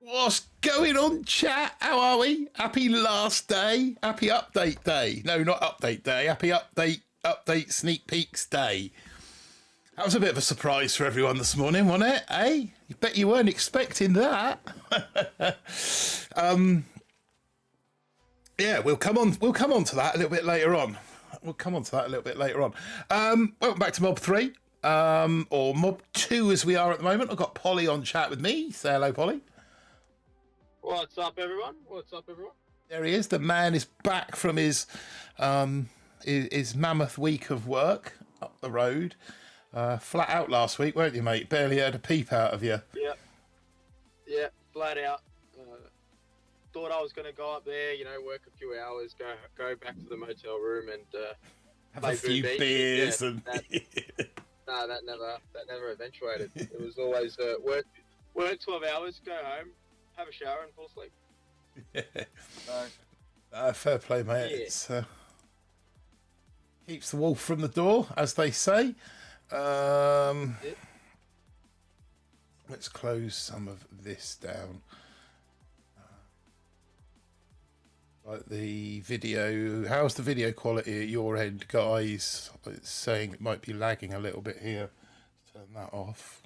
What's going on, chat? How are we? Happy last day. Happy update day. No, not update day. Happy update sneak peeks day. That was a bit of a surprise for everyone this morning, wasn't it? Eh? You bet you weren't expecting that. Yeah, we'll come on to that a little bit later on. Welcome back to Mob 3. Or Mob 2 as we are at the moment. I've got Polly on chat with me. Say hello, Polly. What's up, everyone? There he is. The man is back from his mammoth week of work up the road. Flat out last week, weren't you, mate? Barely had a peep out of you. Yeah, flat out. Thought I was going to go up there, work a few hours, go back to the motel room and have a few beers and. No, that never eventuated. It was always work 12 hours, go home, have a shower, and fall asleep. Fair play, mate. Yeah. It's keeps the wolf from the door, as they say. Let's close some of this down. Like the video, how's the video quality at your end, guys? It's saying it might be lagging a little bit here. Let's turn that off.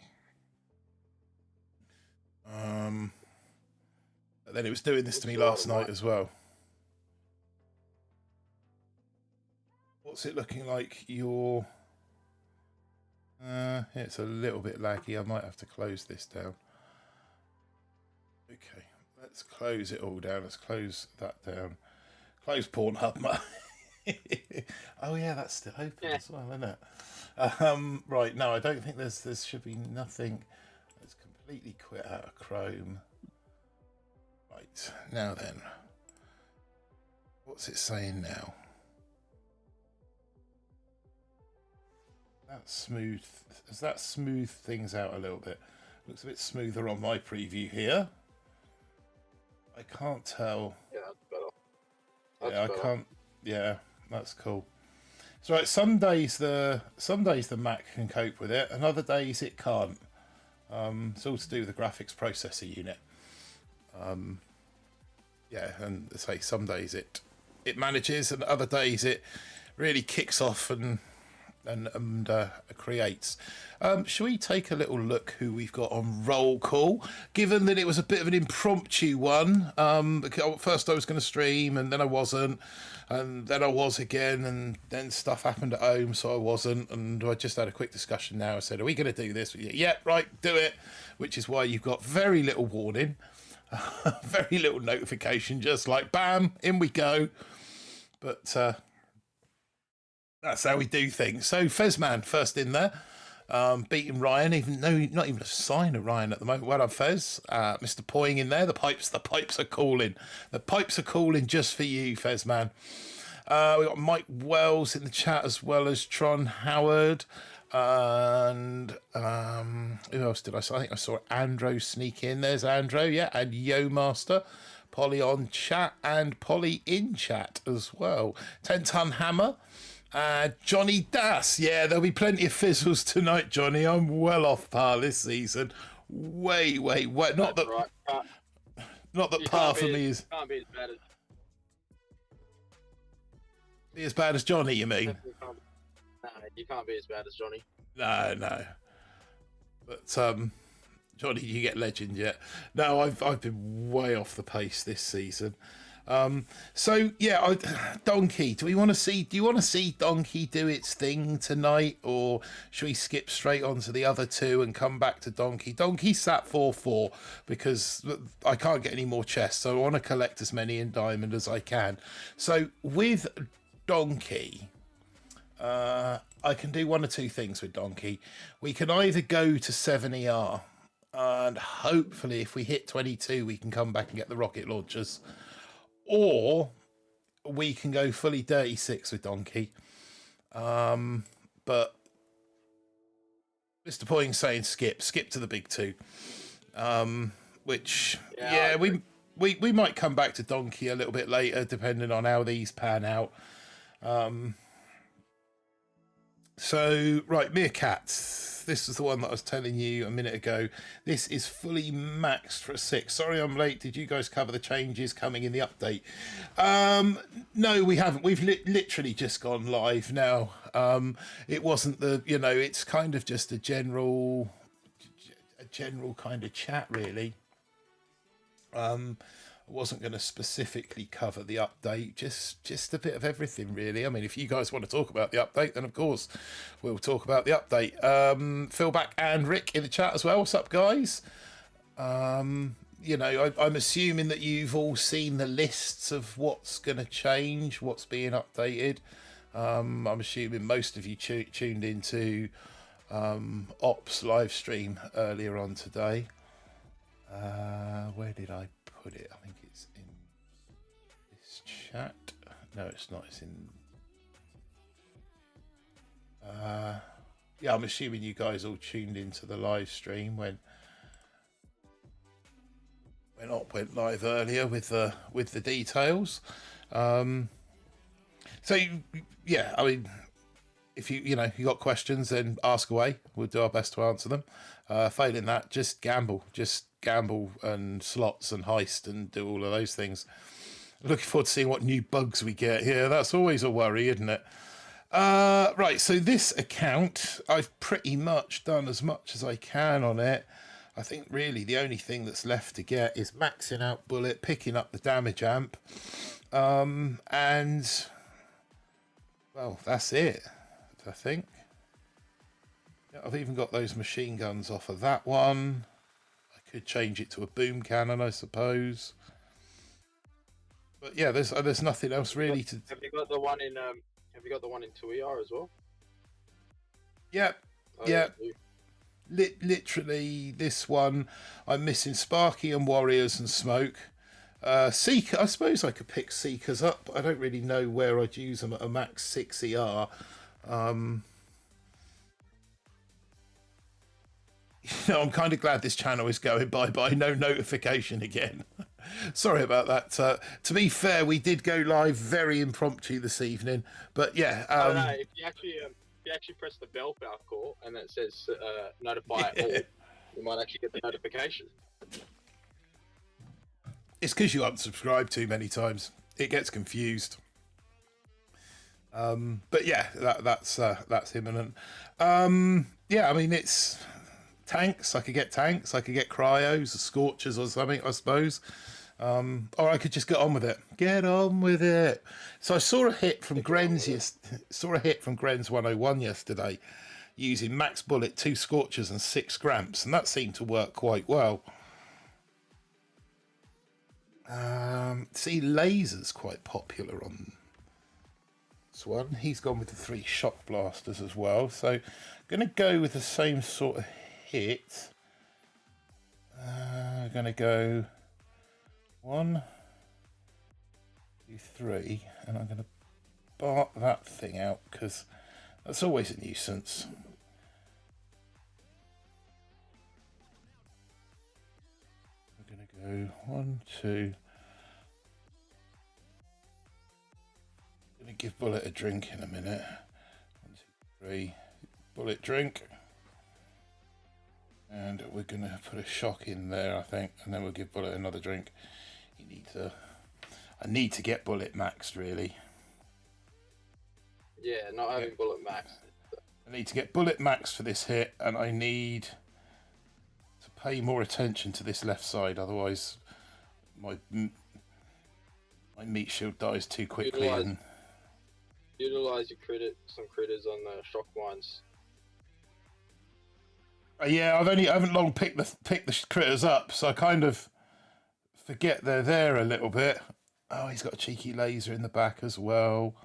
But then it was doing this to me last night as well. What's it looking like? It's a little bit laggy. I might have to close this down. Okay. Let's close it all down. Let's close that down. Close Pornhub. Oh yeah, that's still open as well, isn't it? Right, no, I don't think there should be nothing. Let's completely quit out of Chrome. Right, now then. What's it saying now? Does that smooth things out a little bit? Looks a bit smoother on my preview here. I can't tell. Yeah, that's better. I can't. Yeah, that's cool. So right, some days the Mac can cope with it, and other days it can't. It's all to do with the graphics processor unit. Yeah, and say some days it manages, and other days it really kicks off and creates. Shall we take a little look who we've got on roll call? Given that it was a bit of an impromptu one, first I was going to stream and then I wasn't, and then I was again, and then stuff happened at home, so I wasn't, and I just had a quick discussion now. I said, are we going to do this? Yeah, right, do it, which is why you've got very little warning, very little notification, just like bam, in we go. But that's how we do things. So Fezman first in there, beating Ryan, not even a sign of Ryan at the moment. Well done, Fez. Mr. Poing in there. The pipes are calling. The pipes are calling just for you, Fezman. We got Mike Wells in the chat as well as Tron Howard. And who else did I see? I think I saw Andro sneak in. There's Andro, yeah, and Yo Master. Polly on chat and Polly in chat as well. 10-ton hammer. Johnny Das, yeah, there'll be plenty of fizzles tonight, Johnny. I'm well off par this season. Way. Not that par for me is. Can't be as bad as Johnny, you mean? No, you can't be as bad as Johnny. No. But Johnny, you get legend yet? No, I've been way off the pace this season. So yeah, Donkey. Do you want to see Donkey do its thing tonight, or should we skip straight on to the other two and come back to Donkey? Donkey sat 4-4 because I can't get any more chests, so I want to collect as many in diamond as I can. So with Donkey, I can do one or two things with Donkey. We can either go to 7 ER, and hopefully if we hit 22 we can come back and get the rocket launchers. Or we can go fully 36 with Donkey. But Mr. Poing's saying skip to the big two. Which, yeah, we might come back to Donkey a little bit later, depending on how these pan out. So, right, Meerkat. This is the one that I was telling you a minute ago. This is fully maxed for a 6. Sorry I'm late. Did you guys cover the changes coming in the update? No, we haven't. We've literally just gone live now. It wasn't the, it's kind of just a general kind of chat, really. I wasn't going to specifically cover the update, just a bit of everything, really. I mean, if you guys want to talk about the update, then of course we'll talk about the update. Philback and Rick in the chat as well. What's up, guys? I'm assuming that you've all seen the lists of what's going to change, what's being updated. I'm assuming most of you tuned into Ops live stream earlier on today. Where did I put it? I think it's in this chat. No, it's not. It's in. Yeah, I'm assuming you guys all tuned into the live stream when Op went live earlier with the details. So yeah, I mean, if you got questions, then ask away. We'll do our best to answer them. Failing that, just gamble and slots and heist and do all of those things. Looking forward to seeing what new bugs we get here. That's always a worry, isn't it? Right, so this account, I've pretty much done as much as I can on it. I think really the only thing that's left to get is maxing out bullet, picking up the damage amp, and well, that's it, I think. Yeah, I've even got those machine guns off of that one. I could change it to a boom cannon, I suppose. But yeah, there's nothing else really to. Have you got the one in 2ER as well? Yeah, Oh, yeah. yeah. Literally, this one, I'm missing Sparky and Warriors and Smoke. Seeker, I suppose I could pick Seekers up. I don't really know where I'd use them at a max 6 ER. I'm kind of glad this channel is going bye-bye. No notification again. Sorry about that. To be fair, we did go live very impromptu this evening. But yeah. No, if you actually press the bell, Falcor, and it says notify all, you might actually get the notification. It's because you unsubscribe too many times. It gets confused. But yeah, that's imminent. Yeah, I mean, it's tanks. I could get tanks. I could get cryos, or scorchers, or something, I suppose. Or I could just get on with it. Get on with it. So I saw a hit from Gren's 101 yesterday, using max bullet, 2 scorchers, and 6 scramps, and that seemed to work quite well. See, laser's quite popular on this one. He's gone with the 3 shock blasters as well. So I'm going to go with the same sort of hit. I'm going to go 1, 2, 3, and I'm going to bark that thing out because that's always a nuisance. We're going to go 1, 2. I'm going to give Bullet a drink in a minute. 1, 2, 3. Bullet drink. And we're going to put a shock in there, I think, and then we'll give Bullet another drink. I need to get Bullet maxed, really. Yeah, not having Bullet maxed. I need to get Bullet maxed for this hit, and I need to pay more attention to this left side, otherwise my meat shield dies too quickly. Utilize your some critters on the shock mines. Yeah, I haven't long picked the critters up, so I kind of forget they're there a little bit. Oh, he's got a cheeky laser in the back as well.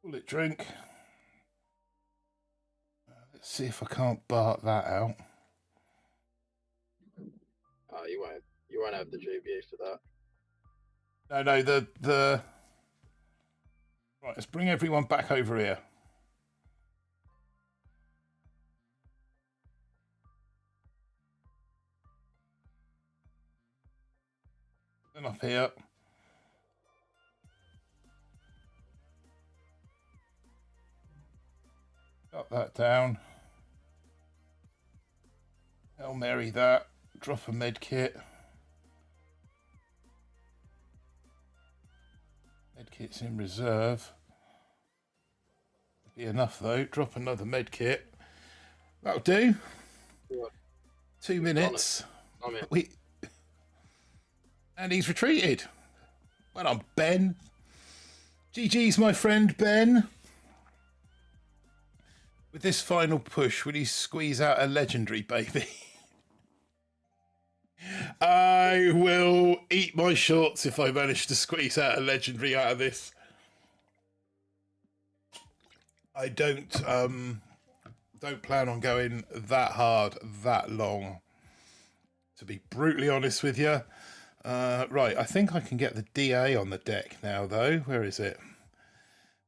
Bullet drink. Let's see if I can't bark that out. Oh, you won't have the GBA for that. No, the right, let's bring everyone back over here. Then up here. Cut that down. Hail Mary that. Drop a med kit. Med kit's in reserve. Be enough though. Drop another med kit. That'll do. What? 2 minutes. I'm in. And he's retreated. Well done, Ben. GG's, my friend Ben. With this final push, will he squeeze out a legendary, baby? I will eat my shorts if I manage to squeeze out a legendary out of this. I don't plan on going that hard, that long, to be brutally honest with you. Right, I think I can get the DA on the deck now, though. Where is it?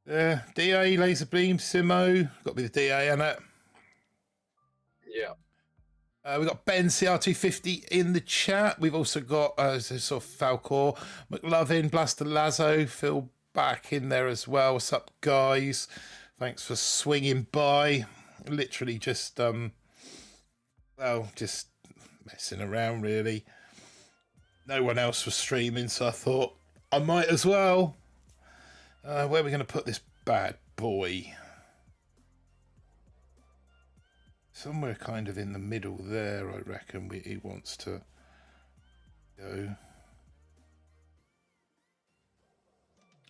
There, DA, laser beam, Simo. Got to be the DA, innit? Yeah. We've got Ben CR250 in the chat. We've also got sort of Falcor, McLovin, Blaster Lazo, Phil back in there as well. What's up, guys? Thanks for swinging by. Literally just, just messing around, really. No one else was streaming, so I thought I might as well. Where are we going to put this bad boy? Somewhere kind of in the middle there, I reckon he wants to go.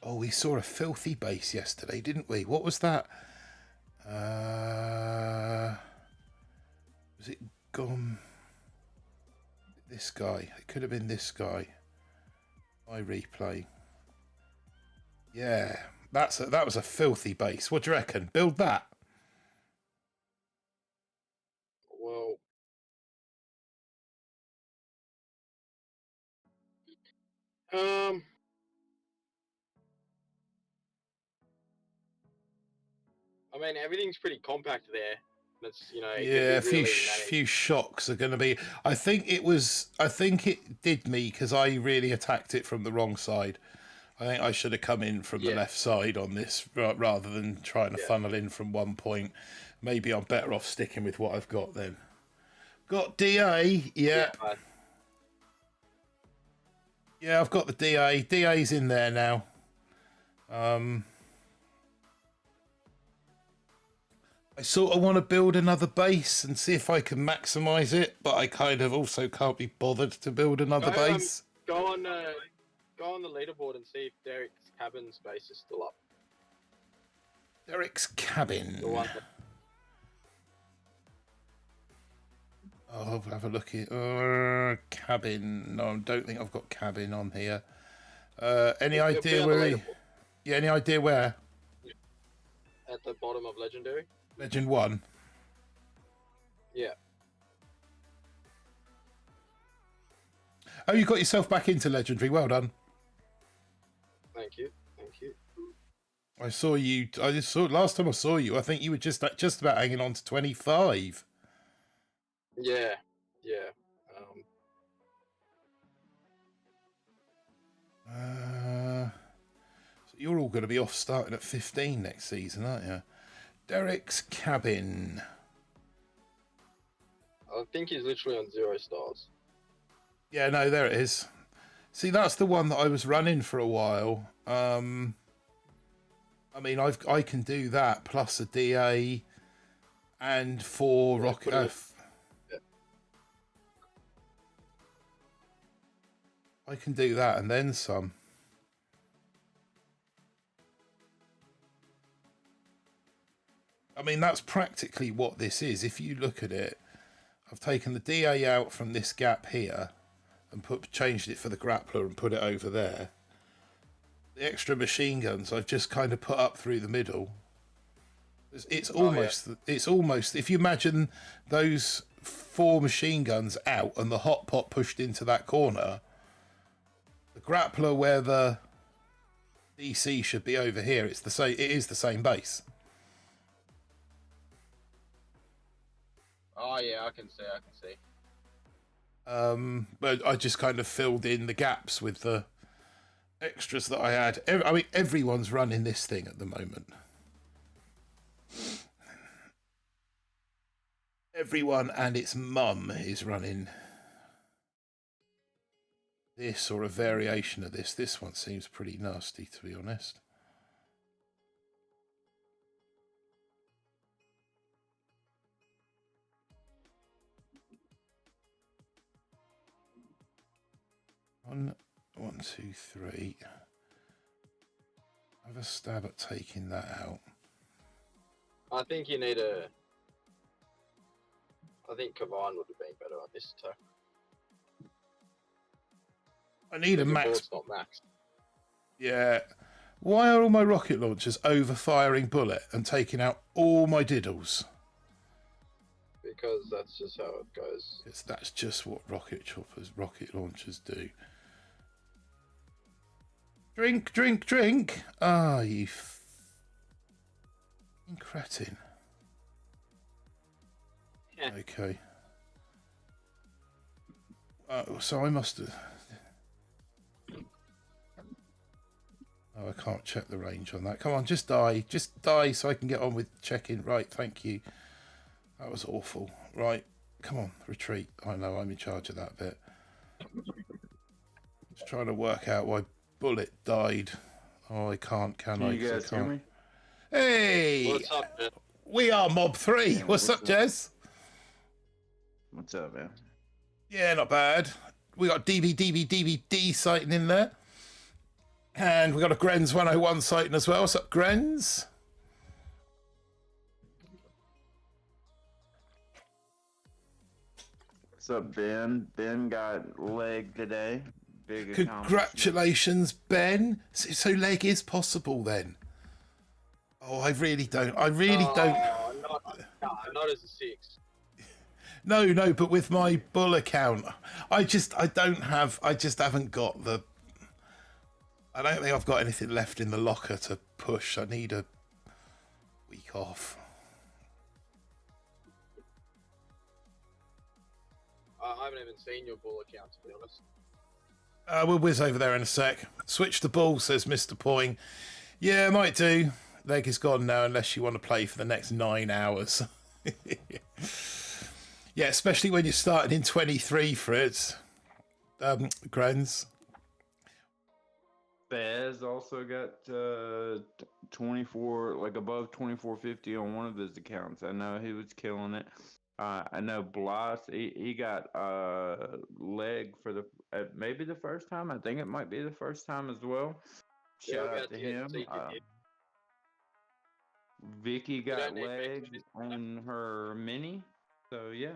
Oh, we saw a filthy base yesterday, didn't we? What was that? Was it gone? This guy. It could have been this guy. My replay. Yeah, that was a filthy base. What do you reckon? Build that. Well, I mean, everything's pretty compact there. That's, you know, Yeah, a few really few shocks are going to be. I think it did me because I really attacked it from the wrong side. I think I should have come in from the left side on this rather than trying to funnel in from one point. Maybe I'm better off sticking with what I've got then. Got DA, yeah. Yeah, I've got the DA. DA's in there now. I sort of want to build another base and see if I can maximize it, but I kind of also can't be bothered to build another base. Go on the leaderboard and see if Derek's cabin space is still up. Derek's cabin. The one I'll have a look at cabin. No, I don't think I've got cabin on here. Any idea where? Yeah, any idea where? At the bottom of Legendary. Legend 1. Yeah. Oh, you got yourself back into Legendary. Well done. Thank you. Thank you. I saw you. I just saw last time I saw you. I think you were just about hanging on to 25. Yeah. Yeah. So you're all going to be off starting at 15 next season, aren't you? Derek's cabin. I think he's literally on 0 stars. Yeah, no, there it is. See, that's the one that I was running for a while. I mean, I can do that plus a DA and 4 rocket. I can do that and then some. I mean, that's practically what this is. If you look at it, I've taken the DA out from this gap here and changed it for the grappler and put it over there. The extra machine guns I've just kind of put up through the middle. It's almost, if you imagine those 4 machine guns out and the hot pot pushed into that corner, the grappler where the DC should be over here, it's the same. It is the same base. Oh yeah, I can see. But I just kind of filled in the gaps with the extras that I had. I mean, everyone's running this thing at the moment. everyone and its mum is running this or a variation of this. This one seems pretty nasty, to be honest. One, two, three. Have a stab at taking that out. I think you need a. I think Kavan would have been better on this too. I need a max. Board's not max. Yeah. Why are all my rocket launchers overfiring bullet and taking out all my diddles? Because that's just how it goes. That's just what rocket launchers do. Drink, drink, drink. Ah, you cretin. Yeah. Okay. So I must have. Oh, I can't check the range on that. Come on, just die. Just die so I can get on with checking. Right, thank you. That was awful. Right, come on, retreat. I know I'm in charge of that bit. Just trying to work out why Bullet died. Oh, I can't, can I? You guys hear me? Hey! What's up, man? We are Mob 3. Yeah, what's up, Jez? What's up, man? Yeah, not bad. We got DVD sighting in there. And we got a Grens 101 sighting as well. What's up, Grens? What's up, Ben? Ben got leg today. Big Congratulations, Ben. So leg is possible then. Oh, I really don't. Not as a 6. No, but with my bull account, I just haven't got the. I don't think I've got anything left in the locker to push. I need a week off. I haven't even seen your bull account, to be honest. We'll whiz over there in a sec. Switch the ball, says Mr. Poing. Yeah, might do. Leg is gone now unless you want to play for the next 9 hours. Yeah, especially when you're starting in 23 for it. Grens. Bez also got 24, like above 2450 on one of his accounts. I know he was killing it. I know Bloss, he got leg for the maybe the first time. I think it might be the first time as well. Shout out to him. Vicky got leg on her mini. So yeah.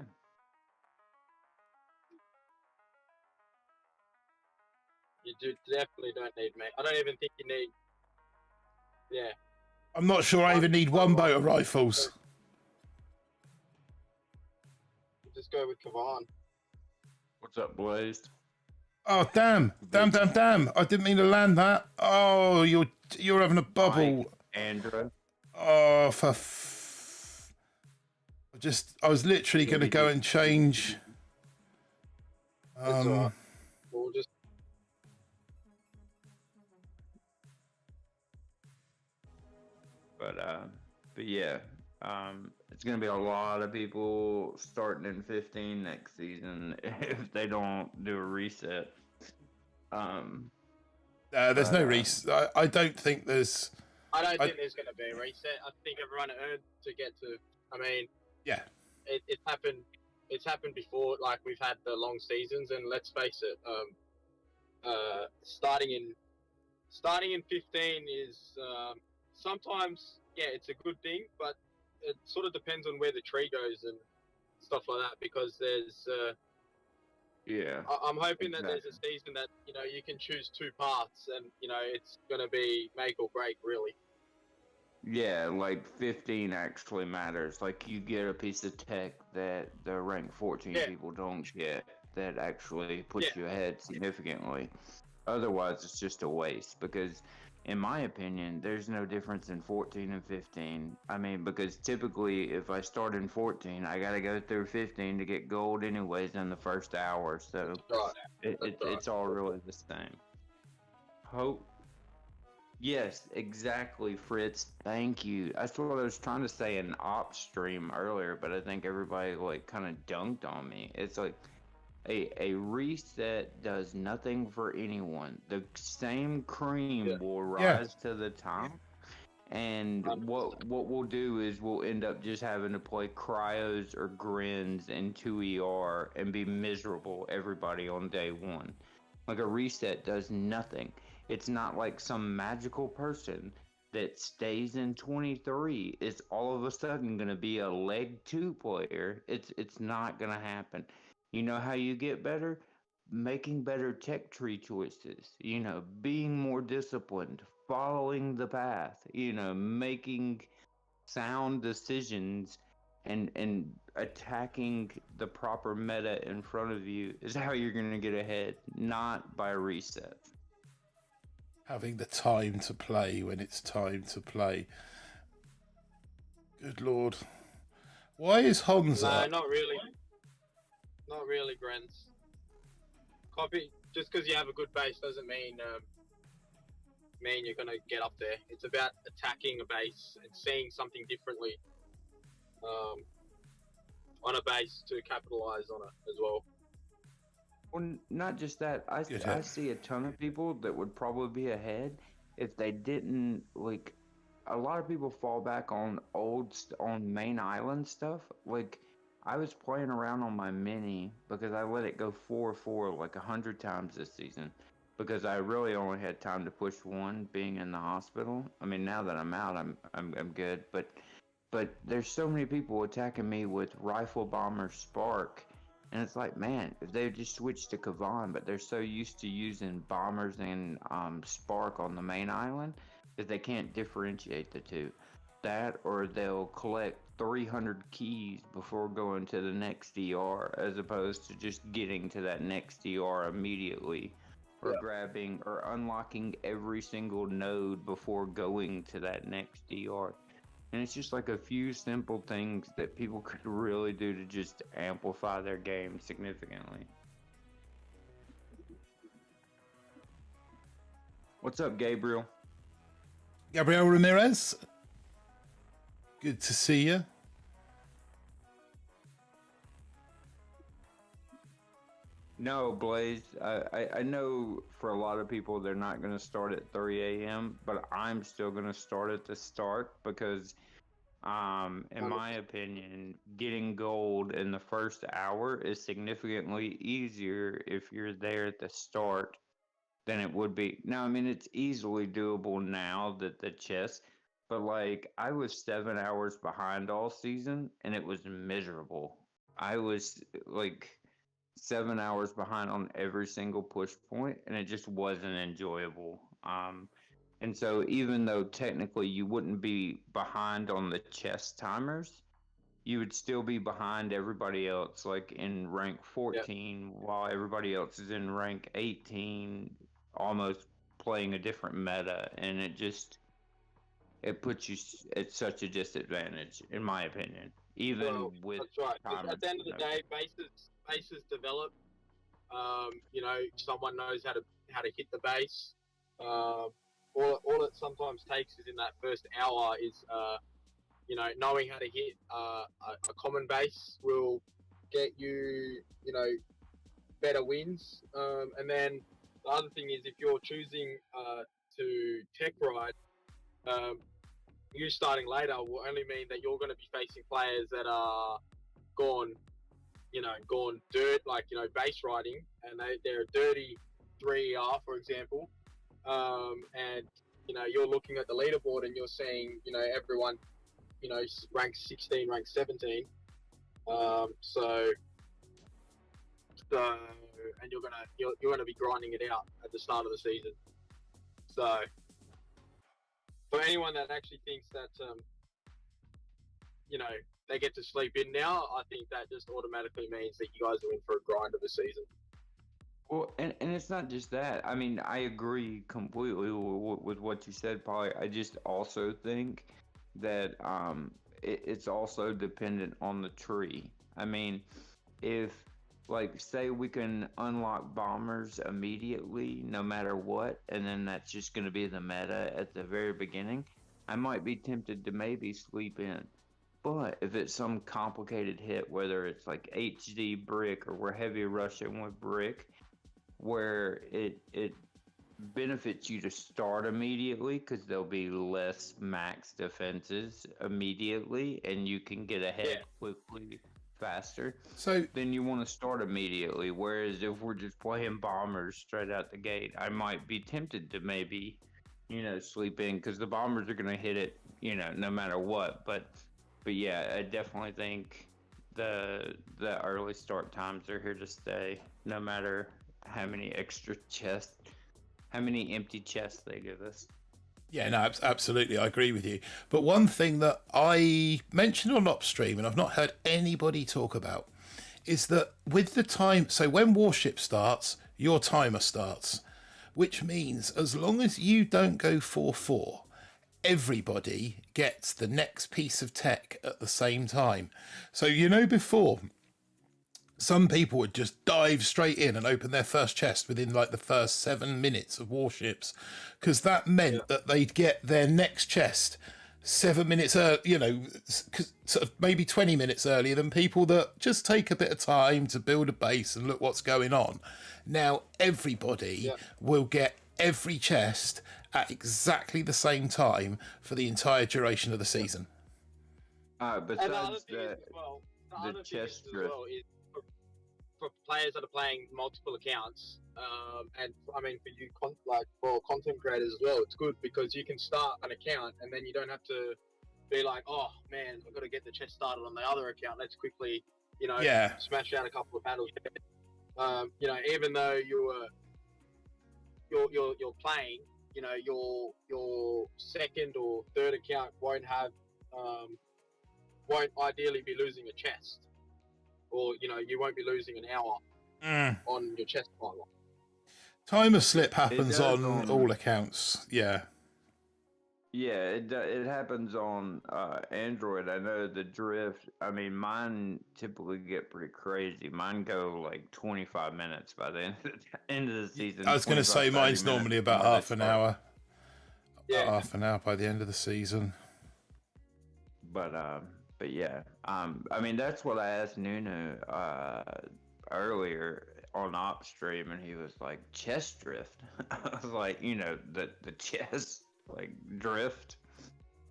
You definitely don't need me. I don't even think you need. Yeah. I'm not sure I even need one boat of rifles. Just go with Kavan. What's up, Blazed? Oh damn! I didn't mean to land that. Oh, you're having a bubble. Mike, Andrew. Oh, I was literally going to go and change. We'll just. But yeah, it's gonna be a lot of people starting in 15 next season if they don't do a reset. There's no reset. I don't think there's. I don't think there's going to be a reset. I think everyone earned to get to. I mean, yeah, it happened. It's happened before. Like we've had the long seasons, and let's face it, starting in 15 is sometimes it's a good thing, but it sort of depends on where the tree goes and stuff like that. Because there's I'm hoping that there's a season that you can choose 2 paths, and it's going to be make or break really. Yeah, like 15 actually matters. Like you get a piece of tech that the rank 14 people don't get that actually puts you ahead significantly. Otherwise, it's just a waste because, in my opinion, there's no difference in 14 and 15. I mean, because typically if I start in 14, I got to go through 15 to get gold anyways in the first hour. So it's all really the same. Yes, exactly, Fritz. Thank you. That's what I was trying to say in op stream earlier, but I think everybody like kind of dunked on me. It's like a reset does nothing for anyone. The same Yeah, cream will Yeah. rise to the top, and 100%. what we'll do is we'll end up just having to play cryos or grins in 2ER and be miserable everybody on day one. Like a reset does nothing. It's not like some magical person that stays in 23 is all of a sudden going to be a leg 2 player. It's not going to happen. You know how you get better? Making better tech tree choices, being more disciplined, following the path, making sound decisions and attacking the proper meta in front of you is how you're going to get ahead, not by reset. Having the time to play when it's time to play. Good lord. Why is No, Honza? not really. Not really, Grants. Copy. Just because you have a good base doesn't mean you're gonna get up there. It's about attacking a base and seeing something differently um, on a base to capitalize on it as well. Well, not just that. Good I hit. see a ton of people that would probably be ahead if they didn't like. A lot of people fall back on on main island stuff. Like I was playing around on my mini because I let it go 4-4 like 100 times this season because I really only had time to push one being in the hospital. I mean, now that I'm out, I'm good. But there's so many people attacking me with rifle bomber spark, and it's like, man, if they just switch to Kavan, but they're so used to using bombers and spark on the main island that they can't differentiate the two. That or they'll collect 300 keys before going to the next DR, as opposed to just getting to that next DR immediately, or Yeah. grabbing or unlocking every single node before going to that next DR. And it's just like a few simple things that people could really do to just amplify their game significantly. What's up, Gabriel? Gabriel Ramirez. Good to see you. No, Blaze. I know for a lot of people they're not going to start at 3 a.m., but I'm still going to start at the start because, in my opinion, getting gold in the first hour is significantly easier if you're there at the start than it would be. Now, I mean, it's easily doable now that the chess, but like I was 7 hours behind all season and it was miserable. I was like 7 hours behind on every single push point and it just wasn't enjoyable. And so even though technically you wouldn't be behind on the chess timers, you would still be behind everybody else, like in rank Yeah. 14, while everybody else is in rank 18, almost playing a different meta. And it puts you at such a disadvantage, in my opinion, even Well, with that's right. Because timers. at the end of the day, bases develop. Someone knows how to hit the base. All it sometimes takes is in that first hour is knowing how to hit a common base will get you better wins. And then the other thing is if you're choosing to tech ride, um, you starting later will only mean that you're going to be facing players that are gone gone dirt, like base riding, and they're a dirty 3R, for example. And you're looking at the leaderboard and you're seeing everyone rank 16, rank 17. So and you're gonna be grinding it out at the start of the season. So for anyone that actually thinks that you know they get to sleep in now, I think that just automatically means that you guys are in for a grind of a season. Well, and it's not just that. I mean, I agree completely with what you said, Polly. I just also think that it's also dependent on the tree. I mean, if like say we can unlock bombers immediately no matter what, and then that's just going to be the meta at the very beginning, I might be tempted to maybe sleep in. But if it's some complicated hit, whether it's like HD brick or we're heavy rushing with brick, where it benefits you to start immediately because there'll be less max defenses immediately and you can get ahead quickly faster, So then you want to start immediately. Whereas if we're just playing bombers straight out the gate, I might be tempted to maybe, sleep in because the bombers are going to hit it, no matter what. But yeah, I definitely think the early start times are here to stay, no matter how many how many empty chests they give us. yeah, no, absolutely, I agree with you. But one thing that I mentioned on Upstream, and I've not heard anybody talk about, is that with the time, so when Warship starts, your timer starts, which means as long as you don't go 4-4, everybody gets the next piece of tech at the same time. So, before, some people would just dive straight in and open their first chest within like the first 7 minutes of Warships, because that meant that they'd get their next chest 7 minutes sort of maybe 20 minutes earlier than people that just take a bit of time to build a base and look what's going on. Now everybody will get every chest at exactly the same time for the entire duration of the season. Besides the chest as drift. well is for players that are playing multiple accounts, and I mean for you, for content creators as well, it's good because you can start an account and then you don't have to be like, oh man, I've got to get the chest started on the other account. Let's quickly, smash out a couple of battles. Even though you're playing, your second or third account won't ideally be losing a chest, or you won't be losing an hour on your chest timer. Timer slip happens on all accounts. Yeah, it happens on Android. I know the drift. I mean, mine typically get pretty crazy. Mine go like 25 minutes by the end of the season. I was going to say mine's normally about half an hour. Yeah, about half an hour by the end of the season. But yeah, I mean that's what I asked Nunu earlier on Opstream, and he was like chest drift. I was like, the chest like drift.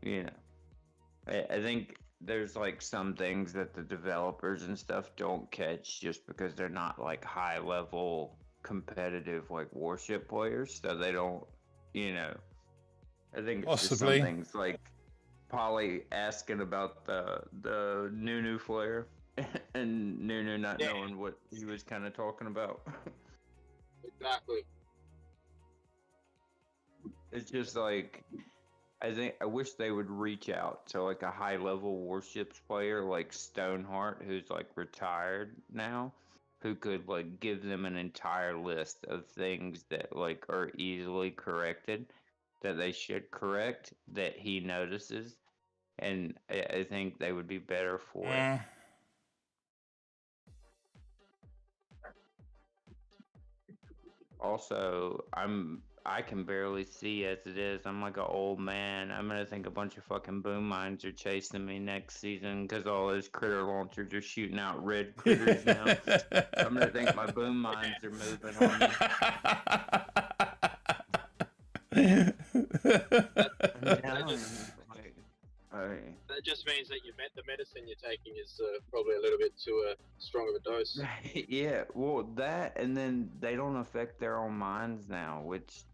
I think there's like some things that the developers and stuff don't catch just because they're not like high level competitive like Warship players, so they don't. I think it's just some things like Polly asking about the Nunu flare and Nunu not knowing what he was kind of talking about. Exactly. It's just like I wish they would reach out to like a high level Warships player like Stoneheart, who's like retired now, who could like give them an entire list of things that like are easily corrected, that they should correct, that he notices, and I think they would be better for it. Also, I can barely see as it is. I'm like an old man. I'm gonna think a bunch of fucking boom mines are chasing me next season because all those critter launchers are shooting out red critters now. I'm gonna think my boom mines are moving on me. That just means that the medicine you're taking is probably a little bit too strong of a dose. Yeah, well, that, and then they don't affect their own minds now, which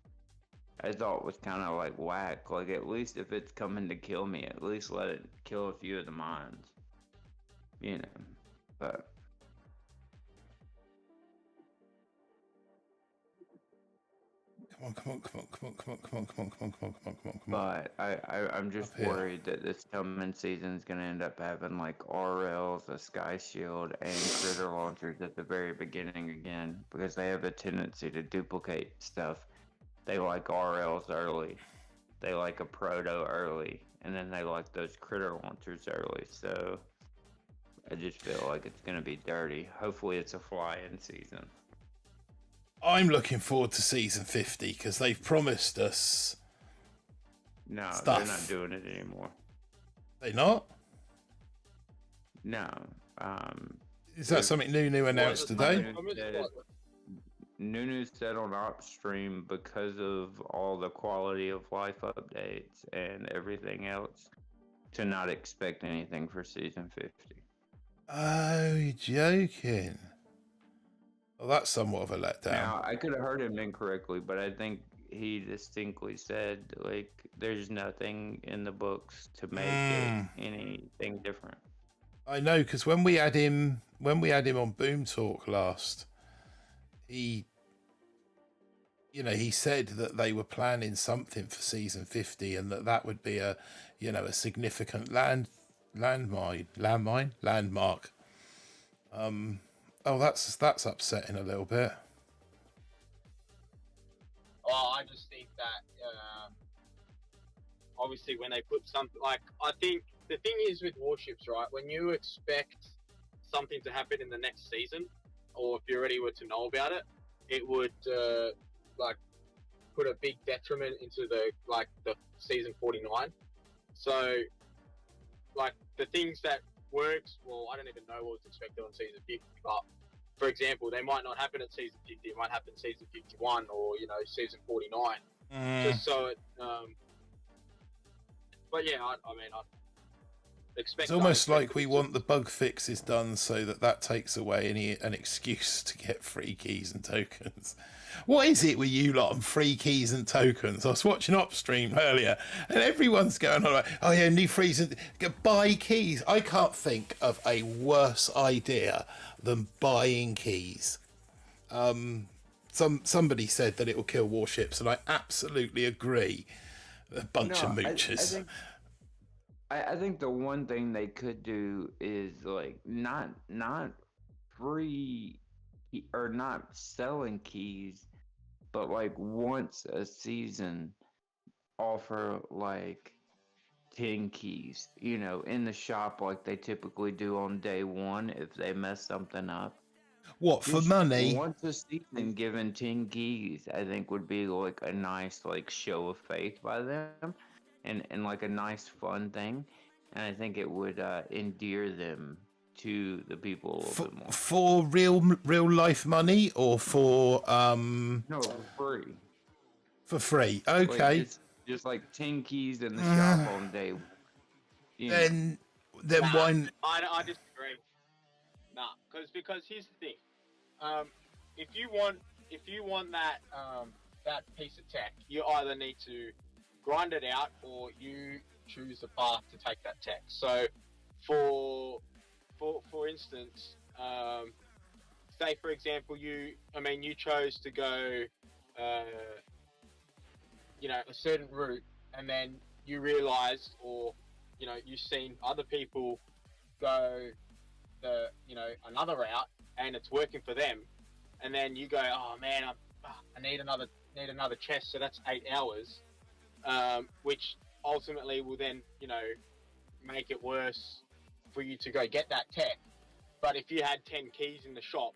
I thought was kind of like whack. Like, at least if it's coming to kill me, at least let it kill a few of the mines. But Come on. But I'm just worried that this coming season is going to end up having like RLs, a Sky Shield, and critter launchers at the very beginning again, because they have a tendency to duplicate stuff. They like RLs early, they like a proto early, and then they like those critter launchers early. So I just feel like it's going to be dirty. Hopefully, it's a fly-in season. I'm looking forward to season 50 because they've promised us No, stuff. they're not doing it anymore. They not? No. Is that something Nunu announced today? Nunu said on Upstream because of all the quality of life updates and everything else, to not expect anything for season 50. Oh, you're joking. Well, that's somewhat of a letdown. Now, I could have heard him incorrectly, but I think he distinctly said, like, there's nothing in the books to make it anything different. I know, because when we had him on Boom Talk last, he said that they were planning something for season 50 and that would be a significant landmark. That's upsetting a little bit. Oh, I just think that obviously when they put something like, I think the thing is with Warships, right? When you expect something to happen in the next season, or if you already were to know about it, it would put a big detriment into the season 49. So like the things that works, well, I don't even know what was expected on season 50, but for example, they might not happen at season 50, it might happen season 51 or season 49. Just so it but yeah, I mean, I expect it's almost like we want the bug fixes done so that takes away an excuse to get free keys and tokens. What is it with you lot on free keys and tokens? I was watching Upstream earlier and everyone's going on like, oh yeah, new frees and buy keys. I can't think of a worse idea than buying keys. Somebody said that it will kill Warships, and I absolutely agree. A bunch of mooches. I think the one thing they could do is like not free or not selling keys, but like once a season offer like 10 keys, in the shop like they typically do on day one if they mess something up. What, for money? Once a season given 10 keys, I think would be like a nice like show of faith by them and like a nice fun thing. And I think it would endear them to the people a little bit more. For real life money or for No, for free. For free. Okay. Like just like 10 keys in the shop on day one. Then why? I disagree. Nah, because here's the thing. If you want that piece of tech, you either need to grind it out or you choose the path to take that tech. So, for instance, say for example you chose to go a certain route, and then you realized, or you've seen other people go another route and it's working for them, and then you go, oh man, I need another chest, so that's 8 hours, which ultimately will then make it worse for you to go get that tech. But if you had 10 keys in the shop,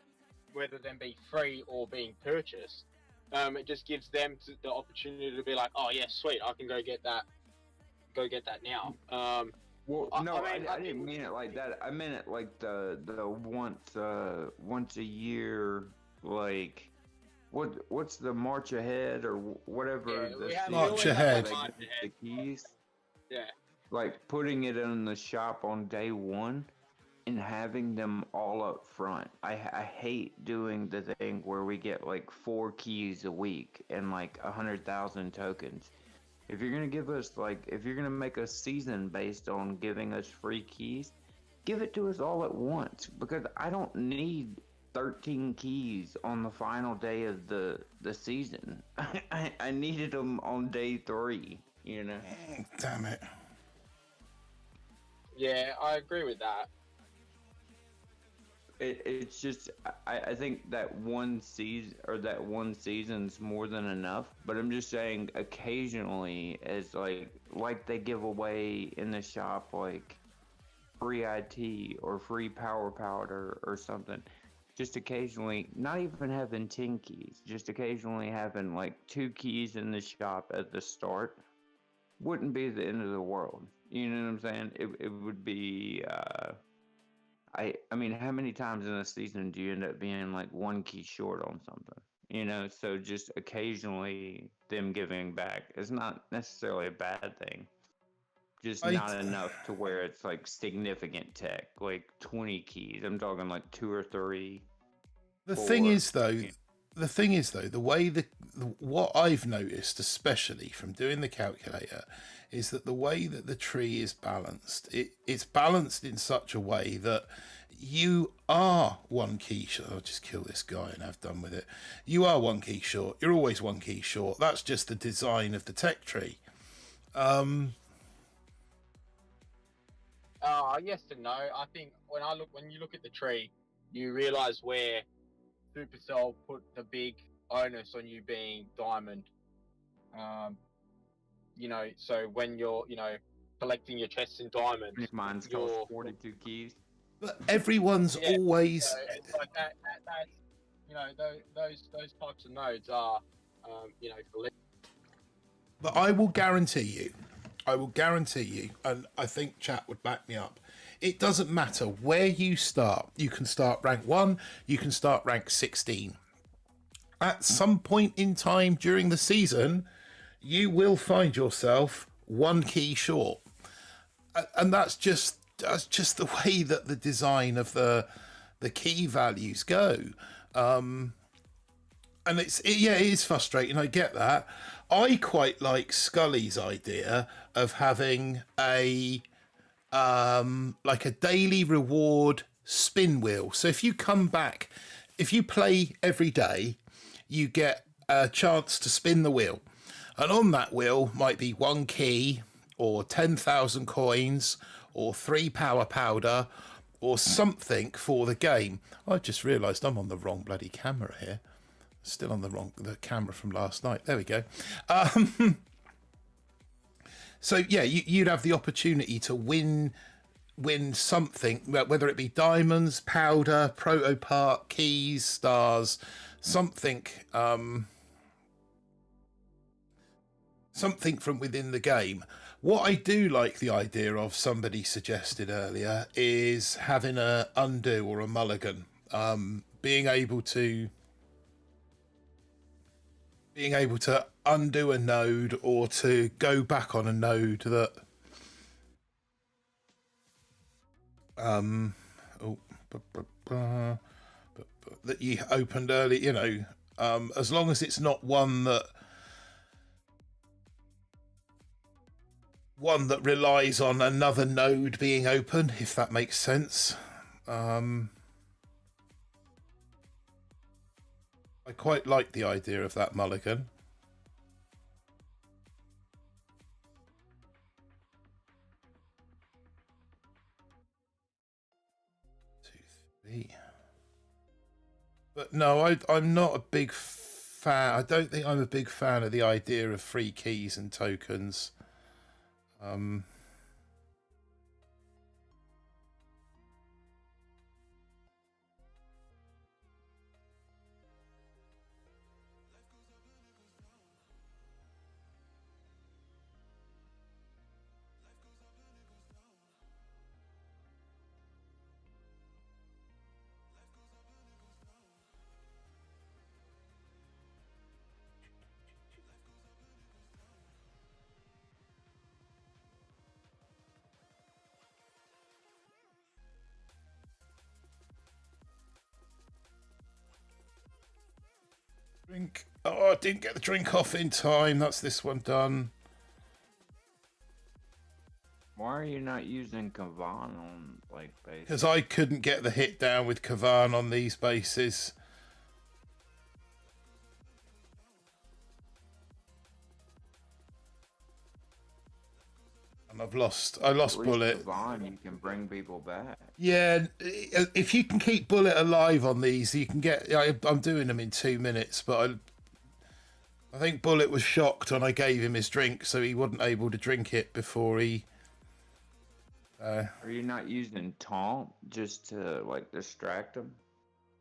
whether them be free or being purchased, it just gives them the opportunity to be like, oh yeah, sweet, I can go get that now. Well, no, I didn't mean it like that. I meant it like the once a year, like what's the March Ahead or whatever. Yeah, March Ahead. The keys. Yeah. Like putting it in the shop on day one and having them all up front. I hate doing the thing where we get like 4 keys a week and like 100,000 tokens. If you're gonna give us if you're gonna make a season based on giving us free keys, give it to us all at once, because I don't need 13 keys on the final day of the season. I needed them on day 3. Damn it. Yeah, I agree with that. It's just I think that one season's more than enough, but I'm just saying occasionally, as like they give away in the shop, like free IT or free power powder or something. Just occasionally, not even having 10 keys, just occasionally having like 2 keys in the shop at the start wouldn't be the end of the world. You know what I'm saying? It would be, I mean, how many times in a season do you end up being like 1 key short on something? You know, so just occasionally them giving back is not necessarily a bad thing. Just I not enough to where it's like significant tech, like 20 keys. I'm talking like 2 or 3. the 4. thing is though, the way what I've noticed, especially from doing the calculator, is that the way that the tree is balanced, it's balanced in such a way that you are 1 key short. I'll just kill this guy and have done with it. You are 1 key short. You're always 1 key short. That's just the design of the tech tree. Yes and no. I think when you look at the tree, you realize where Supercell put the big onus on you being diamond. You know, so when you're, collecting your chests in diamonds, Mine's cost 42 keys. But everyone's always. So it's like that's those types of nodes are, But I will guarantee you, and I think chat would back me up, it doesn't matter where you start. You can start rank 1, you can start rank 16. At some point in time during the season, you will find yourself 1 key short. And that's just the way that the design of the key values go. And it is frustrating. I get that. I quite like Scully's idea of having a like a daily reward spin wheel. So if you come back, if you play every day, you get a chance to spin the wheel. And on that wheel might be 1 key or 10,000 coins or 3 power powder or something for the game. I just realised I'm on the wrong bloody camera here. Still on the camera from last night. There we go. So yeah, you'd have the opportunity to win something, whether it be diamonds, powder, proto part, keys, stars, something from within the game. What I do like the idea of, somebody suggested earlier, is having a undo or a mulligan. Being able to undo a node or to go back on a node that that you opened early, as long as it's not one that relies on another node being open, if that makes sense. I quite like the idea of that mulligan. 2, 3. But no, I'm not a big fan. I don't think I'm a big fan of the idea of free keys and tokens. Drink. Oh, I didn't get the drink off in time. That's this one done. Why are you not using Kavan on like bases? Because I couldn't get the hit down with Kavan on these bases. And I lost Bullet. Kavan, you can bring people back. Yeah, if you can keep Bullet alive on these, you can get. I'm doing them in 2 minutes, but I think Bullet was shocked when I gave him his drink, so he wasn't able to drink it before he Are you not using taunt just to like distract them?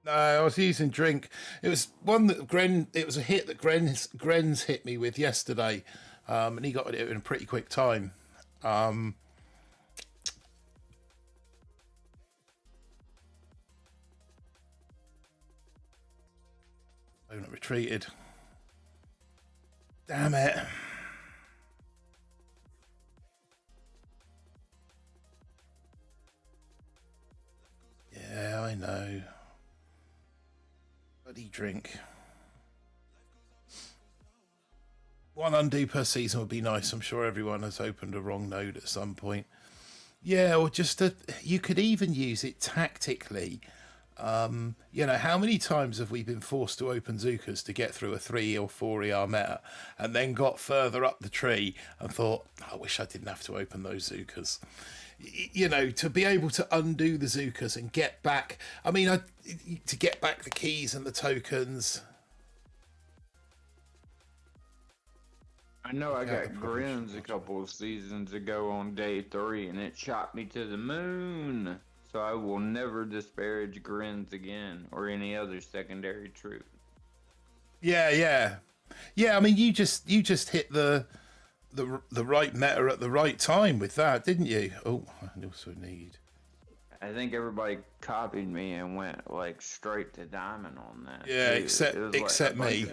No, I was using drink. It was one that Gren. It was a hit that Gren's hit me with yesterday, and he got it in a pretty quick time. Um, Opponent retreated. Damn it. Yeah, I know. Bloody drink. One undo per season would be nice. I'm sure everyone has opened a wrong node at some point. Yeah, or just you could even use it tactically. You know, how many times have we been forced to open Zukas to get through a 3 or 4 ER meta and then got further up the tree and thought, I wish I didn't have to open those Zukas. You know, to be able to undo the Zukas and get back, I mean, to get back the keys and the tokens. I know I got grins a couple of seasons ago on day 3 and it shot me to the moon. So I will never disparage grins again or any other secondary troop. Yeah. I mean, you just hit the right meta at the right time with that, didn't you? Oh, I also need. I think everybody copied me and went like straight to diamond on that. Yeah, except me.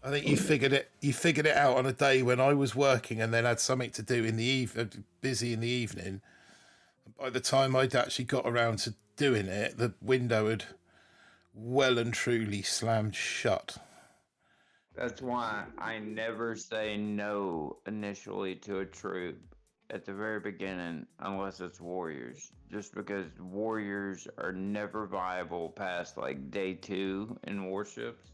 I think you figured it out on a day when I was working and then had something to do in the busy in the evening. By the time I'd actually got around to doing it, the window had well and truly slammed shut. That's why I never say no initially to a troop at the very beginning unless it's warriors. Just because warriors are never viable past like day 2 in warships.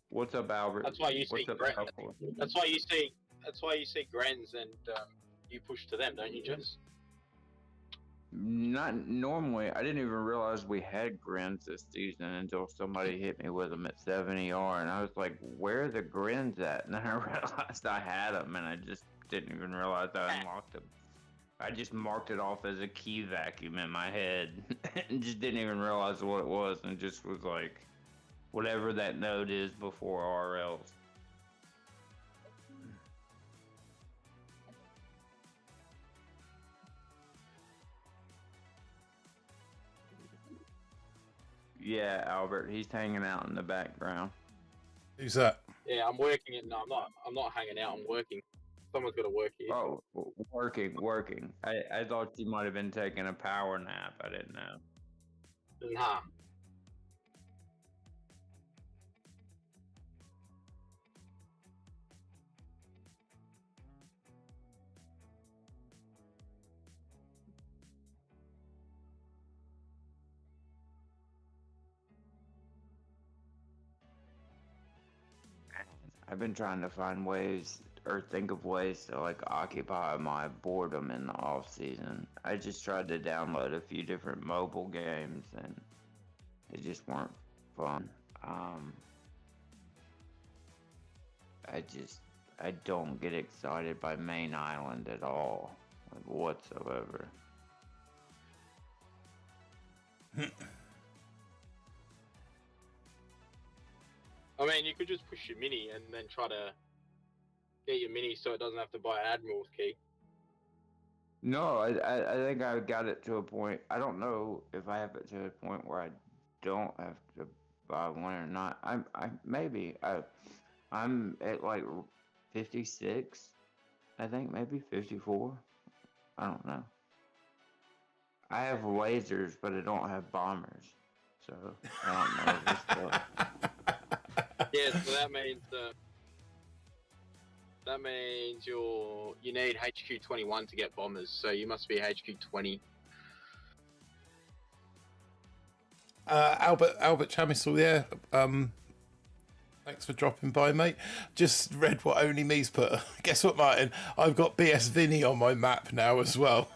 What's up, Albert? That's why you see That's why you see Grens and you push to them, don't you, Jess? Not normally. I didn't even realize we had grins this season until somebody hit me with them at 70 ER, and I was like, "Where are the grins at?" And then I realized I had them, and I just didn't even realize I unlocked them. I just marked it off as a key vacuum in my head, and just didn't even realize what it was, and just was like, whatever that node is before RLs. Yeah, Albert, he's hanging out in the background. Who's that? Yeah, I'm working it. No, I'm not hanging out. I'm working. Someone's got to work here. Oh, working. I thought you might have been taking a power nap. I didn't know. Nah. I've been trying to find ways or think of ways to like occupy my boredom in the off season. I just tried to download a few different mobile games and they just weren't fun. I don't get excited by Main Island at all, like whatsoever. I mean, you could just push your mini and then try to get your mini so it doesn't have to buy an Admiral's key. No, I think I got it to a point. I don't know if I have it to a point where I don't have to buy one or not. I'm at like 56, I think maybe 54. I don't know. I have lasers, but I don't have bombers, so I don't know. If it's Yeah, so that means you need HQ 21 to get bombers, so you must be HQ 20. Albert Chamisel, yeah. Thanks for dropping by, mate. Just read what Only Me's put. Guess what, Martin? I've got BS Vinny on my map now as well.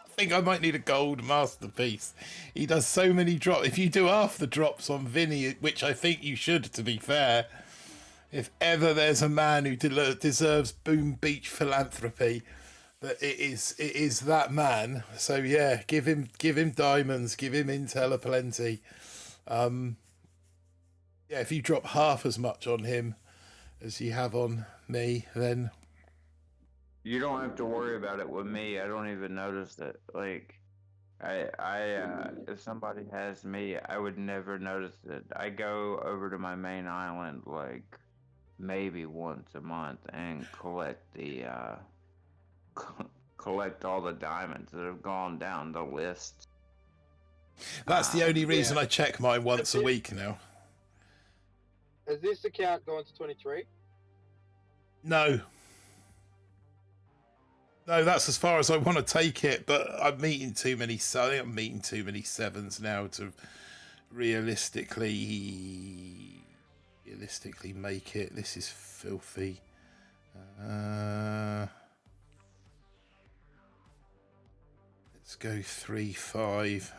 I think I might need a gold masterpiece. He does so many drops. If you do half the drops on Vinny, which I think you should, to be fair, if ever there's a man who deserves Boom Beach philanthropy, that it is that man. So yeah, give him diamonds, give him intel aplenty. Yeah, if you drop half as much on him as you have on me, then You don't have to worry about it with me. I don't even notice it. Like, if somebody has me, I would never notice it. I go over to my main island like maybe once a month and collect all the diamonds that have gone down the list. that's the only Um, reason yeah. I check mine once a week now. Has this account gone to 23? No. No, that's as far as I want to take it, but I'm meeting too many. I think I'm meeting too many sevens now to realistically make it. This is filthy. Let's go 3-5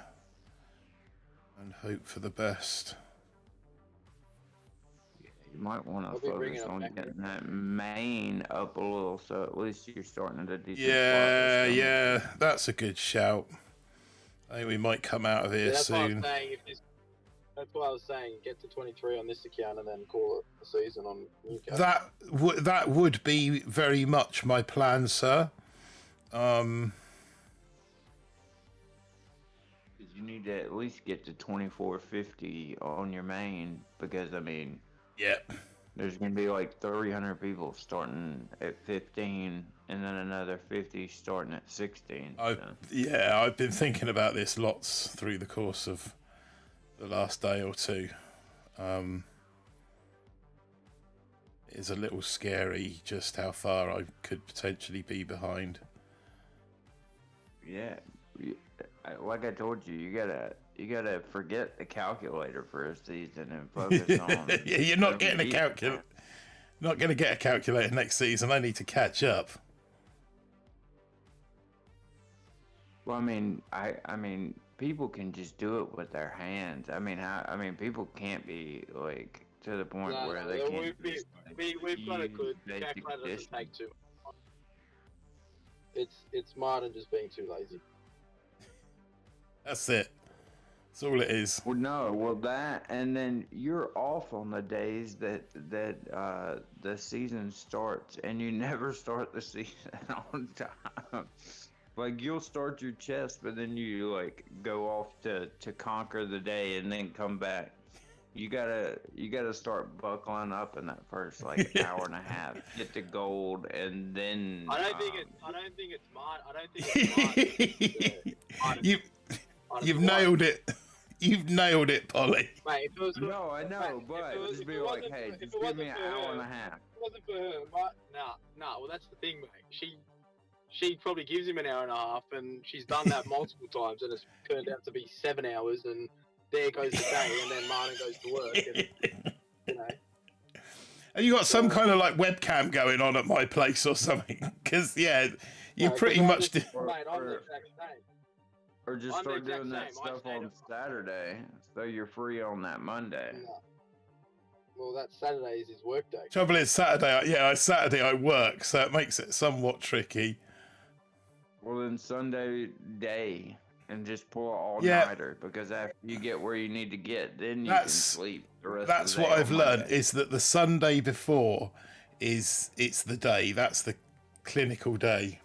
and hope for the best. You might want to I'll be bringing focus up on back getting that main up a little, so at least you're starting at a decent Yeah, spot. yeah, that's a good shout. I think we might come out of here That's what I soon. was saying. That's what I was saying. Get to 23 on this account and then call it a season on Newcastle. That would be very much my plan, sir. You need to at least get to 2450 on your main, because I mean, Yeah. there's gonna be like 300 people starting at 15, and then another 50 starting at 16. Yeah, I've been thinking about this lots through the course of the last day or two. It's a little scary just how far I could potentially be behind. Yeah, like I told you, you gotta forget the calculator for a season and focus on. Yeah, you're not getting a calculator. Not going to get a calculator next season. I need to catch up. Well, I mean, people can just do it with their hands. I mean, people can't be like to the point where they can't. We've got a good calculator. Doesn't take too. It's smarter than just being too lazy. That's it. That's all it is. Well, no, that, and then you're off on the days that the season starts, and you never start the season on time. Like, you'll start your chest, but then you like go off to conquer the day and then come back. You gotta start buckling up in that first like hour and a half, get the gold, and then. I don't think it's smart. I don't think it's smart. You've nailed it. You've nailed it, Polly. Mate, if it was No, I know, but just be like, hey, just give me an hour and a half. If it wasn't for her, but nah. Well, that's the thing, mate. She probably gives him an hour and a half, and she's done that multiple times, and it's turned out to be 7 hours, and there goes the day, and then Martin goes to work, and you know. And you got some kind of like webcam going on at my place or something? Because you pretty much. Mate, I'm the exact same. Or just I'm the start exact doing that same. stuff on Saturday, so you're free on that Monday. No. Well, that Saturday is his work day. Trouble is Saturday I work, so it makes it somewhat tricky. Well, then Sunday day, and just pull an all-nighter, because after you get where you need to get, then you can sleep the rest of the day. That's what I've learned, is that the Sunday before it's the day. That's the clinical day.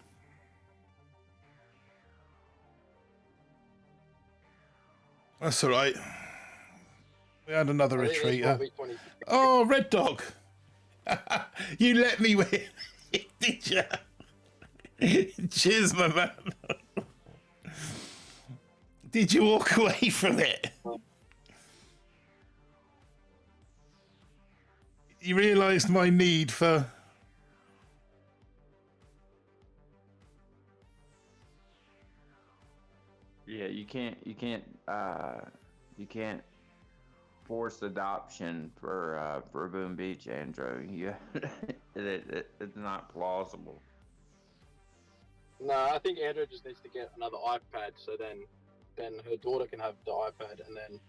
That's all right. We had another retreater. Oh, Red Dog. You let me win. Did you? Cheers, my man. Did you walk away from it? You realised my need for... Yeah, you can't force adoption for Boom Beach, Andrew. It's not plausible. No, I think Andrew just needs to get another iPad, so then her daughter can have the iPad, and then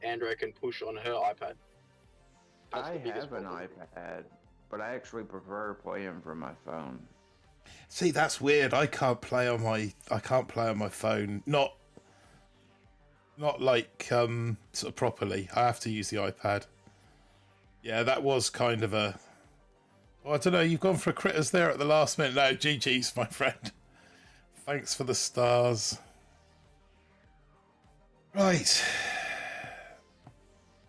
Andrew can push on her iPad. I have an iPad, but I actually prefer playing from my phone. See, that's weird. I can't play on my phone. Not like sort of properly. I have to use the iPad. Yeah, that was kind of a. Oh, I don't know. You've gone for critters there at the last minute. No, GG's, my friend. Thanks for the stars. Right.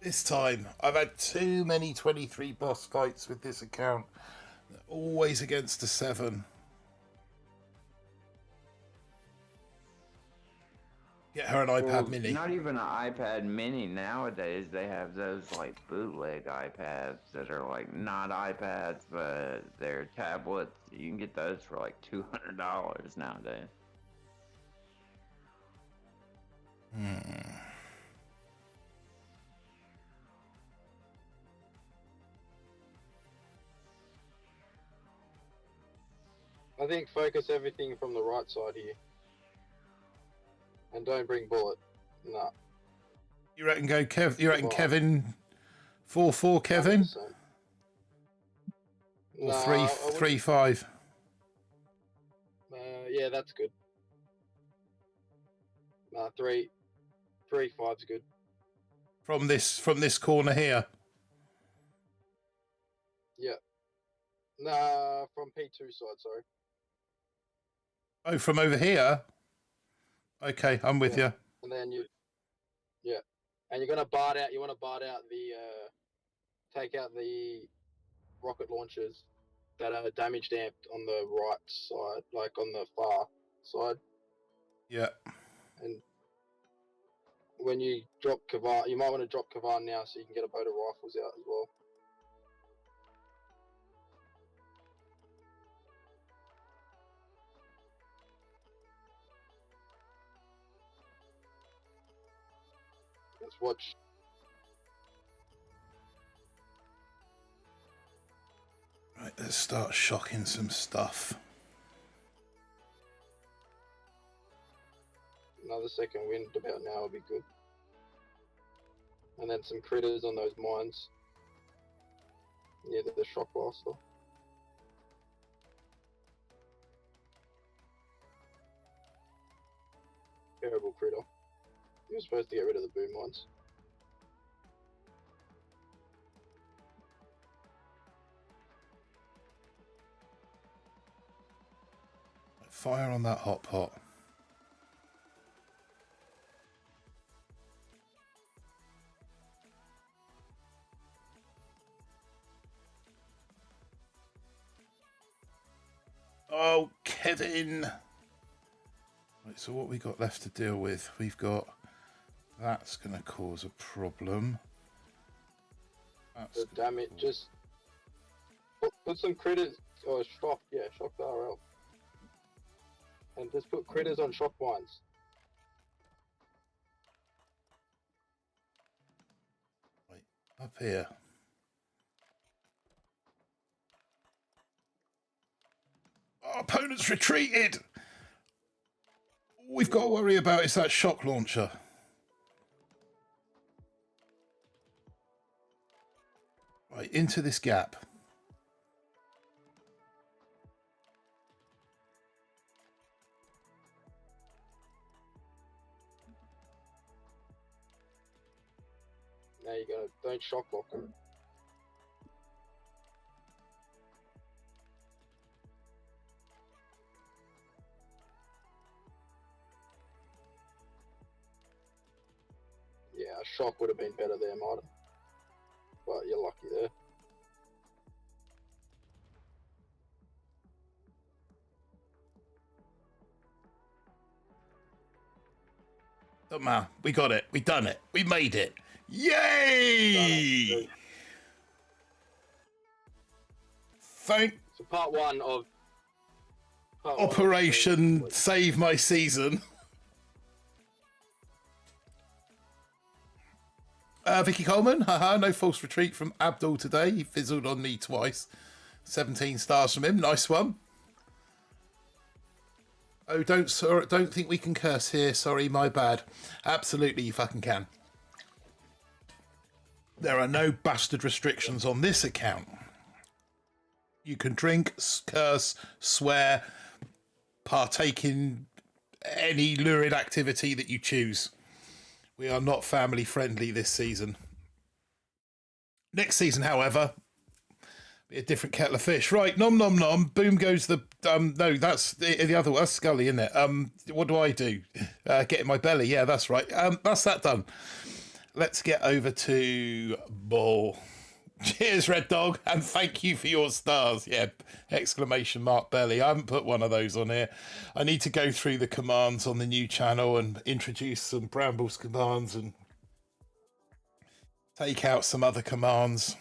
This time, I've had too many 23 boss fights with this account. They're always against a 7. Get her an iPad mini. Not even an iPad mini nowadays. They have those like bootleg iPads that are like not iPads, but they're tablets. You can get those for like $200 nowadays. I think focus everything from the right side here. And don't bring bullet. Nah. You reckon You reckon Kevin 4-4 Kevin? 100%. Or Nah, 3-5? Yeah, that's good. Nah, 3-5's good. From this corner here. Yeah. Nah, from P2 side, sorry. Oh, from over here? Okay, I'm with you. And then and you're gonna bart out. You want to bart out the take out the rocket launchers that are damage damped on the right side, like on the far side. Yeah. And when you drop Kavan, you might want to drop Kavan now so you can get a boat of rifles out as well. Let's watch. Right, let's start shocking some stuff. Another second wind about now will be good. And then some critters on those mines near the shock blaster. Terrible critter. You're supposed to get rid of the boom mines. Fire on that hot pot. Oh, Kevin. Right, so what we got left to deal with? We've got... That's going to cause a problem. That's So damn it, just put some critters, or shock the RL. And just put critters on shock mines. Right, up here. Our opponent's retreated! All we've got to worry about is that shock launcher. Right, into this gap. Now you go, don't shock lock them. Yeah, a shock would have been better there, Martin. But you're lucky there. Don't matter. We got it. We done it. We made it. Yay! Thank So part one of Operation Save My Season. Vicky Coleman, haha, no false retreat from Abdul today. He fizzled on me twice. 17 stars from him. Nice one. Oh, don't think we can curse here. Sorry, my bad. Absolutely, you fucking can. There are no bastard restrictions on this account. You can drink, curse, swear, partake in any lurid activity that you choose. We are not family friendly this season. Next season, however, be a different kettle of fish. Right, nom nom nom. Boom goes the no, that's the other one. That's Scully, isn't it? What do I do? Get in my belly. Yeah, that's right. That's that done. Let's get over to Bull. Cheers, Red Dog, and thank you for your stars. Yeah, exclamation mark belly. I haven't put one of those on here. I need to go through the commands on the new channel and introduce some Brambles commands and take out some other commands.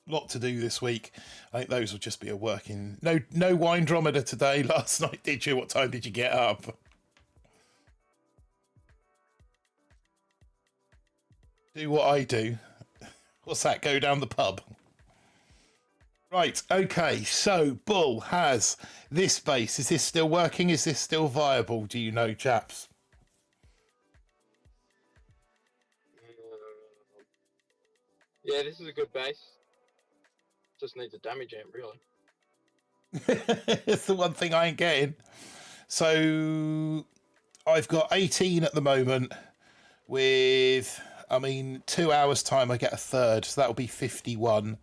Lot to do this week. I think those will just be a working. No Windrometer today. Last night, did you? What time did you get up? Do what I do. What's that? Go down the pub. Right, okay, so Bull has this base. Is this still working? Is this still viable? Do you know, chaps? Yeah, this is a good base. Just needs a damage amp, really. It's the one thing I ain't getting. So I've got 18 at the moment with, 2 hours time I get a third, so that'll be 51.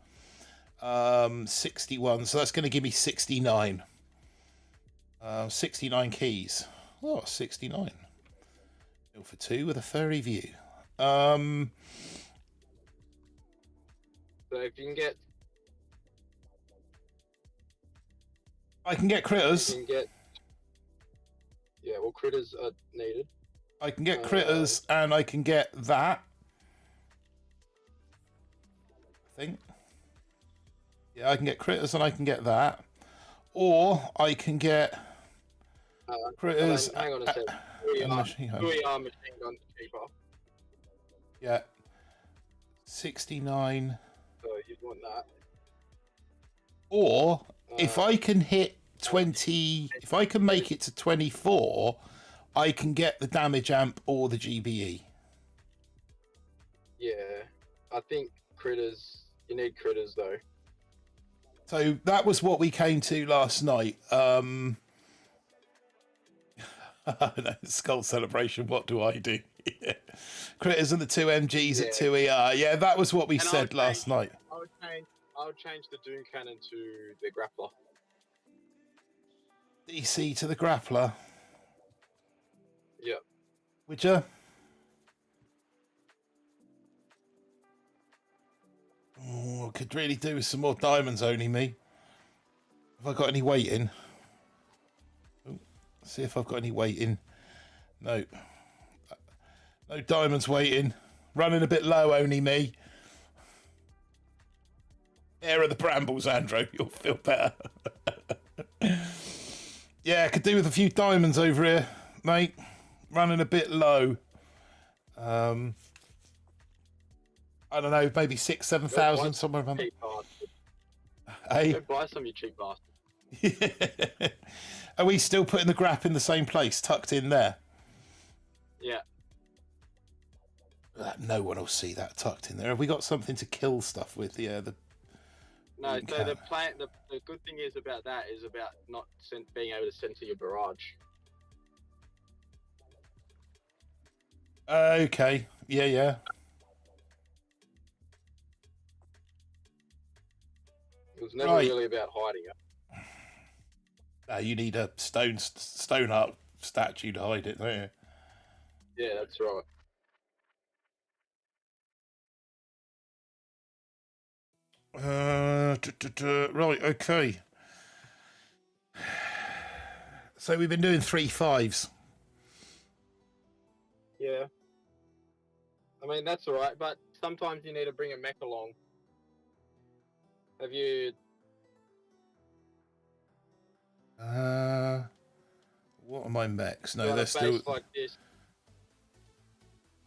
61, so that's going to give me 69. 69 keys. Oh, 69. 0 for 2 with a furry view. So if you can get... I can get critters. You can get... Yeah, well, critters are needed. I can get critters and I can get that. I think. Yeah, I can get critters and I can get that. Or I can get critters. Hang on a sec. We are machine guns cheaper. Yeah. 69. So you'd want that. Or if I can hit 20, if I can make it to 24, I can get the damage amp or the GBE. Yeah, I think critters. You need critters though. So that was what we came to last night. Skull celebration. What do I do? Critters and the 2 MGs at 2 ER. Yeah, that was what we said last night. I would change the Doom Cannon to the Grappler. DC to the Grappler. Yep. Would you? Oh, could really do with some more diamonds, only me. Have I got any weight in? Oh, see if I've got any weight in. No. No diamonds waiting. Running a bit low, only me. Air of the brambles, Andrew. You'll feel better. Yeah, I could do with a few diamonds over here, mate. Running a bit low. I don't know, maybe 6,000, 7,000, somewhere around there. Hey, go buy some, you cheap bastard. Are we still putting the grap in the same place, tucked in there? Yeah. No one will see that tucked in there. Have we got something to kill stuff with? Yeah, No, so the good thing is about that is about not being able to center your barrage. Okay. Yeah. It was never really about hiding it. You need a stone art statue to hide it, don't you? Yeah, that's right. Right, okay. So we've been doing 3 5s. Yeah. I mean, that's alright, but sometimes you need to bring a mech along. Have you... What are my mechs? No, they're still... like this.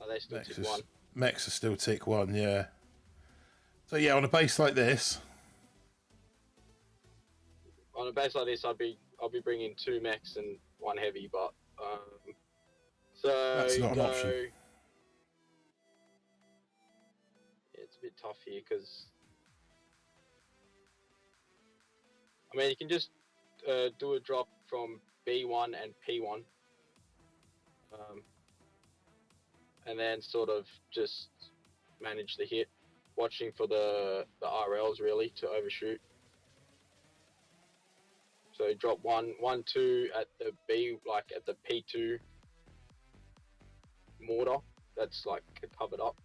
Oh, they still tick 1. Mechs are still tick 1, yeah. So yeah, on a base like this... On a base like this, I'll be bringing 2 mechs and 1 heavy, but... so that's not an option. Yeah, it's a bit tough here, because... I mean, you can just do a drop from B1 and P1, and then sort of just manage the hit, watching for the RLs really to overshoot. So drop 1, 1, 2 at the B, like at the P2 mortar that's like covered up,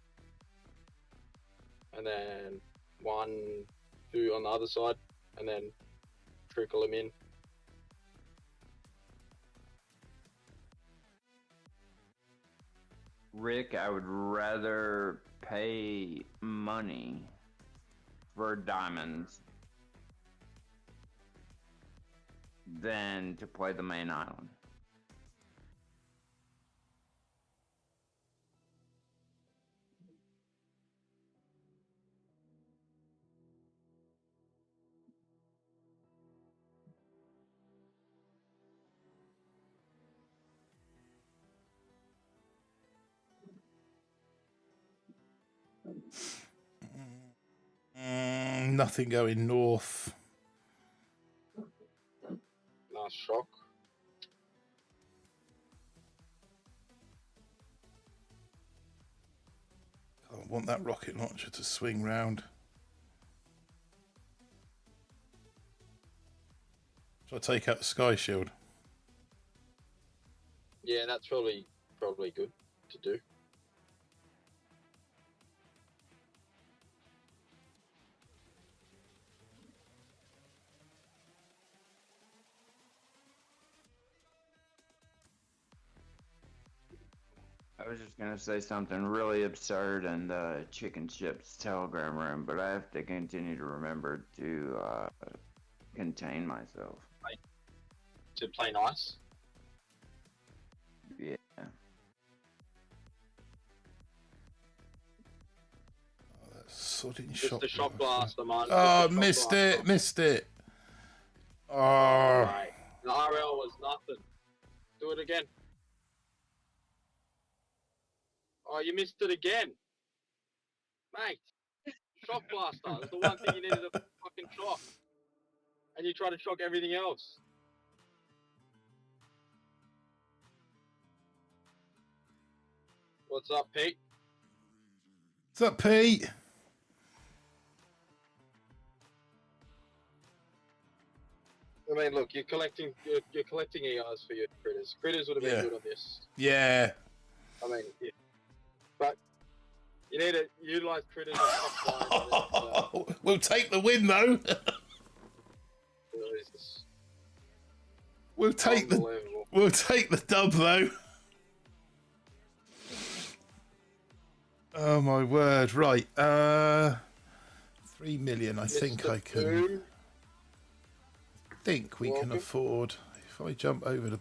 and then 1, 2 on the other side, and then trickle them in. Rick, I would rather pay money for diamonds than to play the main island. Nothing going north. Nice shock. I want that rocket launcher to swing round. Shall I take out the sky shield? Yeah, that's probably good to do. I was just gonna say something really absurd in the Chicken Chips Telegram room, but I have to continue to remember to contain myself. To play nice. Yeah. Oh, that sodding Just shot. the shock blast, man. Oh, missed it. Oh. Right. The RL was nothing. Do it again. Oh, you missed it again. Mate. Shock blaster. That's the one thing you needed to fucking shock. And you try to shock everything else. What's up, Pete? What's up, Pete? I mean, look, you're collecting ERs for your critters. Critters would have been good on this. Yeah. I mean, yeah. But you need to utilize critters as upside. We'll take the win though. We'll take the dub though. Oh my word! Right, 3 million. I think I can. I think we can afford. If I jump over the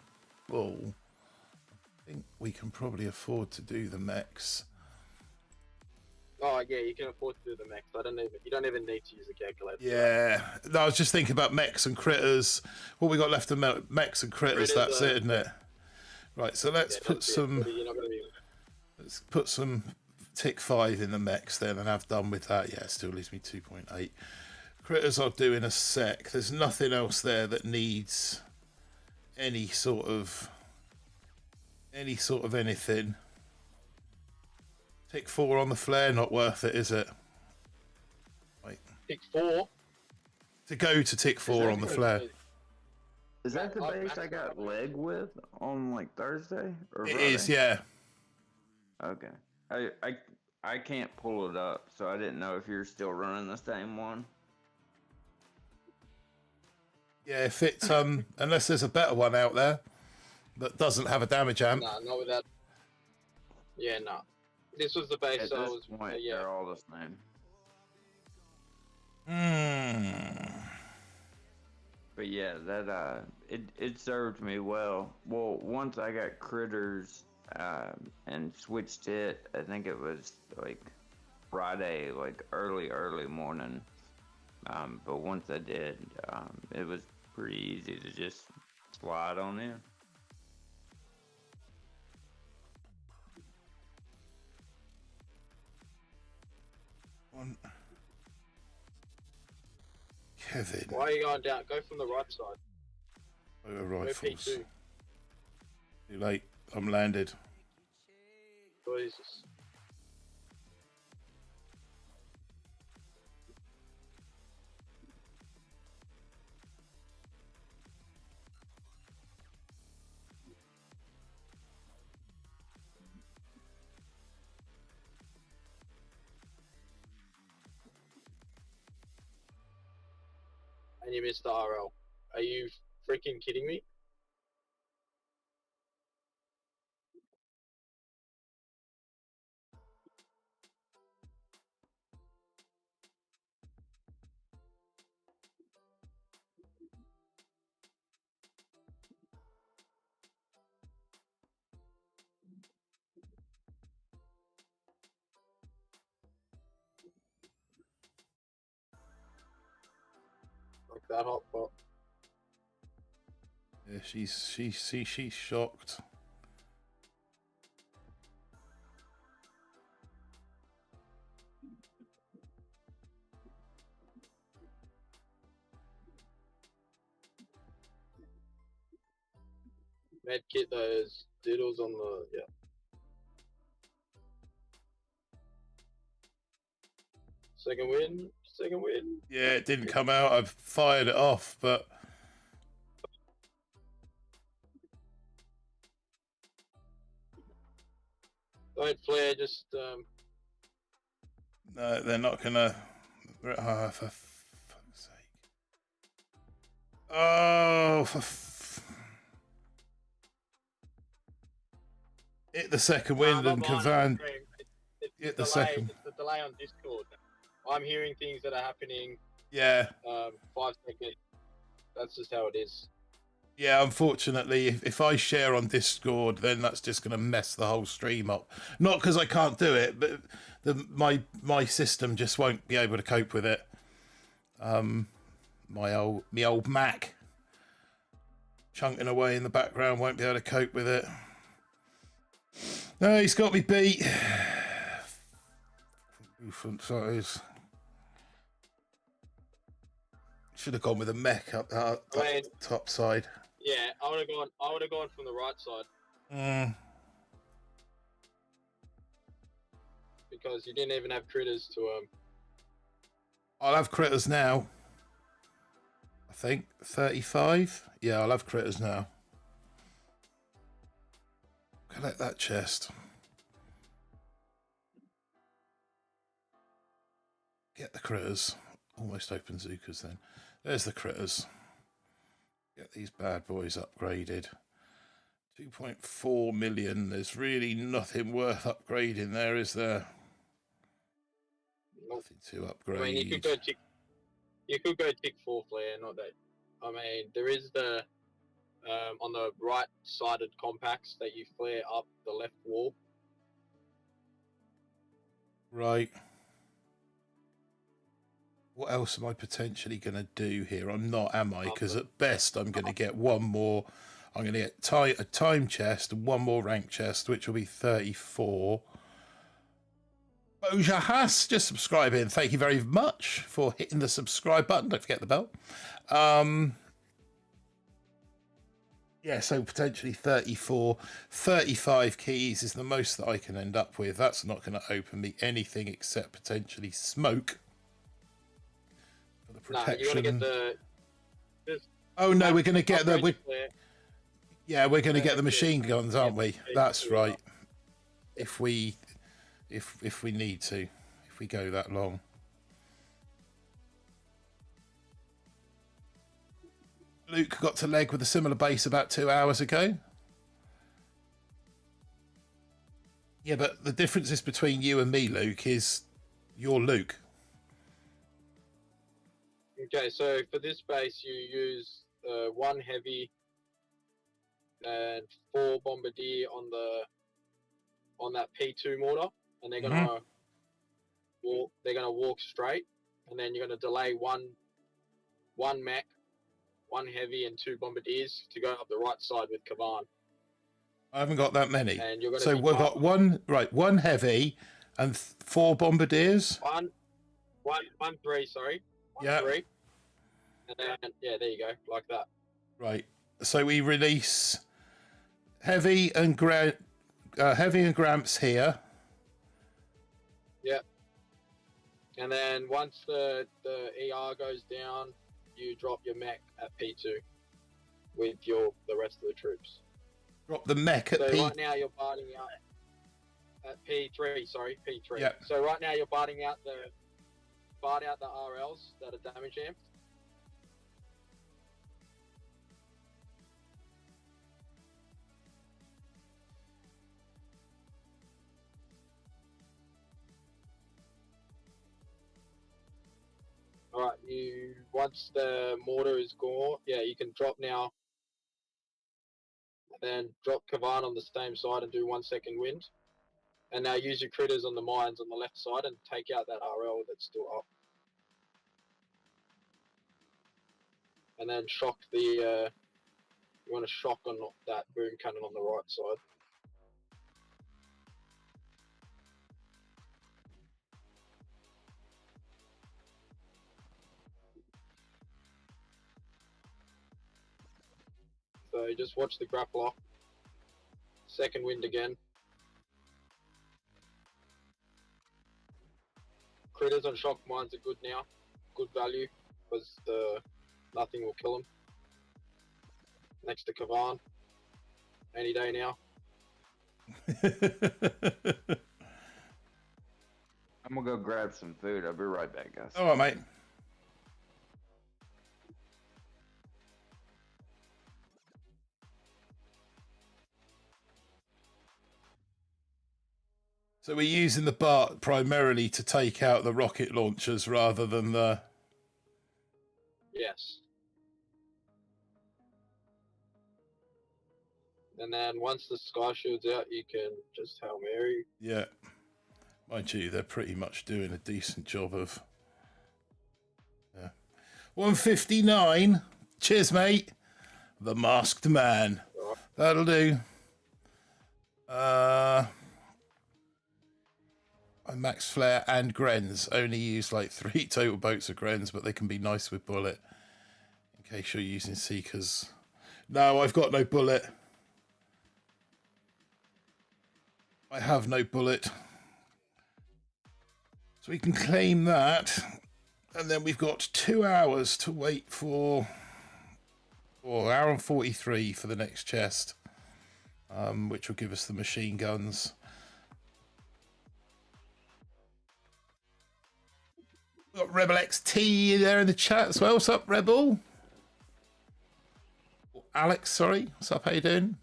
ball, I think we can probably afford to do the mechs. Oh yeah, you can afford to do the mechs. You don't even need to use a calculator. Yeah, no, I was just thinking about mechs and critters. What we got left of mechs and critters. That's it, isn't it? Right, so let's put some. Let's put some tick 5 in the mechs then, and have done with that. Yeah, it still leaves me 2.8. Critters I'll do in a sec. There's nothing else there that needs any sort of anything. Tick 4 on the flare, not worth it, is it? Wait. Tick 4? To go to tick 4 on the flare. Is that the base I got leg with on like Thursday? Or It Friday? is, yeah. Okay. I can't pull it up, so I didn't know if you're still running the same one. Yeah, if it's unless there's a better one out there that doesn't have a damage amp. Nah, not with that. Yeah, no. This was the base. At So this I was, point, yeah. they're all the same. But yeah, that it served me well. Well, once I got critters and switched it, I think it was like Friday, like early morning. But once I did, it was pretty easy to just slide on in. Kevin. Why are you going down? Go from the right side. Motor Go rifles. P2. Too late. I'm landed. Jesus. And you missed the RL. Are you freaking kidding me? Like that hot pot. Yeah, she's shocked. Med kit those diddles on the Second win. Second win. Yeah, it didn't come out. I've fired it off, but Don't flare, just no, they're not gonna. Oh, for fuck's sake! Oh, hit the second wind and Kavan. Hit the second. It's the delay on Discord. I'm hearing things that are happening. Yeah. 5 seconds. That's just how it is. Yeah, unfortunately, if I share on Discord, then that's just going to mess the whole stream up. Not because I can't do it, but my system just won't be able to cope with it. My old Mac chunking away in the background won't be able to cope with it. No, he's got me beat. Front size. Should have gone with a mech up top side. Yeah, I would have gone from the right side. Because you didn't even have critters to I'll have critters now. I think 35. Yeah, I'll have critters now. Collect that chest. Get the critters. Almost open Zukas then. There's the critters. Get these bad boys upgraded. 2.4 million. There's really nothing worth upgrading there, is there? Nope. Nothing to upgrade. I mean, you could go tick 4 flare, not that. I mean, there is the on the right-sided compacts that you flare up the left wall. Right. What else am I potentially going to do here? I'm not, am I? Because at best, I'm going to get one more. I'm going to get a time chest and one more rank chest, which will be 34. Boja Haas, just subscribing. Thank you very much for hitting the subscribe button. Don't forget the bell. Yeah, so potentially 34. 35 keys is the most that I can end up with. That's not going to open me anything except potentially smoke. Protection. You want to get the. Oh no, we're going to get the. We're going to get the machine guns, aren't we? That's right. If we need to, if we go that long. Luke got to leg with a similar base about 2 hours ago. Yeah, but the differences between you and me, Luke, is you're Luke. Okay, so for this base, you use 1 heavy and 4 bombardier on that P2 mortar, and they're gonna walk straight, and then you're gonna delay one mech, 1 heavy, and 2 bombardiers to go up the right side with Kavan. I haven't got that many. And you're gonna so we've got one heavy and 4 bombardiers. One 3, sorry. Yeah. 3. And then, yeah, there you go, like that. Right. So we release heavy and Gramps here. Yep. And then once the ER goes down, you drop your mech at P2 with the rest of the troops. Drop the mech at So P. right now you're barding out at P3. Sorry, P3. Yep. So right now you're barding out the RLs that are damage amped. All right, once the mortar is gone, yeah, you can drop now. Then drop Kavan on the same side and do 1 second wind. And now use your critters on the mines on the left side and take out that RL that's still up. And then shock you want to shock on that boom cannon on the right side. So just watch the grappler. Second wind again. Critters on shock mines are good now. Good value because nothing will kill them. Next to Kavan. Any day now. I'm gonna go grab some food. I'll be right back, guys. All right, mate. So we're using the BART primarily to take out the rocket launchers rather than the... Yes. And then once the Sky Shield's out, you can just Hail Mary. Yeah. Mind you, they're pretty much doing a decent job of... Yeah. 159. Cheers, mate. The Masked Man. Right. That'll do. Max Flare and Grens. Only use like 3 total boats of Grens, but they can be nice with bullet. In case you're using Seekers. No, I've got no bullet. I have no bullet. So we can claim that. And then we've got 2 hours to wait for... Or hour and 43 for the next chest. Which will give us the machine guns. We've got Rebel XT there in the chat as well. What's up, Rebel? Alex, sorry. What's up? How you doing?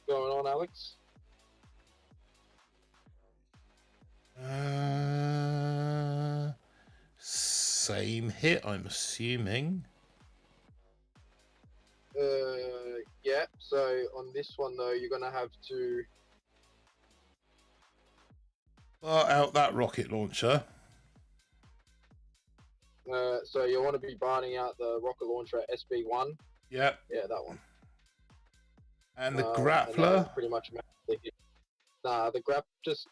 Going on, Alex? Same hit, I'm assuming. Yeah. So on this one though, you're gonna have to Bar out that rocket launcher. so you want to be barring out the rocket launcher at SB1. Yep. Yeah, that one. And the And grappler. pretty much manage the hit. Nah, the just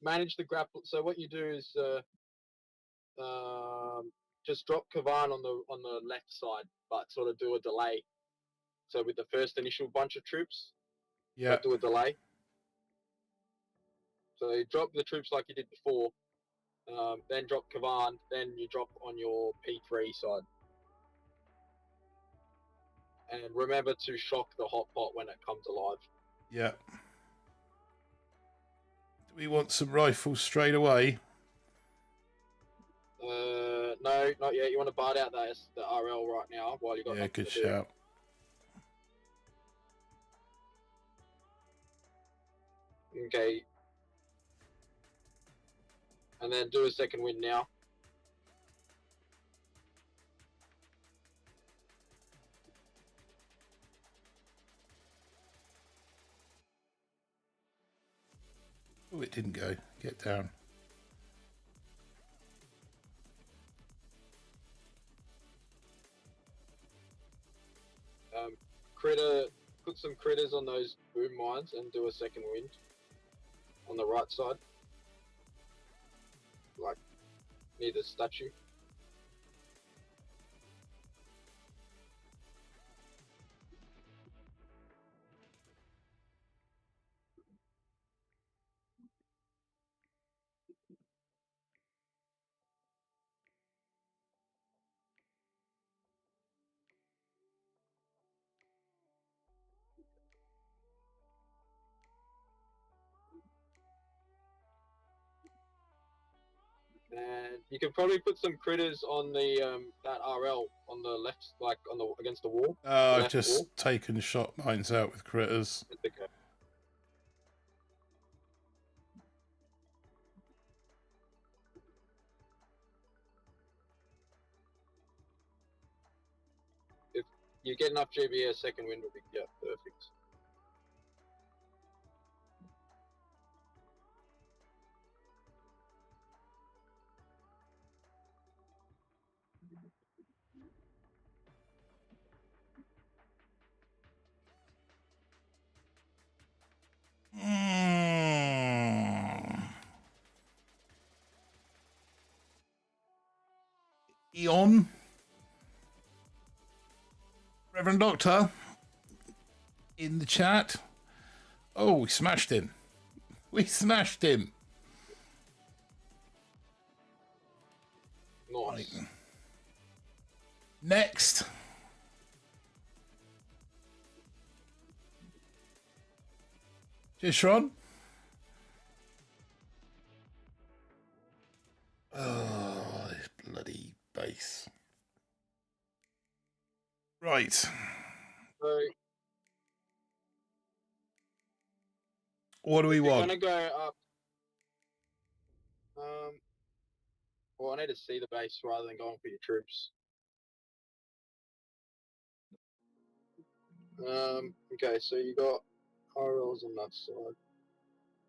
manage the grapple. So what you do is just drop Kavan on the left side, but sort of do a delay. So with the first initial bunch of troops, Yeah. do a delay. So you drop the troops like you did before, then drop Kavan, then you drop on your P3 side. And remember to shock the hot pot when it comes alive. Yeah. Do we want some rifles straight away? No, not yet. You want to bard out the RL right now while you got. Yeah, good to do. shout. Okay. And then do a second wind now. Oh, it didn't go. Get down. Put some critters on those boom mines and do a second wind on the right side, like near the statue. And you could probably put some critters on the that RL on the left, like on the against the wall. I've left just wall. taken shot mines out with critters. It's okay. If you get enough GBA, second wind will be perfect. Eon, Reverend Doctor, in the chat. Oh, we smashed him. We smashed him. Nice. Right. Next. Cheers, Sharon. Oh, this bloody base. Right. So What do we you're want? gonna go up. Well, I need to see the base rather than going for your troops. Okay, so you got RLs on that side.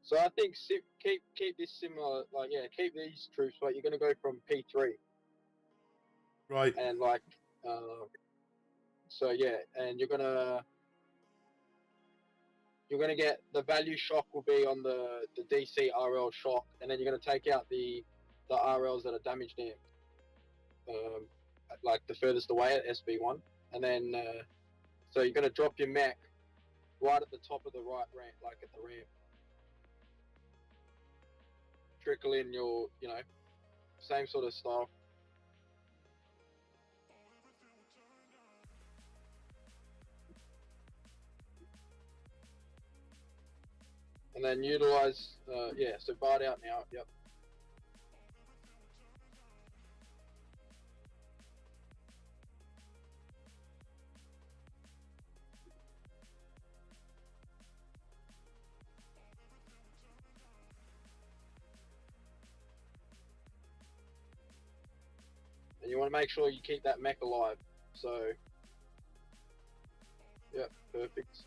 So I think keep this similar, like keep these troops, but you're gonna go from P3 Right. and like, so yeah, and you're gonna get the value shock will be on the DC RL shock, and then you're gonna take out the RLs that are damaged in, like the furthest away at SB1, and then so you're gonna drop your mech right at the top of the right ramp, like at the ramp. Trickle in your, same sort of style. And then utilize, so barred out now, yep. And you want to make sure you keep that mech alive. So, yep, perfect.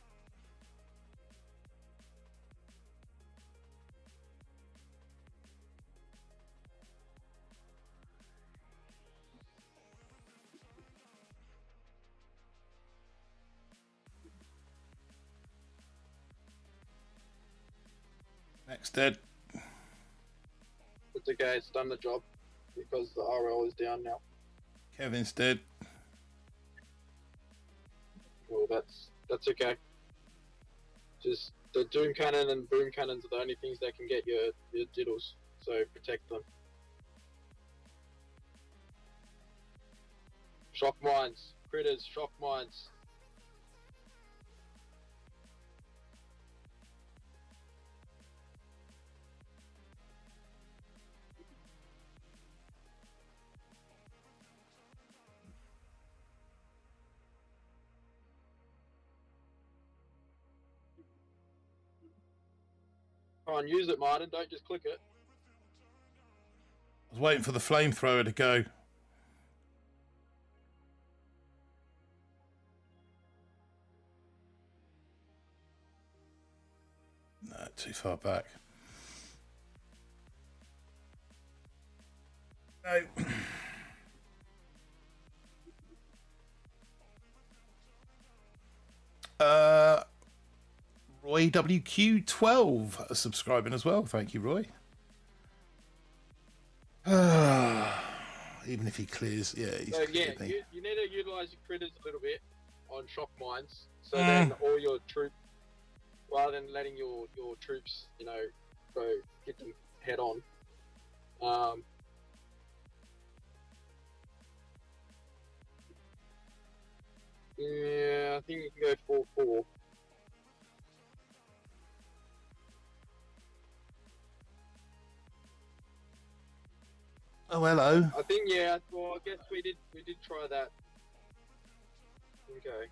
Next dead. It's okay, it's done the job because the RL is down now. Kevin's dead. Well, that's okay. Just the Doom Cannon and Boom Cannons are the only things that can get your diddles, so protect them. Shock mines, critters, shock mines. Try and use it, Martin. Don't just click it. I was waiting for the flamethrower to go. No, too far back. No. Roy WQ12 subscribing as well. Thank you, Roy. Even if he clears, yeah, he's So cleared me. you need to utilize your critters a little bit on shock mines. So then all your troops, rather than letting your troops, go hit them head on. Yeah, I think you can go 4-4. Oh, hello. I think yeah. Well, I guess we did try that. Okay.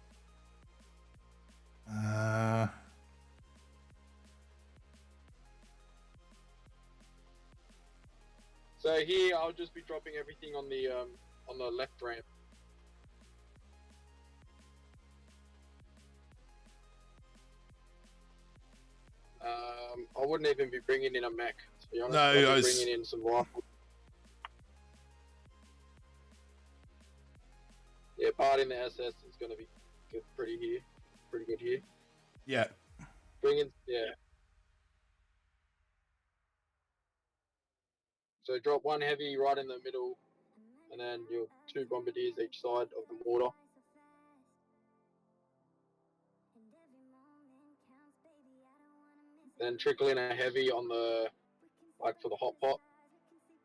So here I'll just be dropping everything on the left ramp. I wouldn't even be bringing in a mech, to be honest. No, I'd be bringing in some rifles. Yeah, parting the SS is going to be pretty good here. Yeah. Yeah. So drop one heavy right in the middle, and then your 2 bombardiers each side of the mortar. Then trickle in a heavy on the, like for the hot pot,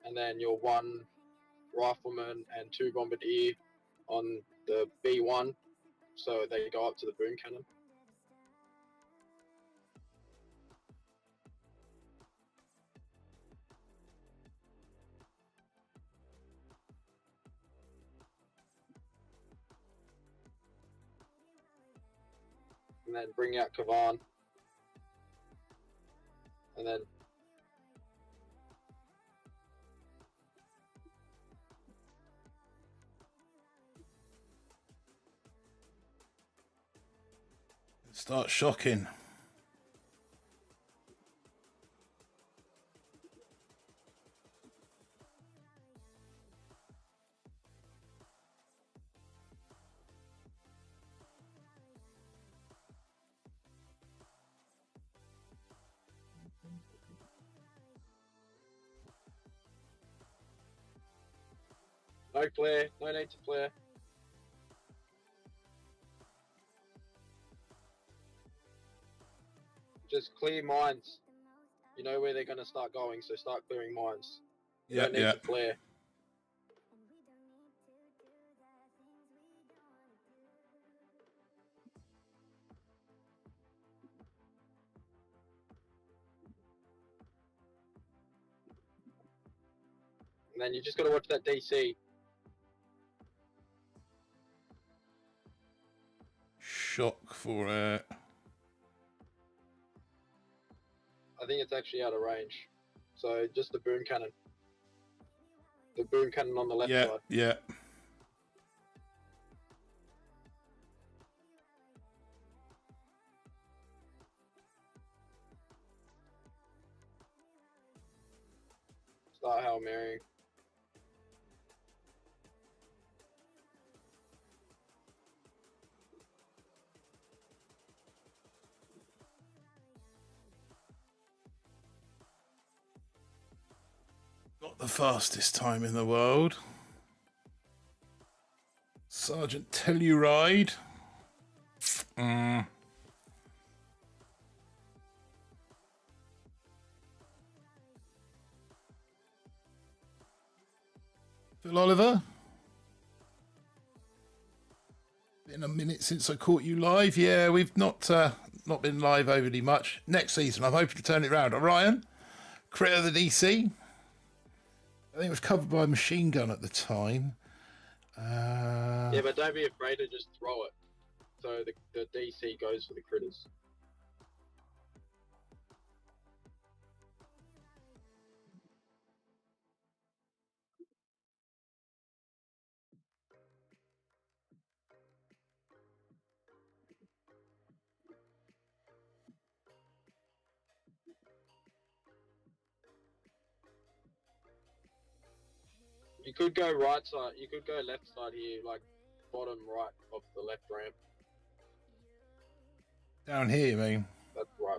and then your 1 rifleman and 2 bombardier on the B1, so they go up to the boom cannon. And then bring out Kavan. And then start shocking. no flare, no need to flare. Just clear mines. You know where they're going to start going, so start clearing mines. You don't need to flare. And then you just got to watch that DC. Shock for it. I think it's actually out of range. So just the boom cannon. The boom cannon on the left side. Yeah. Start Hail Mary. Not the fastest time in the world. Sergeant Telluride. Phil Oliver. Been a minute since I caught you live. Yeah, we've not been live overly much. Next season, I'm hoping to turn it around. Orion, creator of the DC. I think it was covered by a machine gun at the time. Yeah, but don't be afraid to just throw it. So the DC goes for the critters. You could go right side. You could go left side here, like bottom right of the left ramp. Down here, you mean? That's right.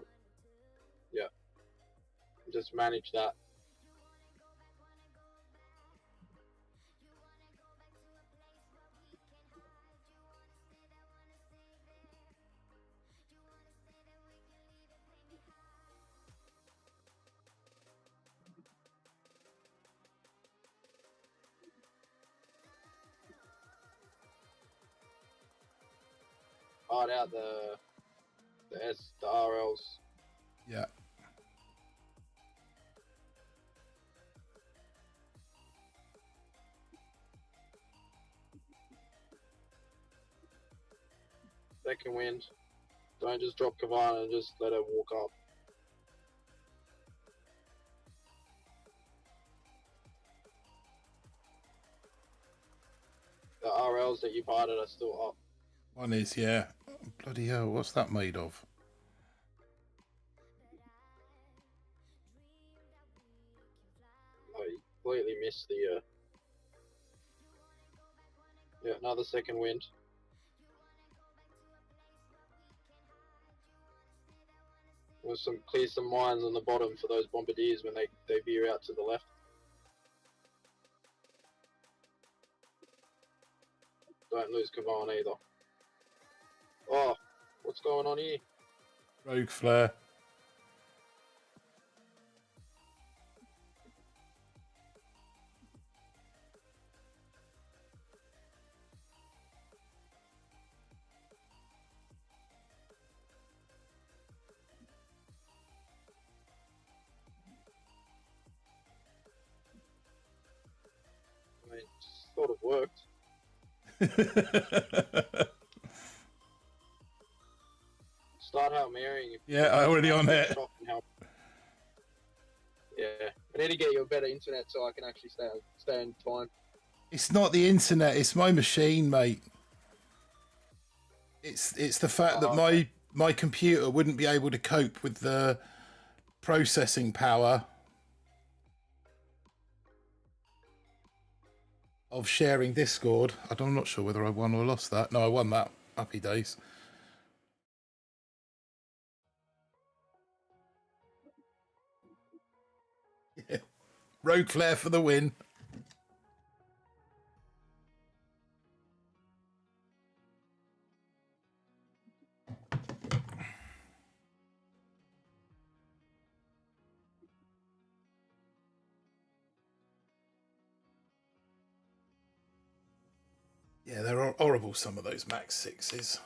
Yeah. Just manage that. Hard out the RLs. Yeah. Second wind. Don't just drop Kavana and just let her walk up. The RLs that you've hired are still up. One is, yeah. Bloody hell, what's that made of? Oh, you completely missed the. Yeah, another second wind. We'll clear some mines on the bottom for those bombardiers when they veer out to the left. Don't lose Kavan either. Oh, what's going on here? Rogue flare. I mean, sort of worked. Start Hail Marrying. Yeah, I already on it. Yeah, I need to get you a better internet so I can actually stay in time. It's not the internet, it's my machine, mate. It's the fact that my computer wouldn't be able to cope with the processing power of sharing Discord. I'm not sure whether I won or lost that. No, I won that. Happy days. Yeah. Rogue flare for the win. Yeah, they're horrible, some of those Max 6s.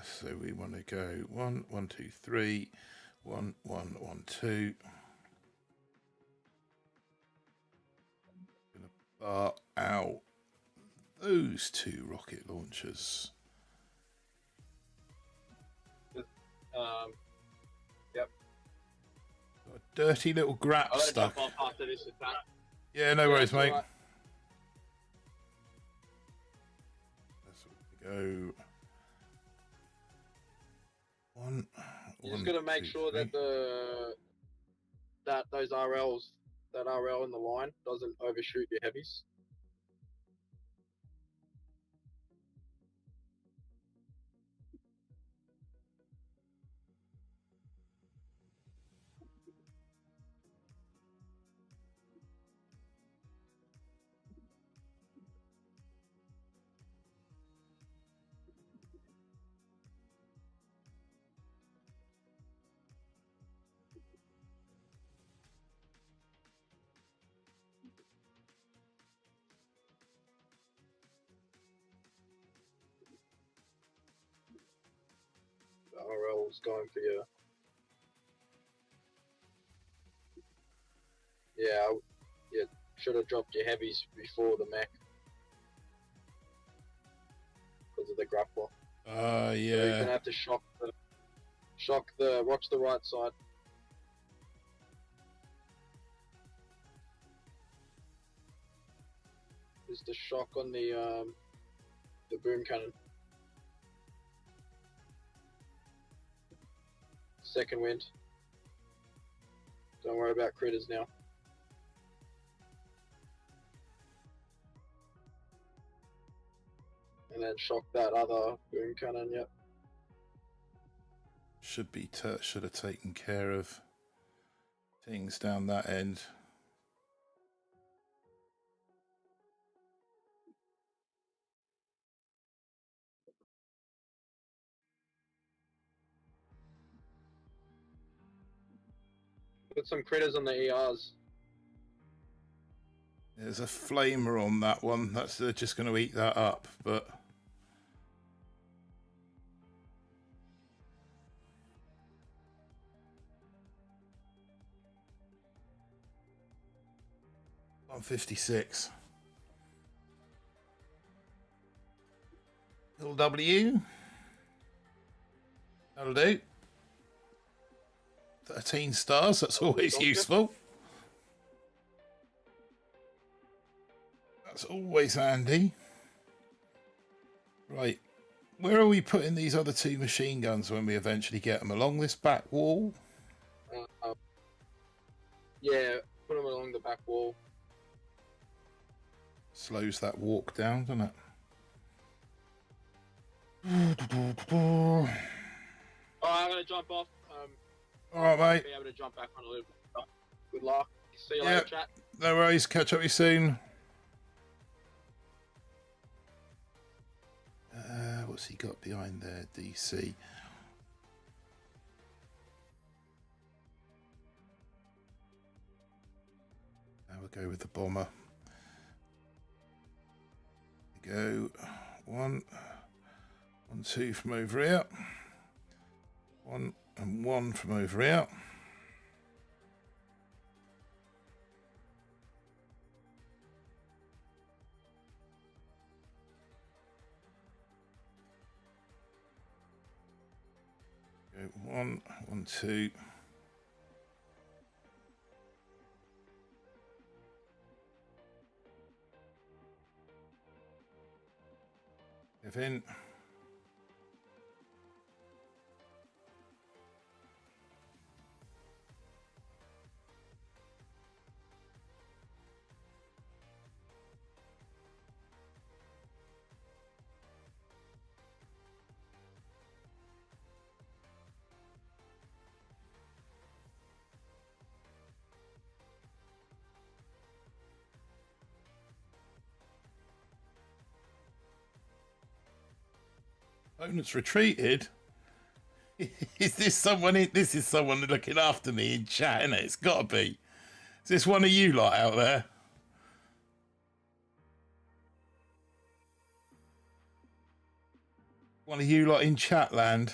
So we want to go 1, 1, 2, 3, 1, 1, 1, 2. Gonna bar out those 2 rocket launchers. Yep. Got a dirty little grap I'll let it stuck. jump off after this attack. Yeah, no worries, mate. Right. That's what we go. One. You just got to make sure that those RLs, that RL in the line doesn't overshoot your heavies. The RL's going for you. Yeah, you should have dropped your heavies before the mech because of the grappler. So you're Yeah. gonna have to watch the right side. Is the shock on the boom cannon. Second wind. Don't worry about critters now. And then shock that other boom cannon, yep. Should have taken care of things down that end. Put some critters on the ERs. There's a flamer on that one. They're just going to eat that up, but 156. Little W. That'll do. 13 stars, that's always useful. That's always handy. Right. Where are we putting these other 2 machine guns when we eventually get them? Along this back wall? Yeah, put them along the back wall. Slows that walk down, doesn't it? Alright, I'm going to jump off. Alright, mate. Be able to jump back on a little bit. Good luck. See you later, chat. No worries. Catch up with you soon. What's he got behind there? DC. Now we'll go with the bomber. Go 1, 1, 2 from over here. 1 and 1 from over here. Go 1, 1, 2. Give in. Opponent's retreated. Is this someone? This is someone looking after me in chat, isn't it? It's got to be. Is this one of you lot out there? One of you lot in chat land?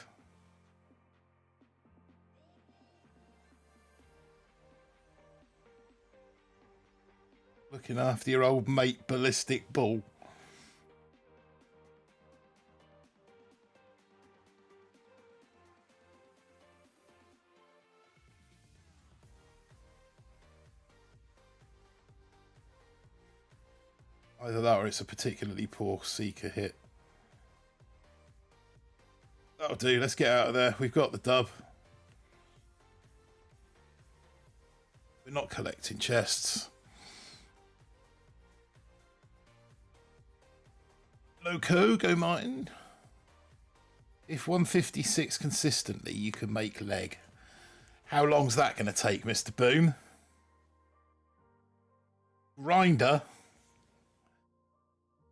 Looking after your old mate, Ballistic Bull. Either that or it's a particularly poor Seeker hit. That'll do. Let's get out of there. We've got the dub. We're not collecting chests. Loco, go Martin. If 156 consistently, you can make leg. How long's that going to take, Mr. Boom? Grinder?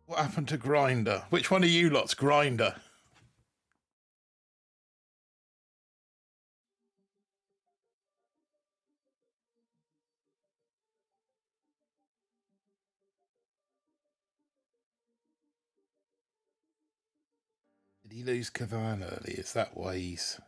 What happened to Grinder? Which one of you lot's Grinder? Did he lose Kavan early? Is that why he's...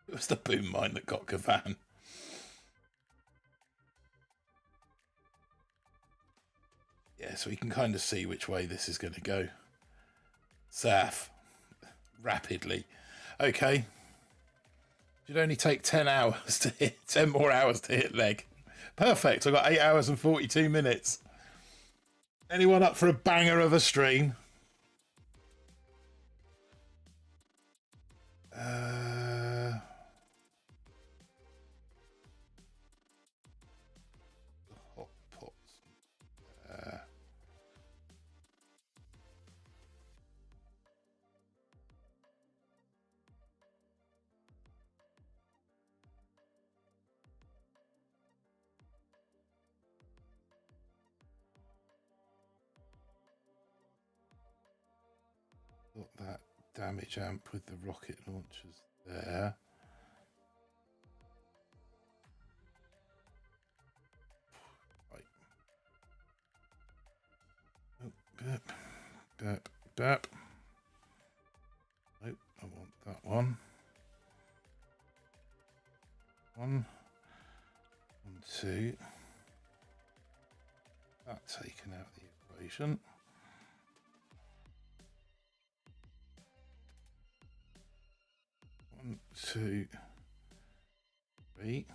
It was the boom mine that got Kavan. Yeah, so we can kind of see which way this is going to go. Saf. Rapidly. Okay. Should only take 10 hours to hit, 10 more hours to hit leg. Perfect. I've got 8 hours and 42 minutes. Anyone up for a banger of a stream? Hot pots. Got that damage amp with the rocket launchers there. Right. Oh, dap. Nope, I want that one. One, 2. That taken out of the equation. One, 2, 3.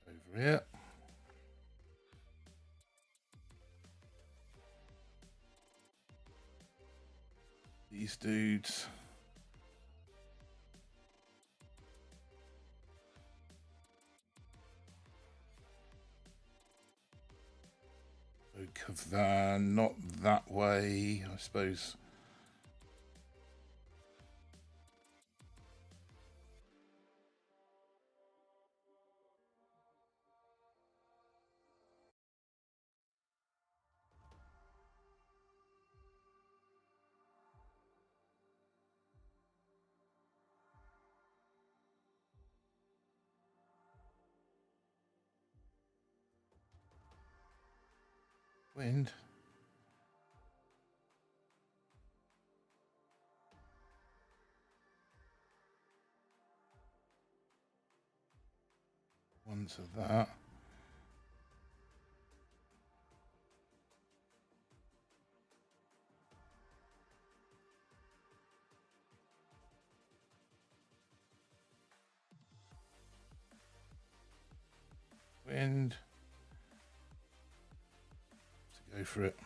Over here. These dudes. Of that, not that way, I suppose. Wind. Ones of that. Wind. To go for it.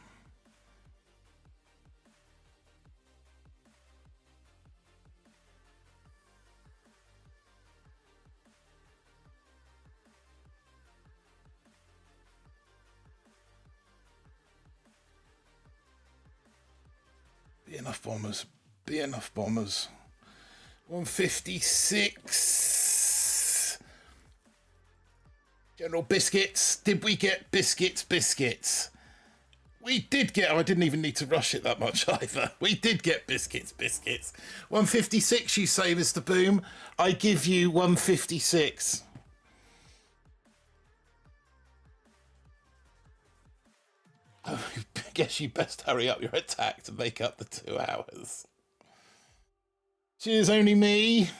Be enough bombers. Be enough bombers. 156. General Biscuits. Did we get biscuits? We did get... Oh, I didn't even need to rush it that much either. We did get biscuits. 156, you say, Mr. Boom. I give you 156. Oh, I guess you best hurry up your attack to make up the 2 hours. Cheers, only me.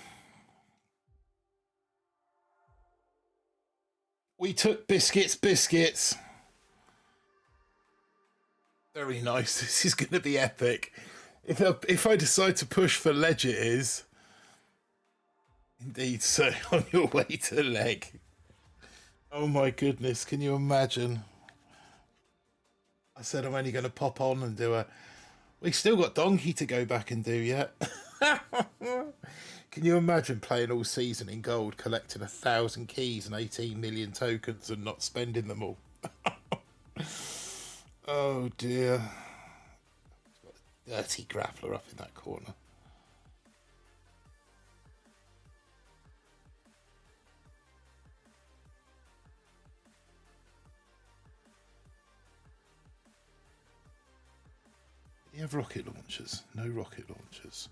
We took biscuits. Very nice. This is going to be epic. If I decide to push for ledge, it is. Indeed, so on your way to leg. Oh my goodness, can you imagine? I said I'm only going to pop on and do a... We've still got Donkey to go back and do yet. Can you imagine playing all season in gold, collecting 1,000 keys and 18 million tokens and not spending them all? Oh dear. Got a dirty grappler up in that corner. You have rocket launchers. No rocket launchers.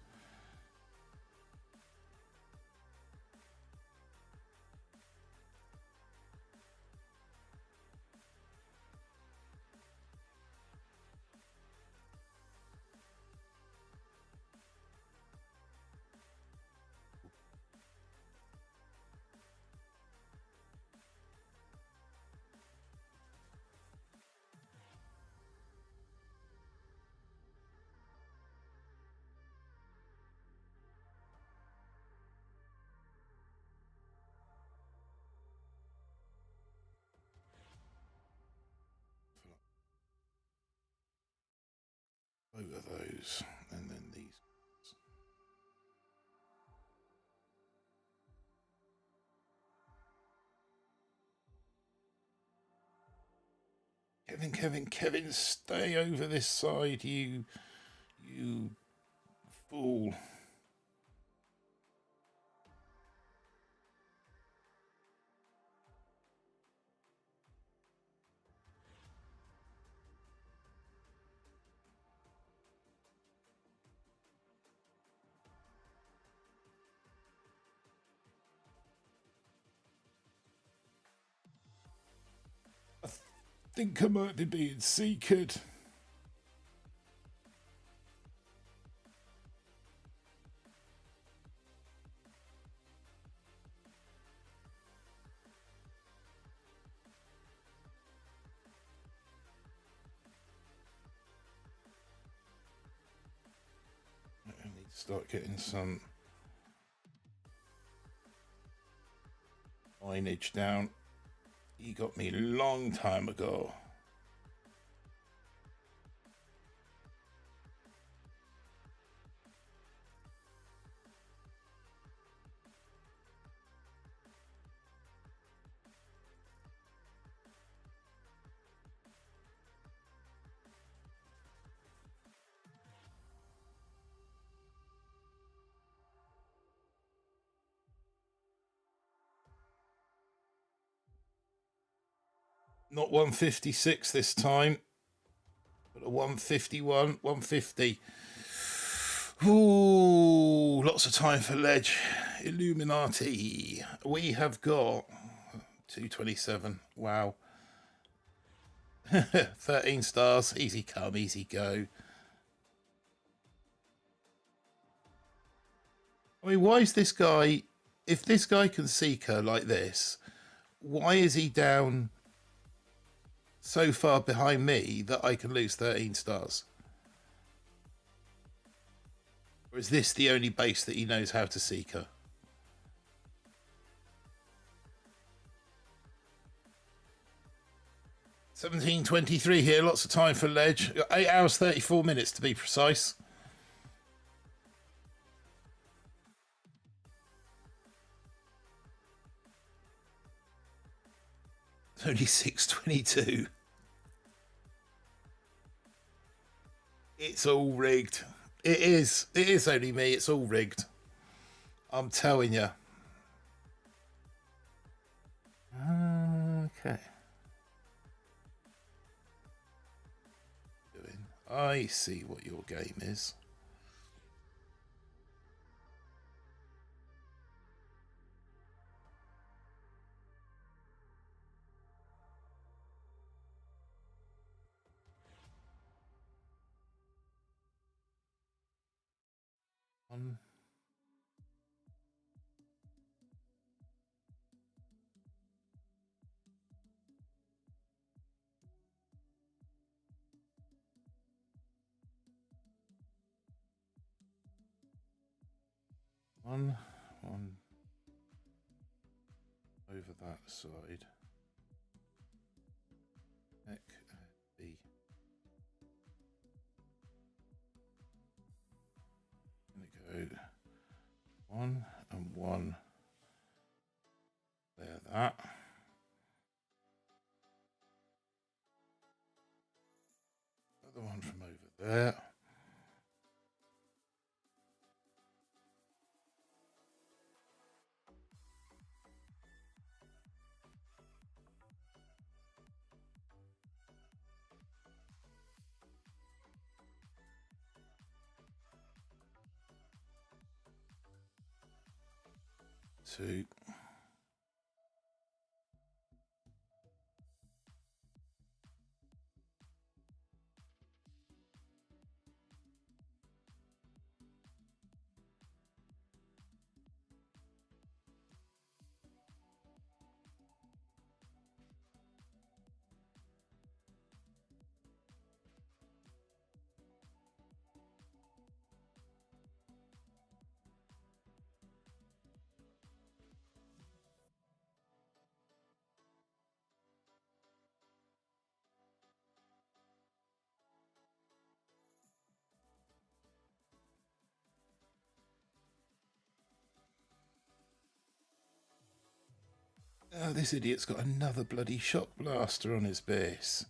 Both of those, and then these. Kevin, stay over this side, you fool. Didn't come out to being secret. I need to start getting some lineage down. He got me a long time ago. Not 156 this time, but a 151, 150. Ooh, lots of time for ledge. Illuminati. We have got 227. Wow. 13 stars. Easy come, easy go. I mean, why is this guy... If this guy can seeker like this, why is he down so far behind me that I can lose 13 stars? Or is this the only base that he knows how to seeker? $17.23 here, lots of time for ledge. 8 hours 34 minutes to be precise. It's only 6:22. It's all rigged. It is. It is only me. It's all rigged. I'm telling you. Okay. I see what your game is. One. One over that side. Heck, B. Gonna go 1 and 1. There, that. Another one from over there. Two. Oh, this idiot's got another bloody shock blaster on his base.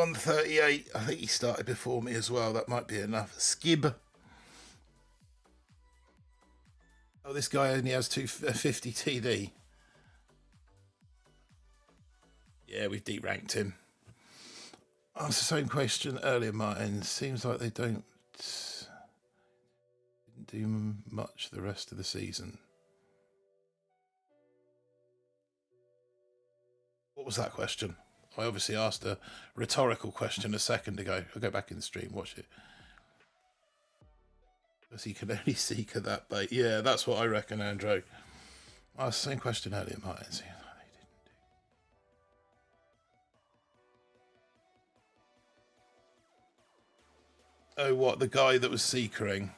138. I think he started before me as well. That might be enough. Skib. Oh, this guy only has 250 TD. Yeah, we've deep-ranked him. Asked the same question earlier, Martin. Seems like they didn't do much the rest of the season. What was that question? I obviously asked a rhetorical question a second ago. I'll go back in the stream, watch it. Because he can only seek at that bait. Yeah, that's what I reckon, Andrew. I asked the same question earlier, Martin. Seems like they didn't do. Oh, what? The guy that was seekering?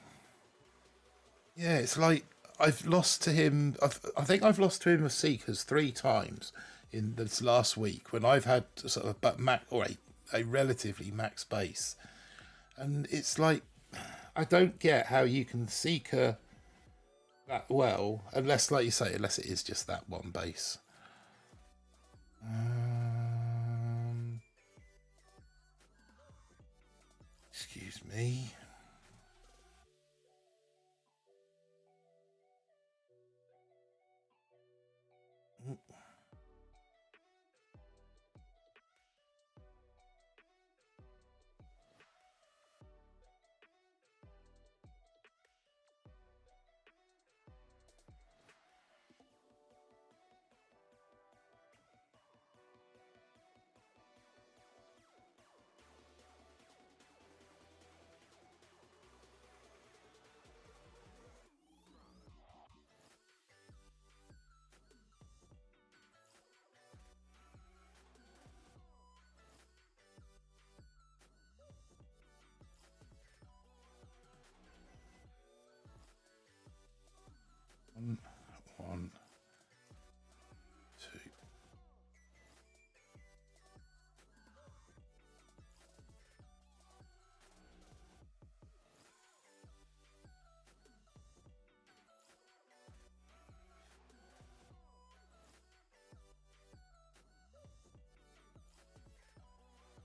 Yeah, it's like I've lost to him. I think I've lost to him with seekers 3 times in this last week when I've had sort of a relatively max base, and it's like I don't get how you can seeker that well unless, like you say, unless it is just that one base. Excuse me. One, two.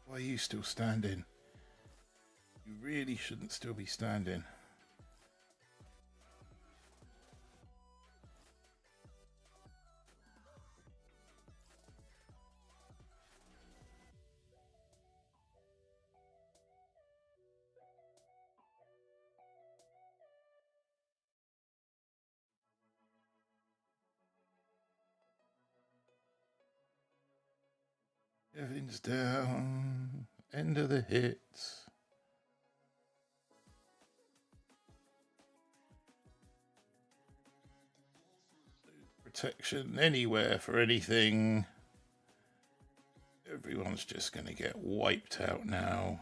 Why are you still standing? You really shouldn't still be standing. Kevin's down. End of the hits. Protection anywhere for anything. Everyone's just going to get wiped out now.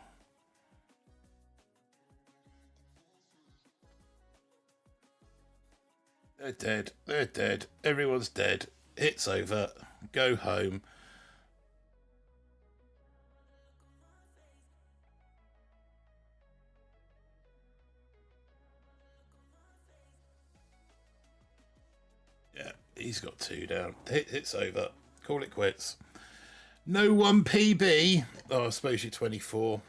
They're dead. They're dead. Everyone's dead. It's over. Go home. Yeah, he's got 2 down. It's over. Call it quits. No 1 PB. Oh, I suppose you're 24.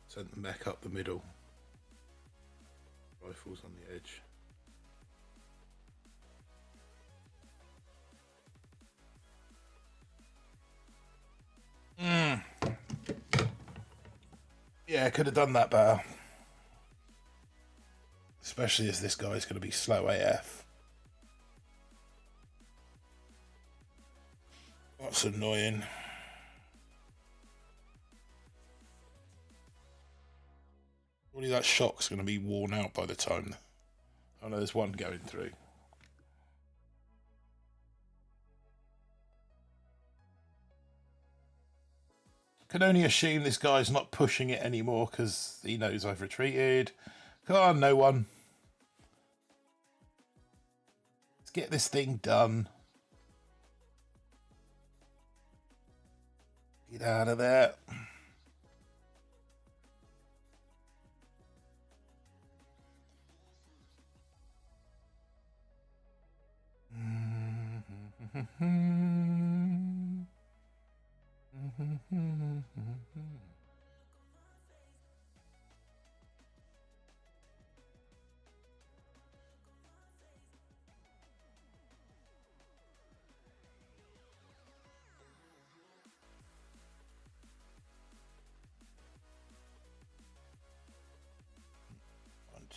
Sent the mech up the middle. Rifles on the edge. Yeah, could have done that better. Especially as this guy's going to be slow AF. That's annoying. Surely that shock's going to be worn out by the time. Oh no, there's one going through. Can only assume this guy's not pushing it anymore because he knows I've retreated. Come on, no one. Let's get this thing done. Get out of there.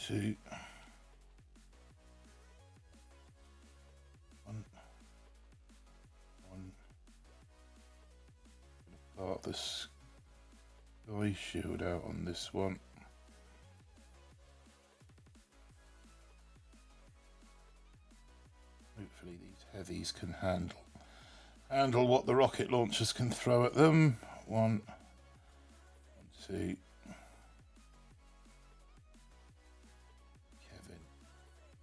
Two. One. Part the sky shield out on this one. Hopefully these heavies can handle what the rocket launchers can throw at them. One, two. Kevin,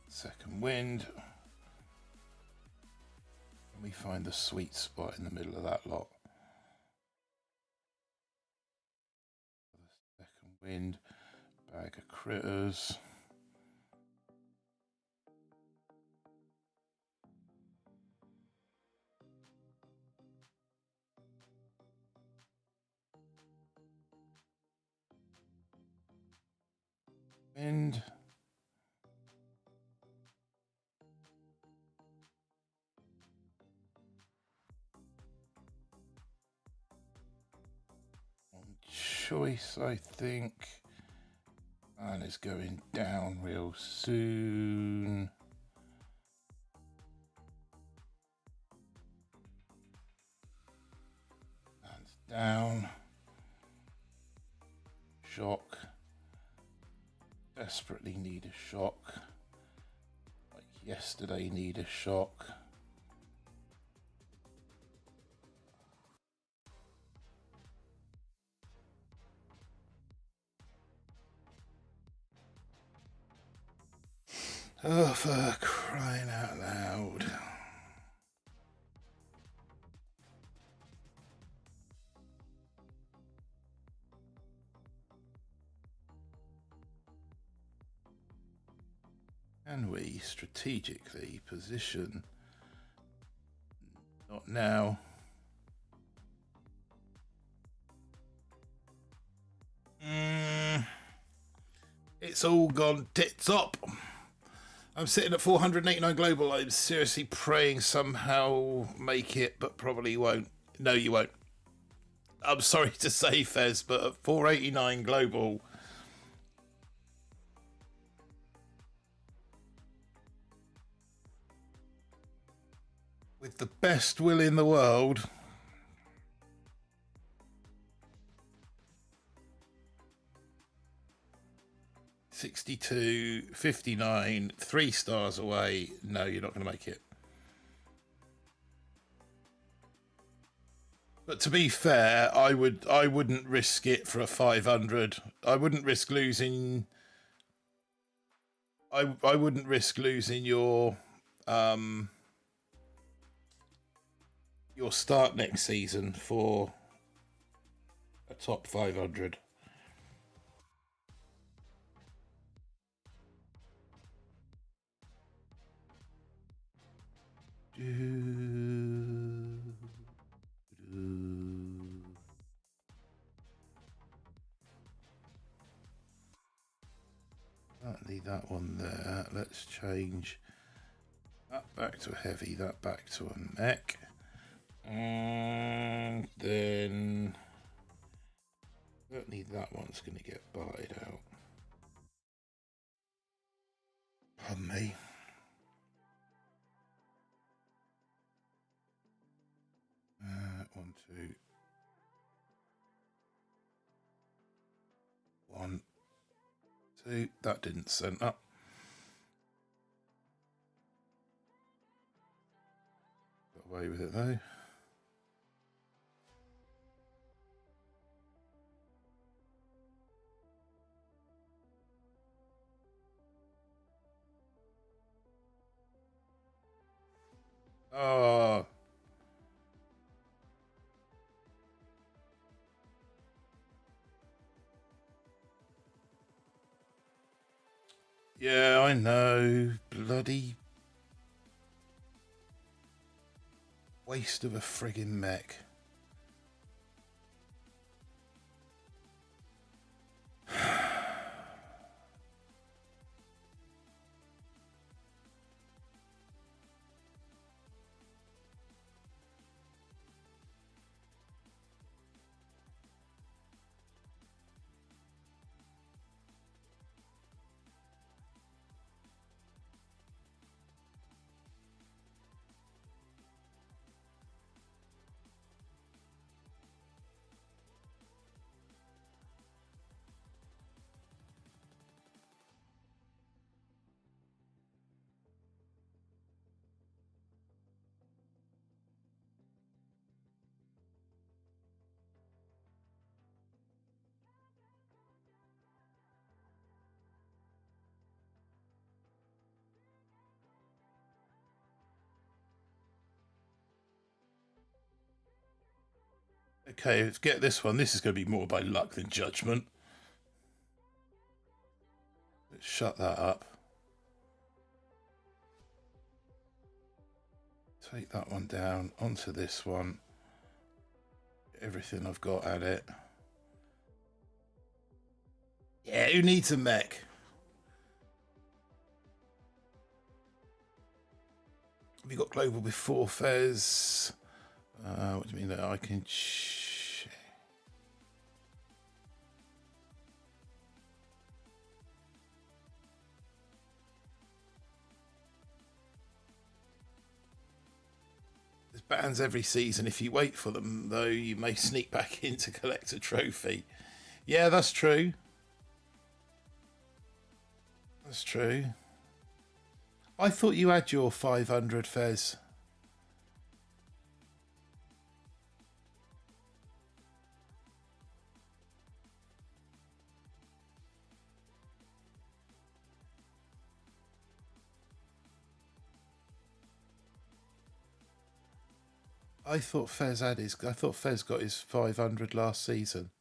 second wind. And we find the sweet spot in the middle of that lot. Second wind, bag of critters. Wind. Choice, I think, and is going down real soon. And down. Shock. Desperately need a shock. Like yesterday, need a shock. Oh, for crying out loud. Can we strategically position? Not now. It's all gone tits up. I'm sitting at 489 global. I'm seriously praying somehow make it, but probably won't. No, you won't. I'm sorry to say, Fez, but at 489 global, with the best will in the world, $62, $59, 3 stars away. No, you're not going to make it. But to be fair, I wouldn't risk it for a 500. I wouldn't risk losing. I wouldn't risk losing your start next season for a top 500. Leave that one there. Let's change that back to a heavy, that back to a mech. And then certainly that one's going to get butted out. Pardon me. One, two. One, two. That didn't send up. Got away with it though. Oh. Yeah, I know. Bloody. Waste of a friggin' mech. Okay, let's get this one. This is going to be more by luck than judgment. Let's shut that up. Take that one down onto this one. Everything I've got at it. Yeah, who needs a mech? Have you got global before Fez? What do you mean that I can... There's bans every season. If you wait for them, though, you may sneak back in to collect a trophy. Yeah, that's true. That's true. I thought you had your 500 Fez. I thought Fez had his. I thought Fez got his 500 last season.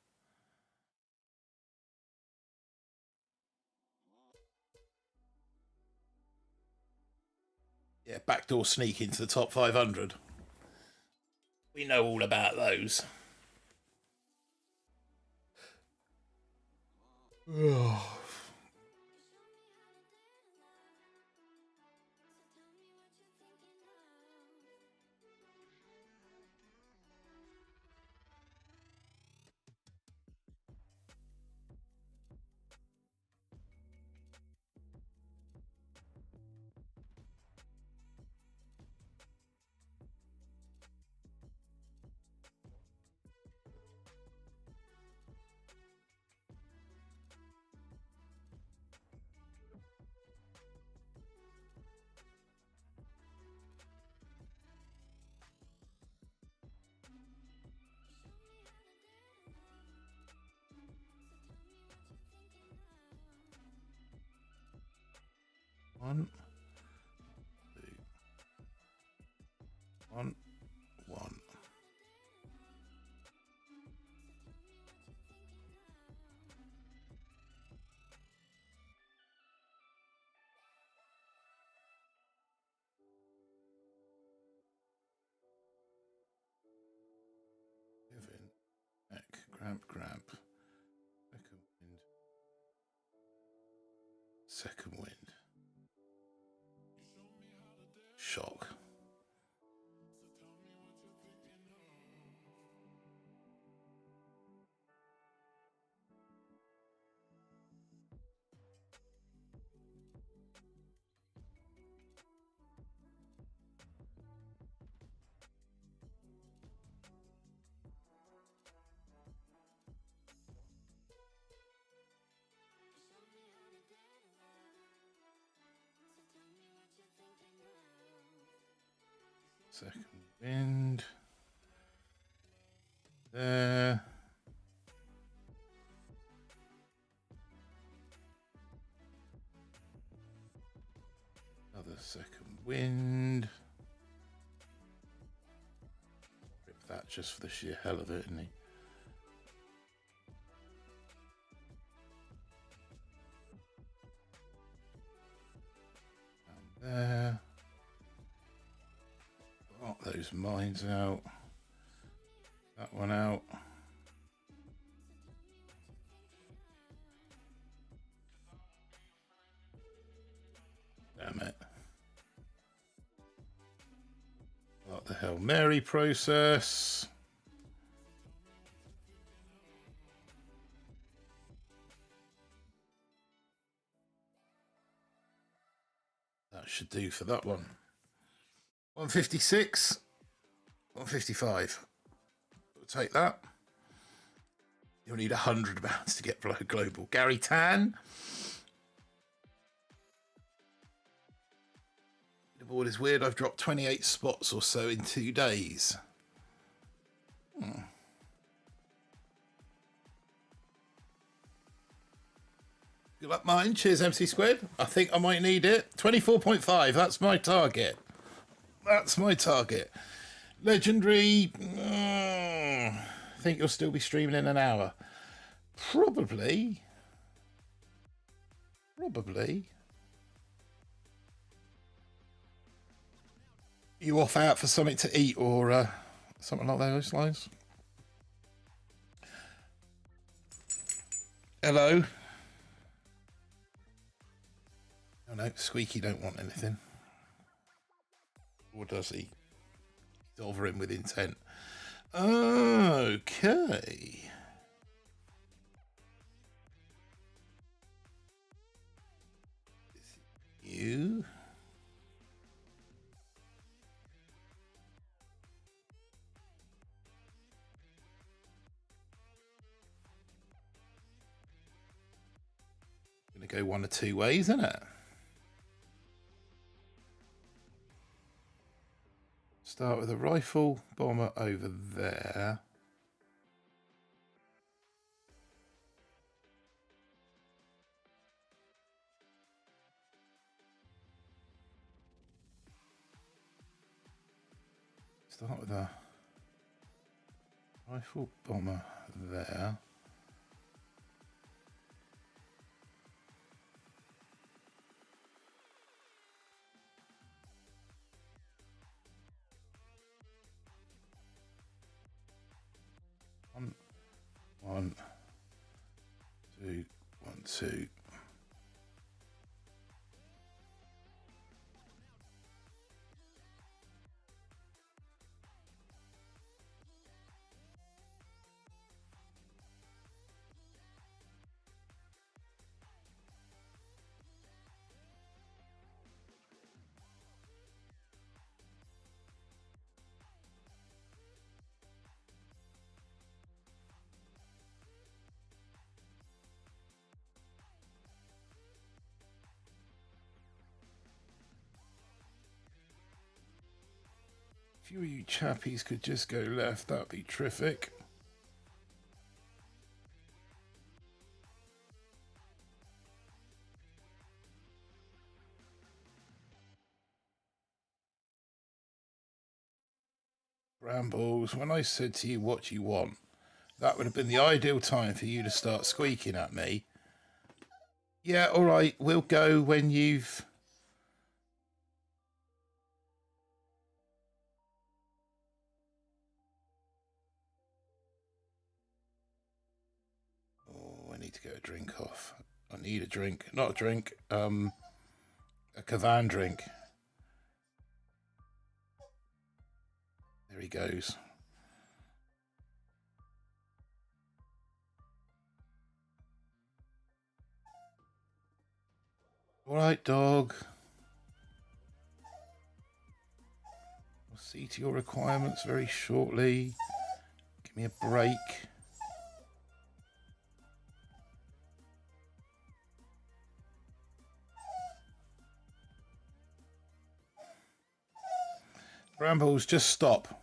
Yeah, backdoor sneak into the top 500. We know all about those. One, two, one. Kevin, Eck, grab. Second wind. Shock. Second wind. There. Another second wind. Rip that just for the sheer hell of it, isn't he? Down there. Oh, those those mines out. That one out. Damn it. What the hell? Mary process. That should do for that one. 156. 155. We'll take that. You'll need 100 pounds to get global. Gary Tan. The board is weird. I've dropped 28 spots or so in 2 days. Good luck, mine. Cheers, MC Squid. I think I might need it. 24.5. That's my target. That's my target. Legendary. I think you'll still be streaming in an hour. Probably. You off out for something to eat or something like those lines? Hello. Oh no, Squeaky don't want anything. Or does he? He's over him with intent. Okay. You. Gonna go one of two ways, isn't it? Start with a rifle bomber over there. Start with a rifle bomber there. One, two, 1, 2. If you chappies could just go left, that'd be terrific. Brambles, when I said to you what you want, that would have been the ideal time for you to start squeaking at me. Yeah, all right, we'll go when you've... I need to get a drink off. I need a drink. Not a drink. A Kavan drink. There he goes. All right, dog. I'll see to your requirements very shortly. Give me a break. Brambles, just stop.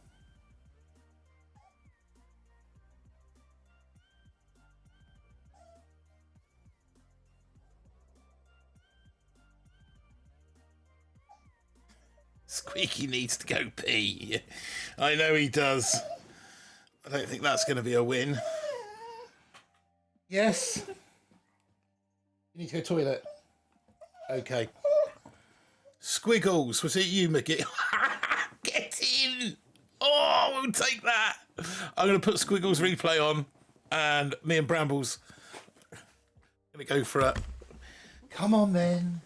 Squeaky needs to go pee. I know he does. I don't think that's going to be a win. Yes. You need to go toilet. Okay. Squiggles, was it you, McGee? Get in! Oh, we'll take that. I'm going to put Squiggles replay on, and me and Brambles going to go for it. Come on, then.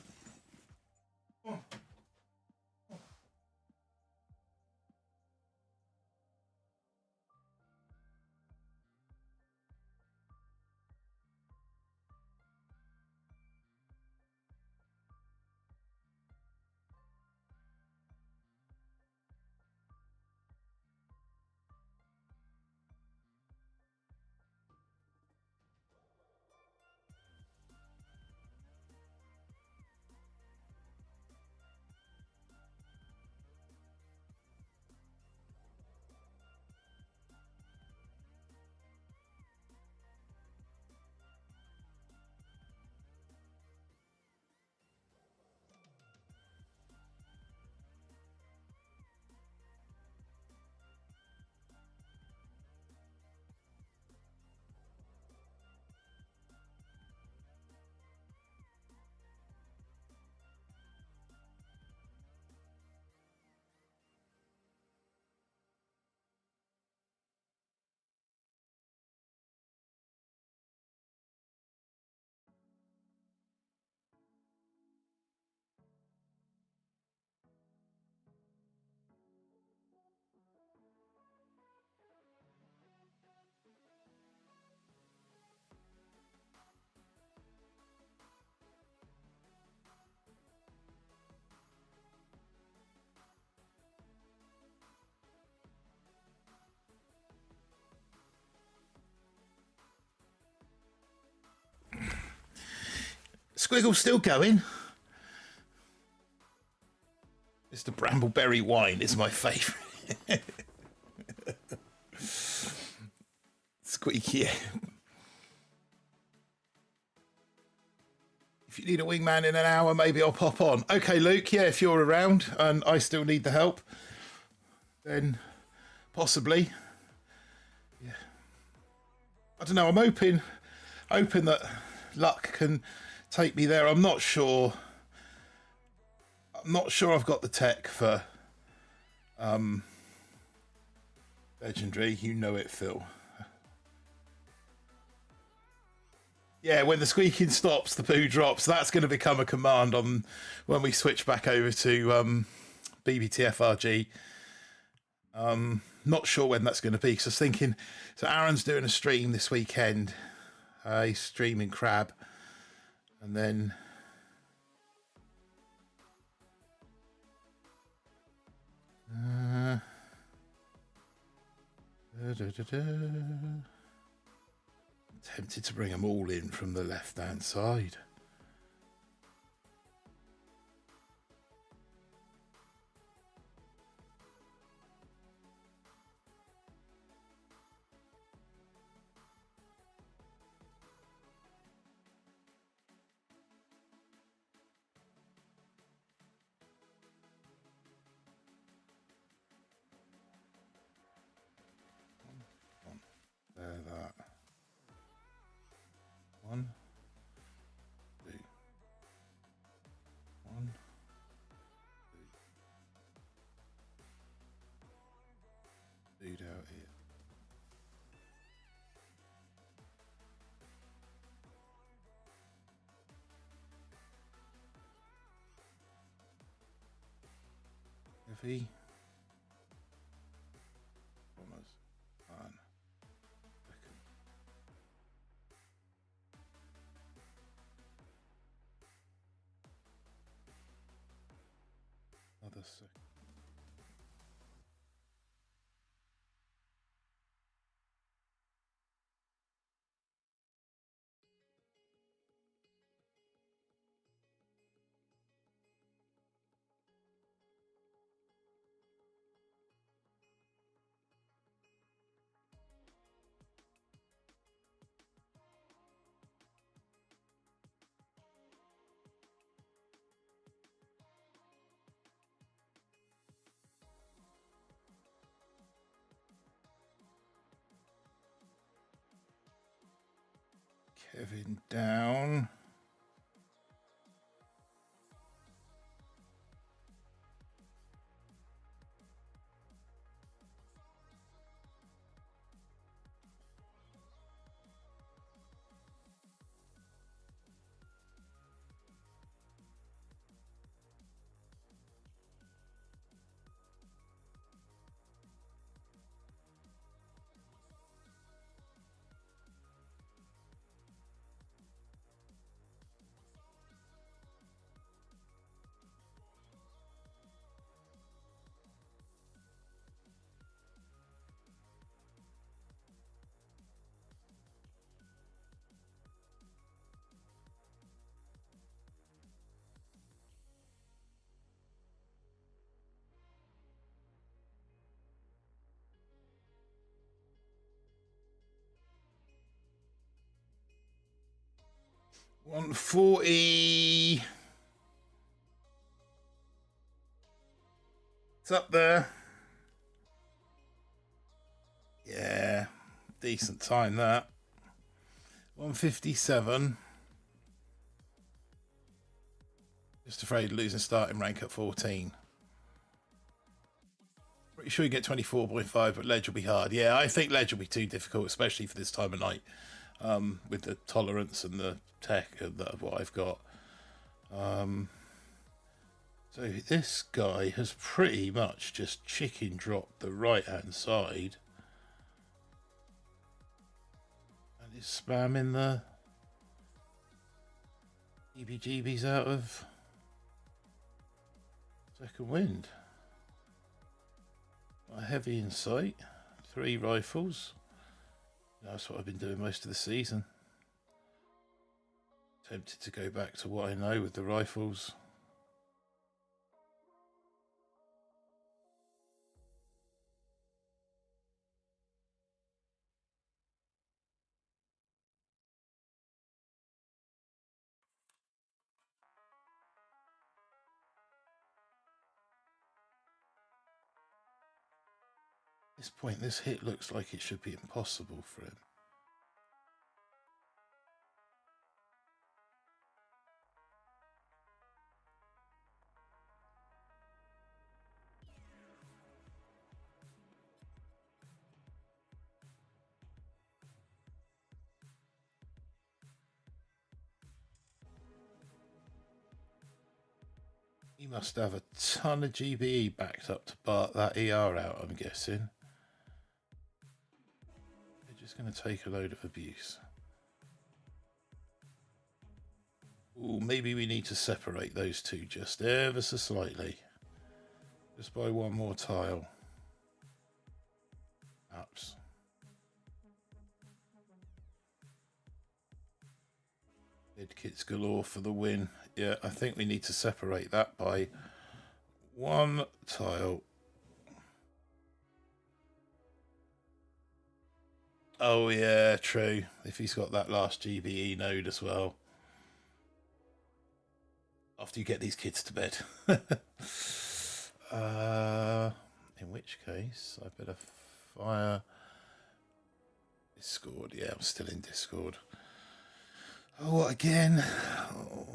Squiggle's still going. Mr. Brambleberry wine is my favourite. Squeaky. If you need a wingman in an hour, maybe I'll pop on. Okay, Luke, yeah, if you're around and I still need the help, then possibly. Yeah. I don't know, I'm hoping that luck can take me there. I'm not sure I've got the tech for legendary. You know it, Phil. Yeah, when the squeaking stops, the poo drops. That's going to become a command on when we switch back over to BBTFRG. Not sure when that's going to be, because I was thinking, so Aaron's doing a stream this weekend. He's streaming Crab. And then tempted to bring them all in from the left-hand side. There, that. 1, 2. 1, 2. Dude out here. Heavy. Almost. On. Second. Another second. Kevin down. 140. It's up there. Yeah, decent time that. 157. Just afraid of losing starting rank at 14. Pretty sure you get 24.5, but ledge will be hard. Yeah, I think ledge will be too difficult, especially for this time of night, with the tolerance and the tech and what I've got. So this guy has pretty much just chicken dropped the right-hand side. And is spamming the EBGBs out of second wind. A heavy in sight, 3 rifles. That's what I've been doing most of the season. Tempted to go back to what I know with the rifles. At this point, this hit looks like it should be impossible for him. He must have a ton of GBE backed up to Bart that ER out, I'm guessing. They're just going to take a load of abuse. Ooh, maybe we need to separate those two just ever so slightly. Just by one more tile. Ups. Dead kits galore for the win. Yeah, I think we need to separate that by one tile. Oh yeah, true. If he's got that last GBE node as well. After you get these kids to bed. In which case, I better fire Discord. Yeah, I'm still in Discord. Oh, what again? Oh.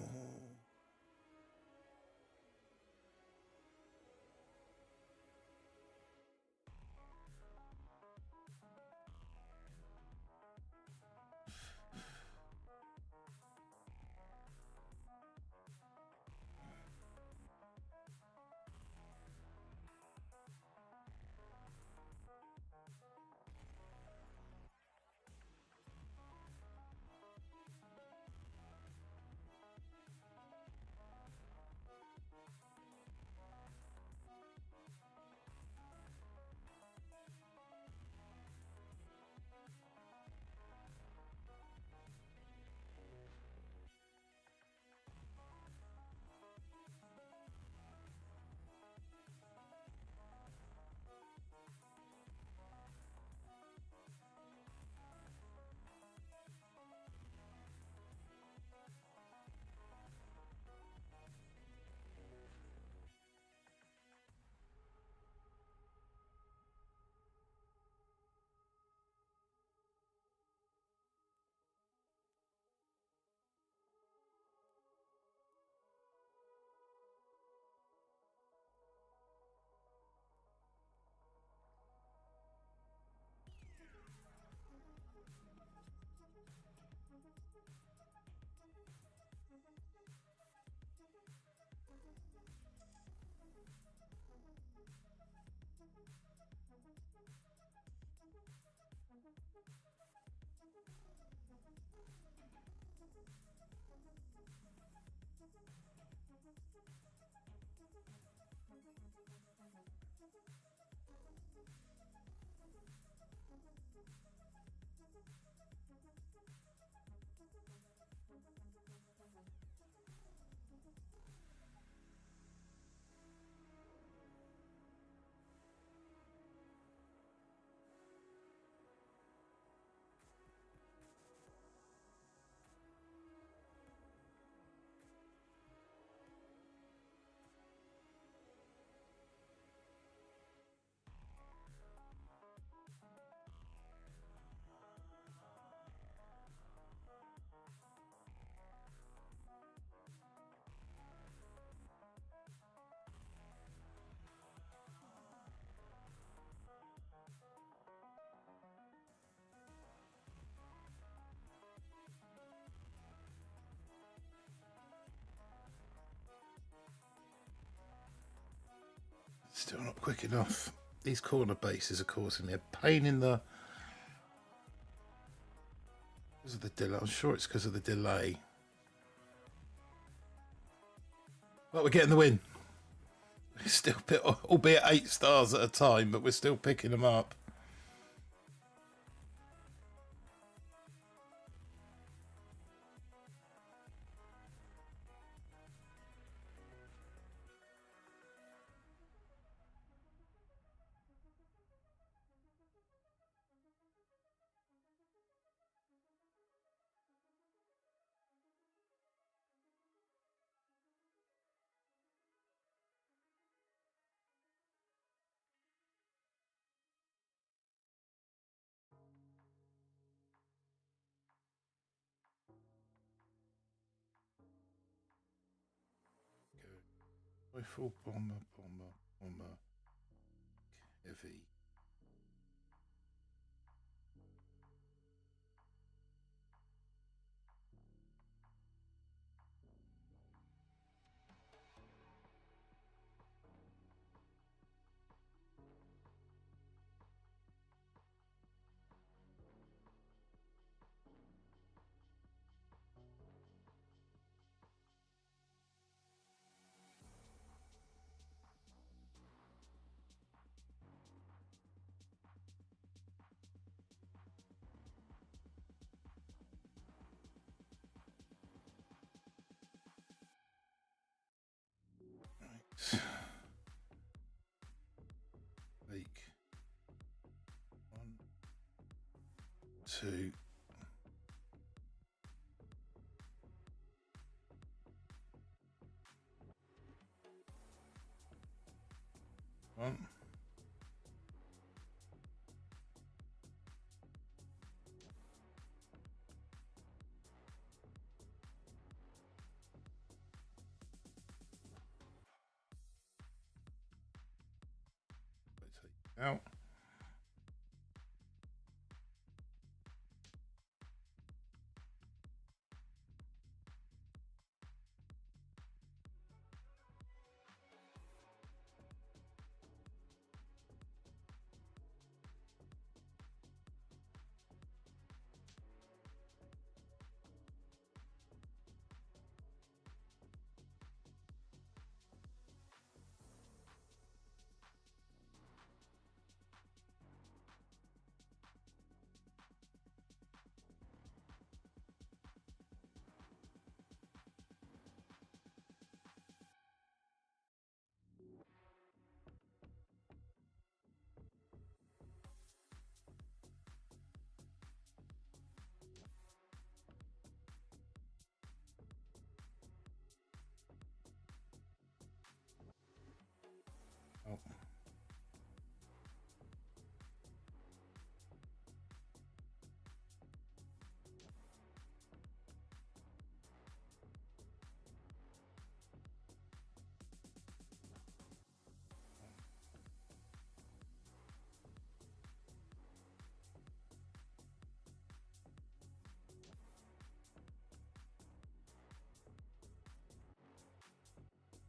Still not quick enough. These corner bases are causing me a pain in the... Because of the delay. I'm sure it's because of the delay. But we're getting the win. We're still, albeit 8 stars at a time, but we're still picking them up. Rifle, bomber, heavy. Make 1, 2. One. Out.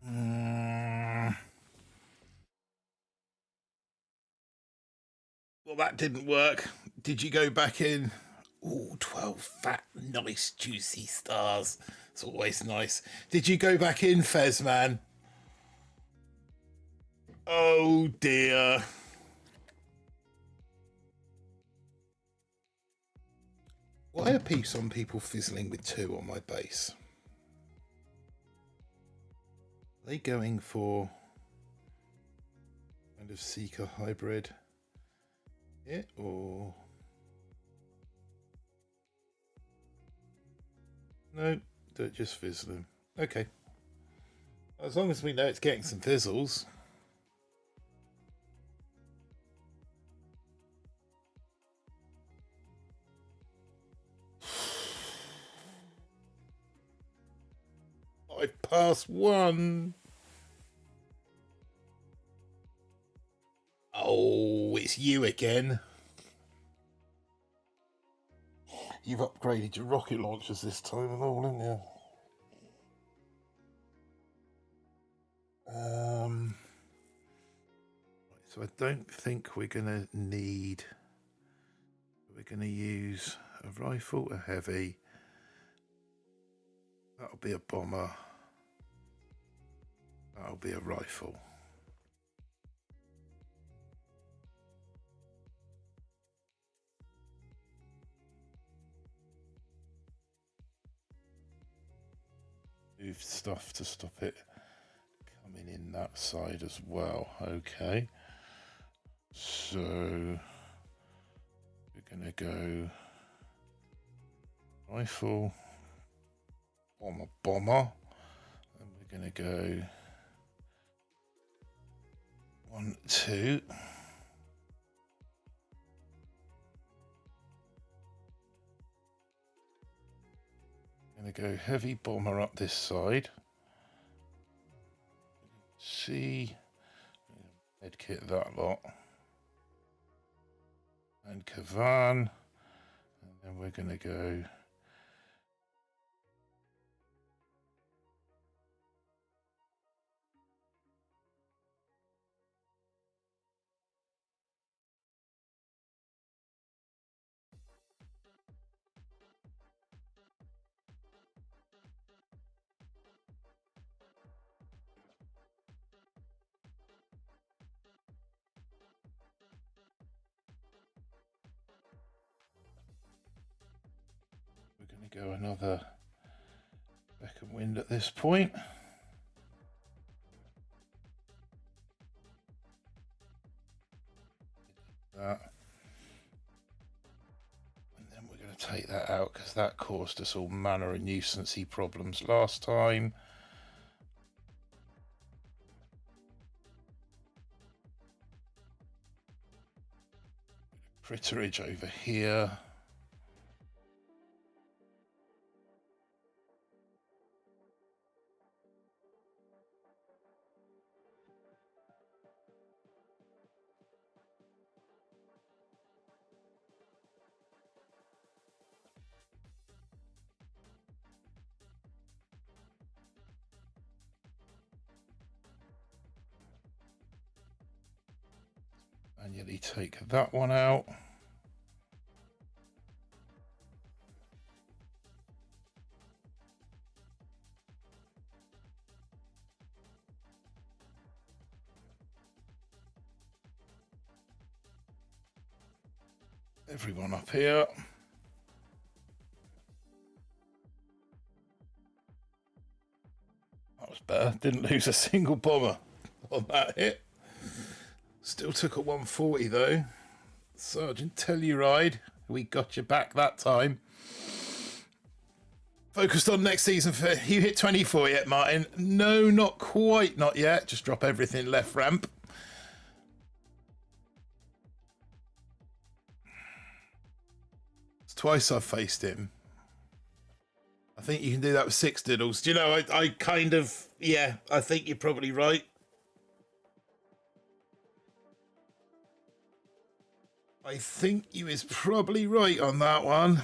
Oh. Well, that didn't work. Did you go back in? Ooh, 12 fat, nice, juicy stars. It's always nice. Did you go back in, Fez, man? Oh, dear. Why are some people fizzling with 2 on my base? Are they going for kind of Seeker hybrid? Yeah, or... No, they're just fizzling. Okay. As long as we know it's getting some fizzles. I've passed 1. Oh, it's you again. You've upgraded your rocket launchers this time and all, haven't you? So I don't think we're going to need... We're going to use a rifle, a heavy. That'll be a bomber. That'll be a rifle. Move stuff to stop it coming in that side as well. Okay. So we're going to go rifle, bomber, and we're going to go 1, 2. Going to go heavy bomber up this side. C, medkit that lot, and Kavan, and then we're going to go go another second wind at this point. That. And then we're going to take that out because that caused us all manner of nuisancey problems last time. Critterage over here. Manually take that one out. Everyone up here. That was better. Didn't lose a single bomber on that hit. Still took a 140 though. Sergeant Telluride, we got you back that time. Focused on next season. For you hit 24 yet, Martin? No, not quite, not yet. Just drop everything left ramp. It's twice I've faced him. I think you can do that with 6 diddles. Do you know, I kind of, yeah, I think you're probably right. I think you is probably right on that one.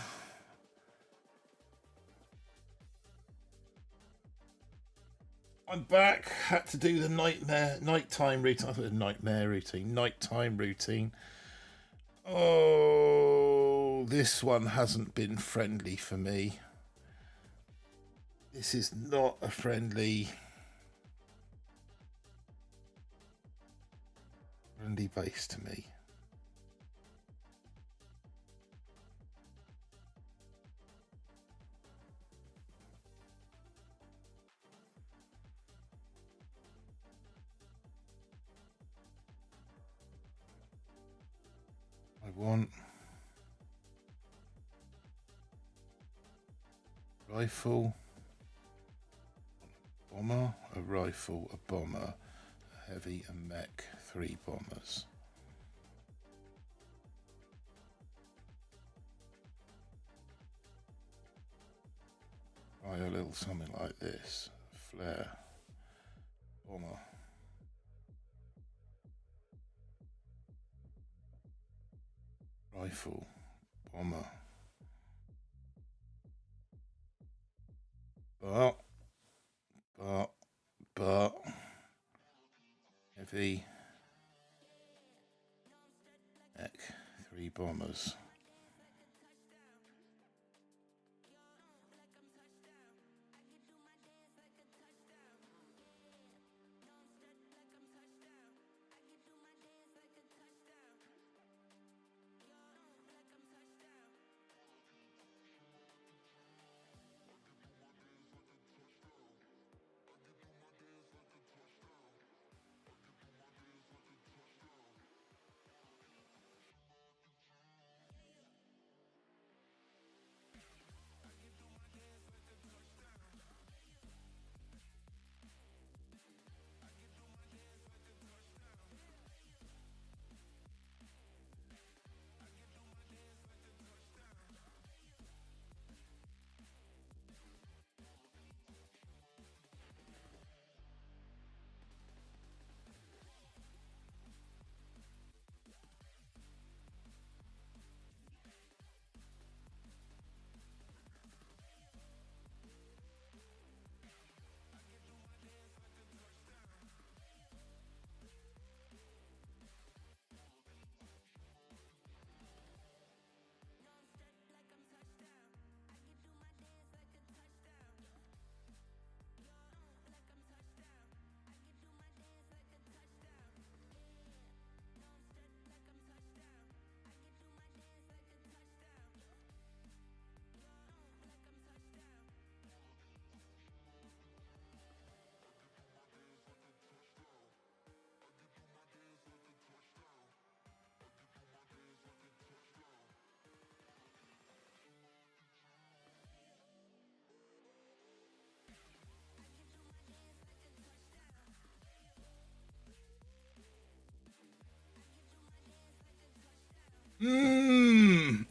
I'm back. Had to do the nighttime routine. I thought it was nighttime routine. Oh, this one hasn't been friendly for me. This is not a friendly base to me. I want rifle, bomber, a rifle, a bomber, a heavy, a mech, 3 bombers. Try a little something like this. Flare, bomber. Rifle, bomber. But heavy, 3 bombers.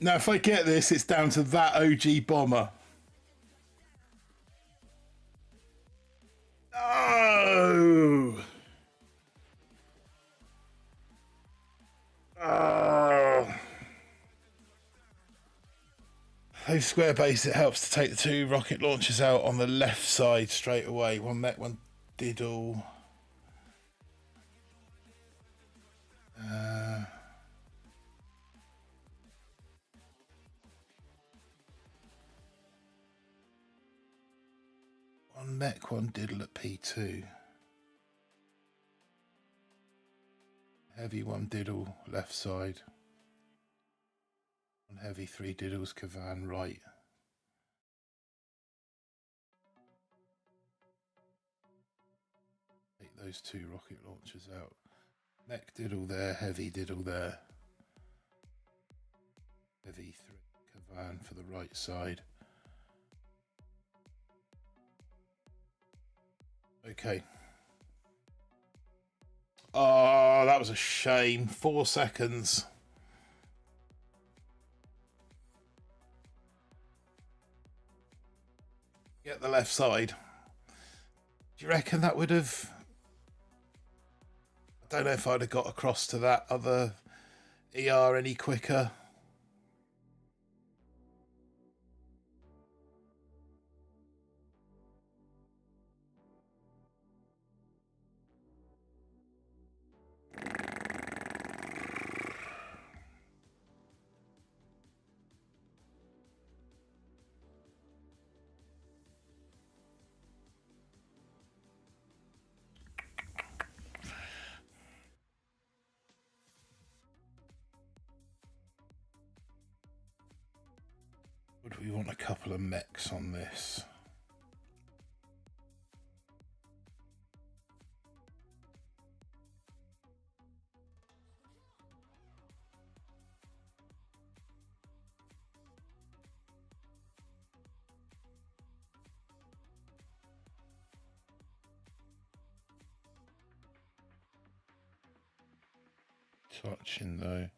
Now, if I get this, it's down to that OG bomber. Oh! Oh! Those square base, it helps to take the 2 rocket launchers out on the left side straight away. One mech, one diddle. One mech, one diddle at P2. Heavy, one diddle left side. One heavy, 3 diddles, Kavan right. Take those 2 rocket launchers out. Mech diddle there, heavy diddle there. Heavy 3, Kavan for the right side. Okay. Oh, that was a shame. 4 seconds. Get the left side. Do you reckon that would have... I don't know if I'd have got across to that other ER any quicker. Would we want a couple of mechs on this? Touching though.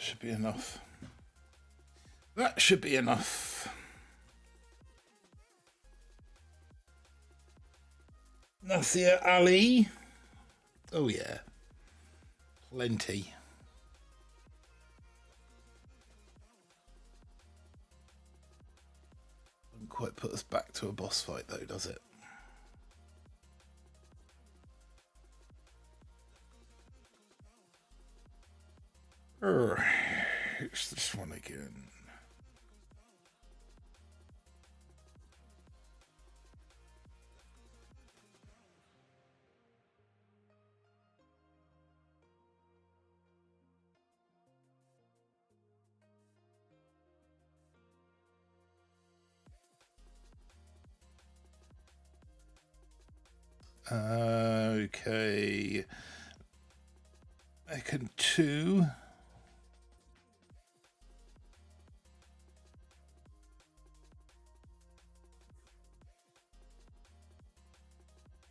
Should be enough. That should be enough. Nasir Ali. Oh yeah. Plenty. Doesn't quite put us back to a boss fight though, does it? It's this one again. Okay. Econ 2.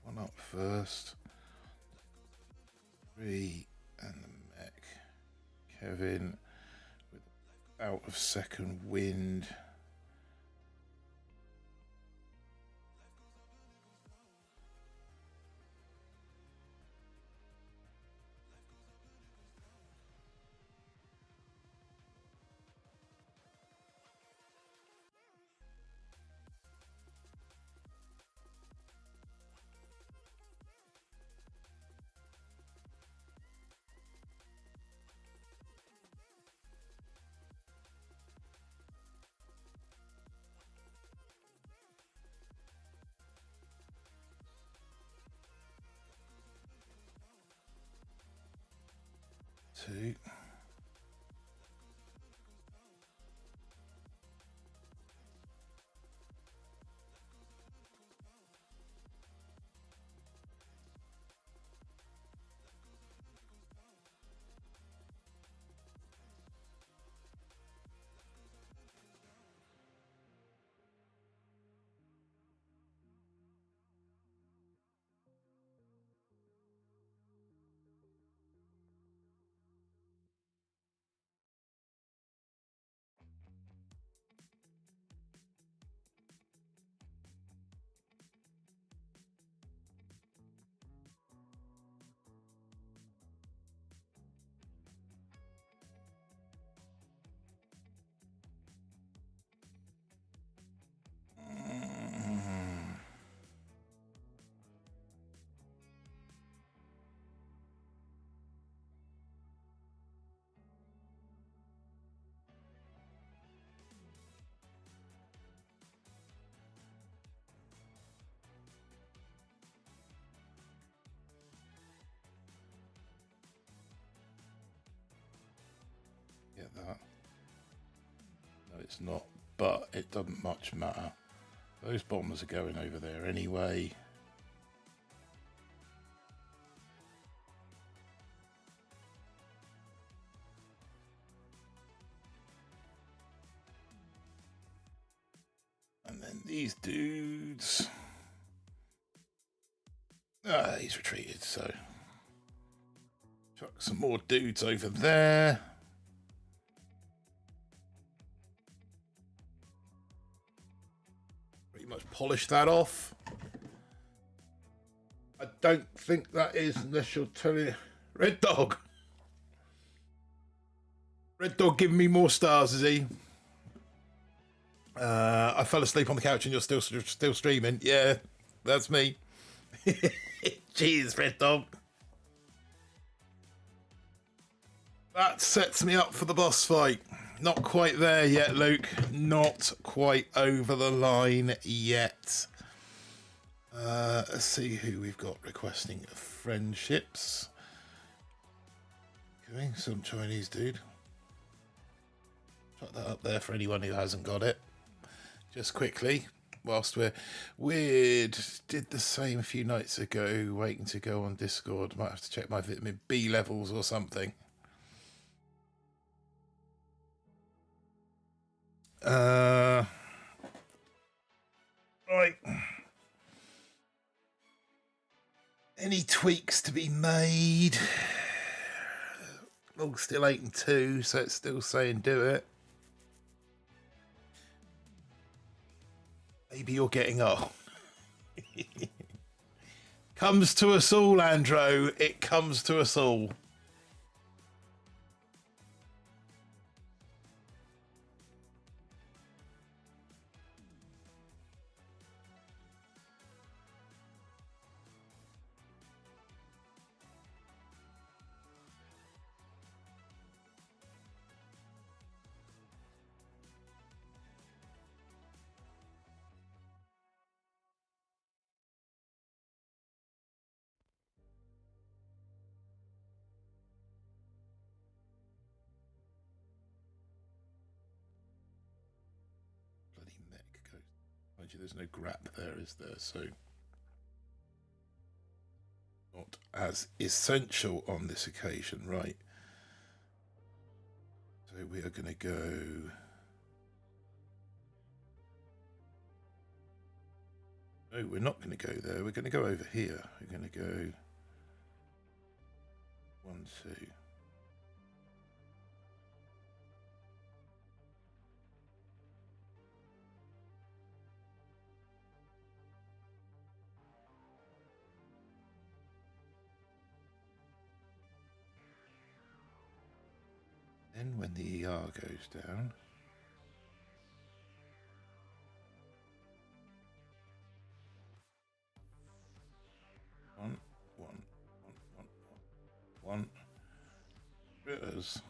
One up first. 3 and the mech. Kevin with out of second wind. Two. Get that. No, it's not, but it doesn't much matter. Those bombers are going over there anyway. And then these dudes. Ah, he's retreated, so chuck some more dudes over there. Pretty much polish that off. I don't think that is, unless you're telling Red Dog. Red Dog giving me more stars, is he? I fell asleep on the couch and you're still streaming. Yeah, that's me. Jeez, Red Dog. That sets me up for the boss fight. Not quite there yet, Luke. Not quite over the line yet. Let's see who we've got requesting friendships. Okay, some Chinese dude. Chuck that up there for anyone who hasn't got it. Just quickly, whilst we did the same a few nights ago, waiting to go on Discord. Might have to check my vitamin B levels or something. Right. Any tweaks to be made? Oh, still 8 and 2, so it's still saying do it. Maybe you're getting old. Comes to us all, Andro. It comes to us all. Bloody mech goes. Mind you, there's no grap there, is there? So not as essential on this occasion, right? So we are going to go. No, we're not going to go there. We're going to go over here. We're going to go 1, 2. Then when the ER goes down, one, one, one, one, one, critters,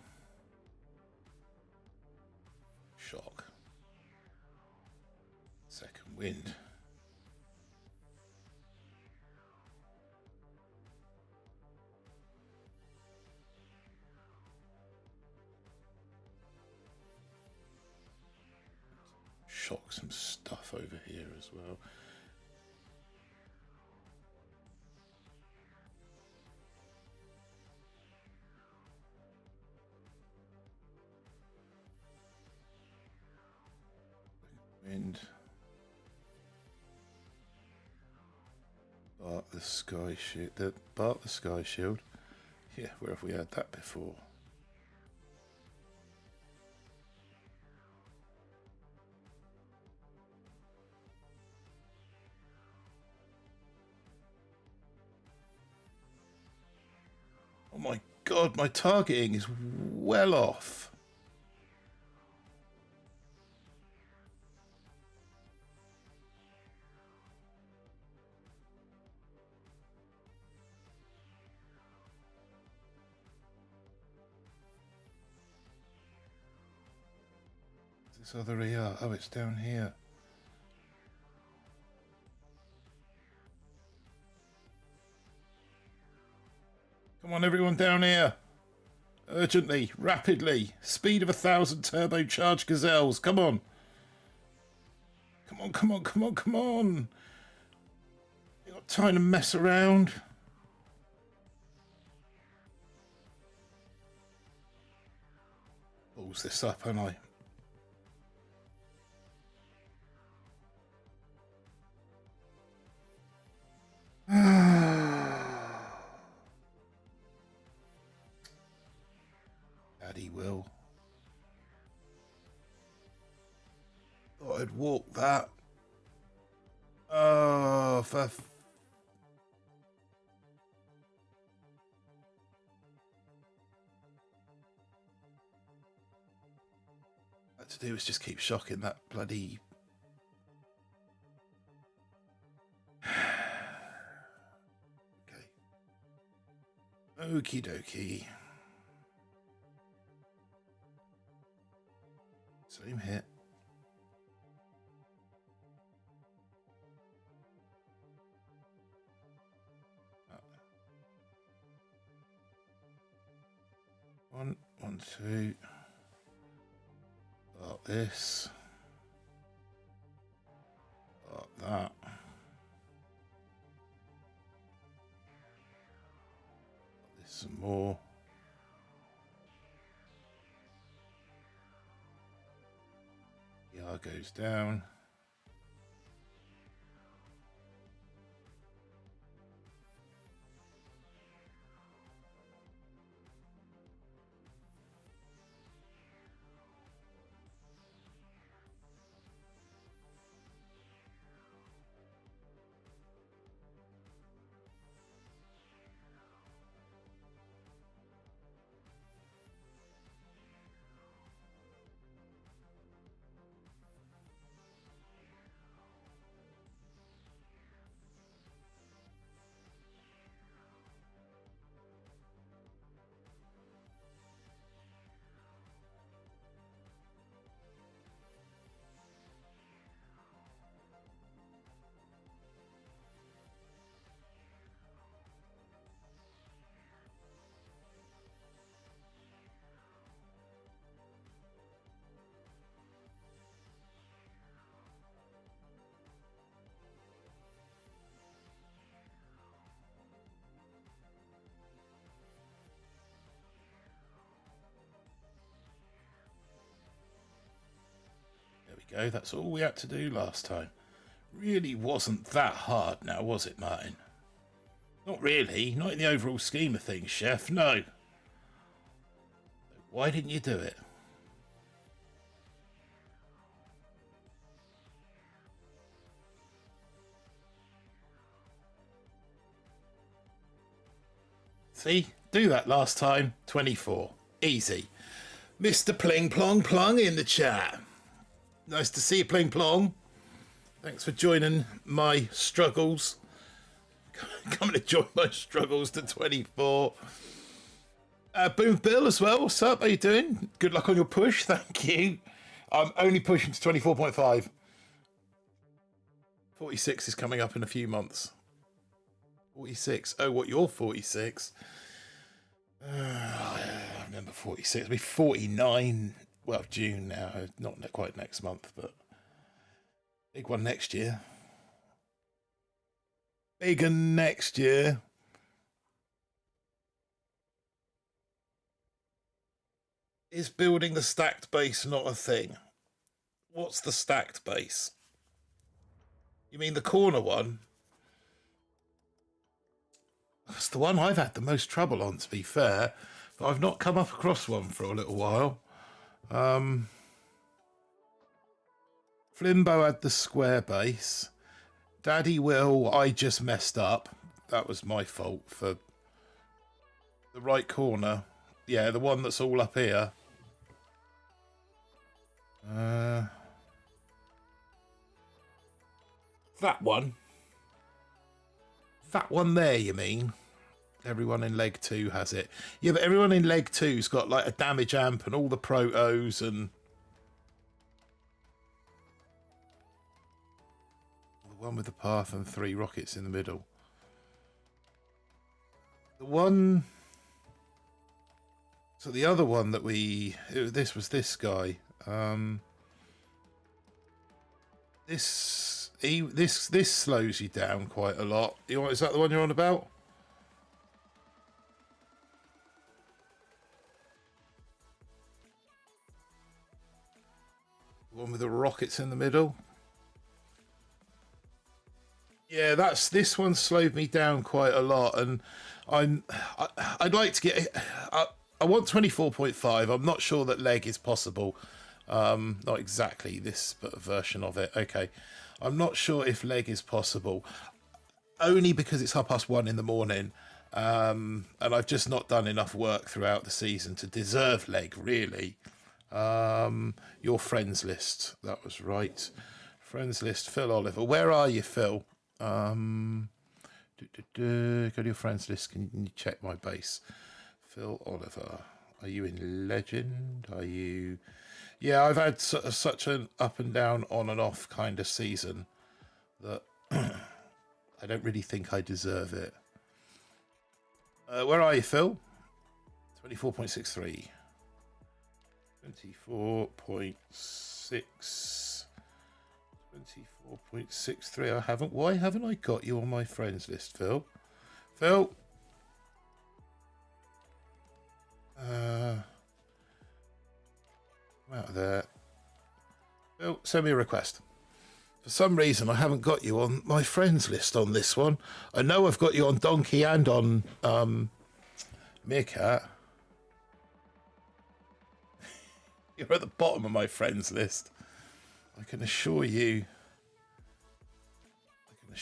shock, second wind. Shock some stuff over here as well. Wind. Bark the sky shield. Bark the sky shield. Yeah, where have we had that before? Oh my god, my targeting is well off. This other ER. Oh, it's down here. Come on, everyone down here. Urgently, rapidly. Speed of 1,000 turbocharged gazelles. Come on. Come on, come on, come on, come on. You got time to mess around. Balls this up, haven't I? Daddy will. Thought I'd walk that. Oh, for... What to do is just keep shocking that bloody... Okay. Okie dokie. Same hit. One, 1, 2. Got this. Got that. Got this some more. ER goes down. you go. That's all we had to do last time. Really wasn't that hard now, was it, Martin? Not really. Not in the overall scheme of things, Chef. No. Why didn't you do it? See? Do that last time. 24. Easy. Mr. Pling Plong Plong in the chat. Nice to see you, Pling Plong. Thanks for joining my struggles. Coming to join my struggles to 24. Boom Bill as well. What's up? How you doing? Good luck on your push. Thank you. I'm only pushing to 24.5. 46 is coming up in a few months. 46. Oh, what? You're 46? I remember 46. It'll be 49. Well, June now. Not quite next month, but big one next year. Bigger next year. Is building the stacked base not a thing? What's the stacked base? You mean the corner one? That's the one I've had the most trouble on, to be fair. But I've not come up across one for a little while. Flimbo had the square base. Daddy Will, I just messed up. That was my fault for the right corner. Yeah, the one that's all up here. That one. That one there, you mean? Everyone in leg 2 has it. Yeah, but everyone in leg 2's got like a damage amp and all the protos and the one with the path and 3 rockets in the middle. The one... So the other one that this was this guy. This slows you down quite a lot. Is that the one you're on about? The one with the rockets in the middle. Yeah, this one slowed me down quite a lot, and I'd like to get. I want 24.5. I'm not sure that leg is possible. Not exactly this, but a version of it. Okay. I'm not sure if leg is possible. Only because it's 1:30 in the morning. And I've just not done enough work throughout the season to deserve leg, really. Your friends list. That was right. Friends list, Phil Oliver. Where are you, Phil? Go to your friends list. Can you check my base? Phil Oliver. Are you in Legend? Are you... Yeah, I've had such an up and down, on and off kind of season that I don't really think I deserve it. Where are you, Phil? 24.63. 24.6. 24.63. I haven't. Why haven't I got you on my friends list, Phil? Phil? Out of there. Phil, send me a request. For some reason, I haven't got you on my friends list on this one. I know I've got you on Donkey and on Meerkat. You're at the bottom of my friends list. I can assure you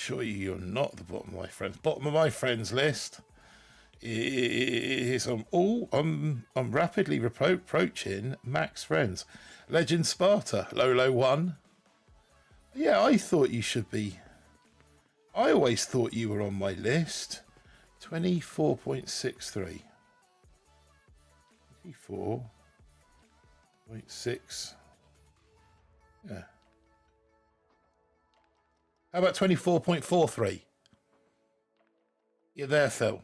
you're not at the bottom of my friends. Bottom of my friends list is I'm rapidly approaching max friends. Legend Sparta, Lolo 1. Yeah, I thought you should be. I always thought you were on my list. 24.63. 24.6. Yeah. How about 24.43? You're there, Phil.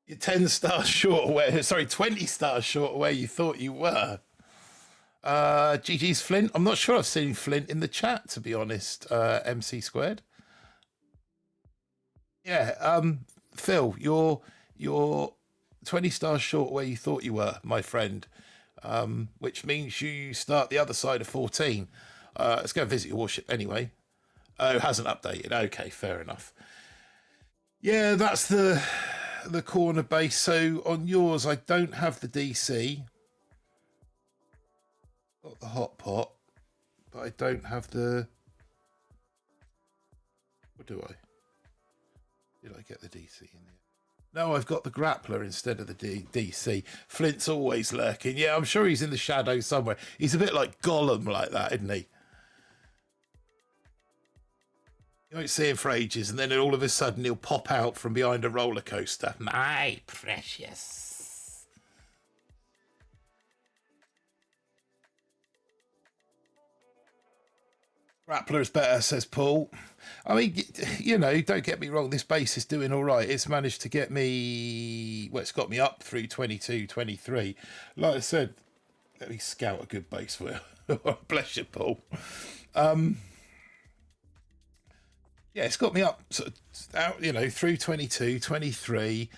You're 10 stars short where, sorry, 20 stars short where you thought you were. GG's Flint. I'm not sure I've seen Flint in the chat, to be honest. MC squared. Yeah, Phil, you're 20 stars short where you thought you were, my friend. which means you start the other side of 14. Let's go and visit your warship anyway. Oh, it hasn't updated. Okay, fair enough. Yeah, that's the corner base. So on yours, I don't have the DC. Got the hot pot, but I don't have the... Or do I? Did I get the DC in there? No, I've got the grappler instead of the DC. Flint's always lurking. Yeah, I'm sure he's in the shadows somewhere. He's a bit like Gollum like that, isn't he? You won't see him for ages, and then all of a sudden he'll pop out from behind a roller coaster. My precious. Grappler's better, says Paul. I mean, you know, don't get me wrong, this base is doing all right. It's managed to get me... Well, it's got me up through 22, 23. Like I said, let me scout a good base for you. Bless you, Paul. Yeah, it's got me up, sort of, out, you know, through 22, 23.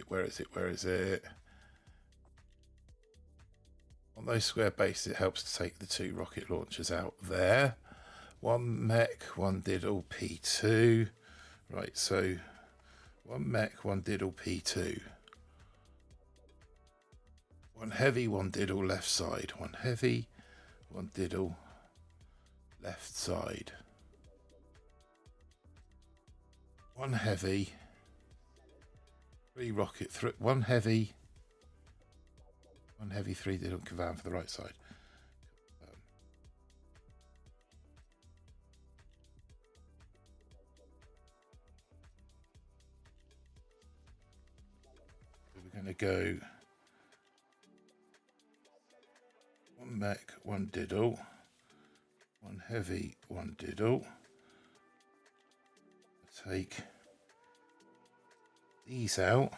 Where is it? On those square bases, it helps to take the 2 rocket launchers out there. 1 mech, 1 diddle, P2. Right, so 1 mech, 1 diddle, P2. 1 heavy, 1 diddle, left side. 1 heavy, 1 diddle, left side. 1 heavy, 3 rocket, 1 heavy, 1 heavy, 3 diddle, Kavan for the right side. We're going to go 1 mech, 1 diddle, 1 heavy, 1 diddle. Take these out.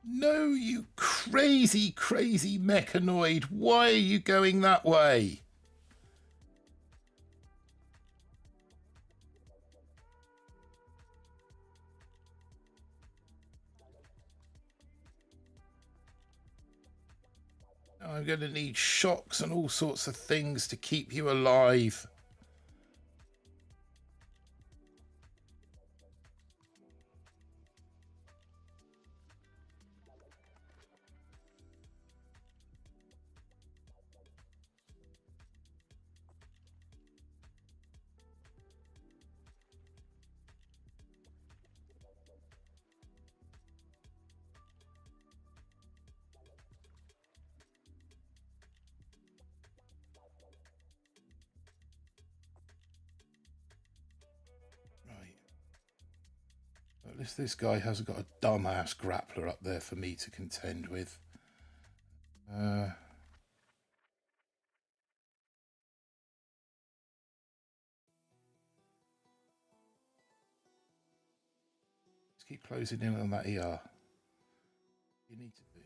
No, you crazy, crazy mechanoid. Why are you going that way? I'm going to need shocks and all sorts of things to keep you alive. At least this guy hasn't got a dumbass grappler up there for me to contend with. Let's keep closing in on that ER. You need to do.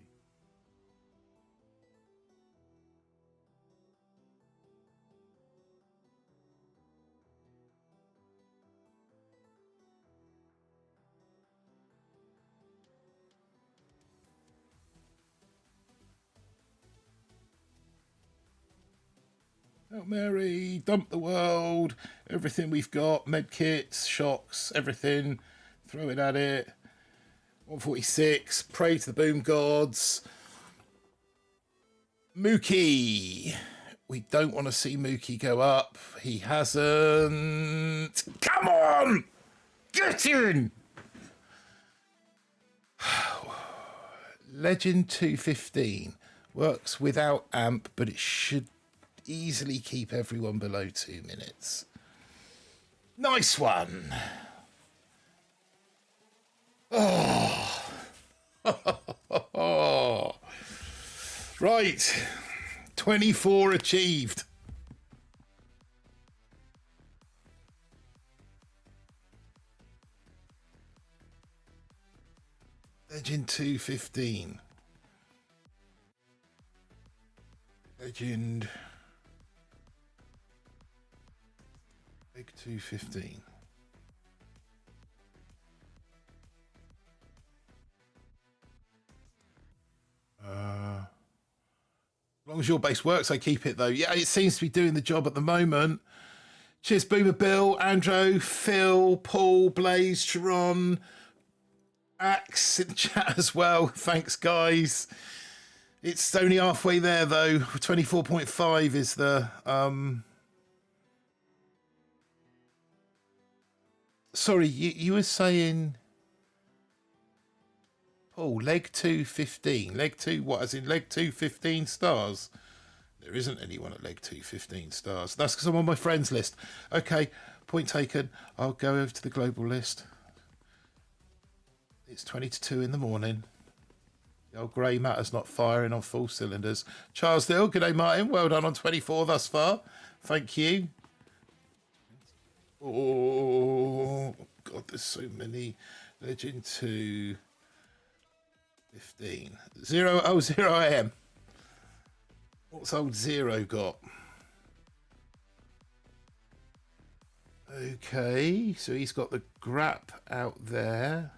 Oh, Mary, dump the world, everything we've got, medkits, shocks, everything, throw it at it. 146, pray to the boom gods. Mookie. We don't want to see Mookie go up. He hasn't. Come on! Get in! Legend 215 works without amp, but it should easily keep everyone below 2 minutes. Nice one. Oh. Right. 24 achieved. Legend 215. Legend. Leg 215. As long as your base works, I keep it though. Yeah, it seems to be doing the job at the moment. Cheers, Boomer Bill, Andrew, Phil, Paul, Blaze, Sharon, Axe in the chat as well. Thanks, guys. It's only halfway there though. 24.5 is the Sorry, you were saying leg 215. Leg 2 what, as in leg 215 stars? There isn't anyone at leg 215 stars. That's because I'm on my friends list. Okay, point taken. I'll go over to the global list. It's 20 to 2 in the morning. The old grey matter's not firing on full cylinders. Charles Dill, good day, Martin. Well done on 24 thus far. Thank you. Oh, God, there's so many. Legend 2, 15. 0 AM. What's old Zero got? Okay, so he's got the grap out there.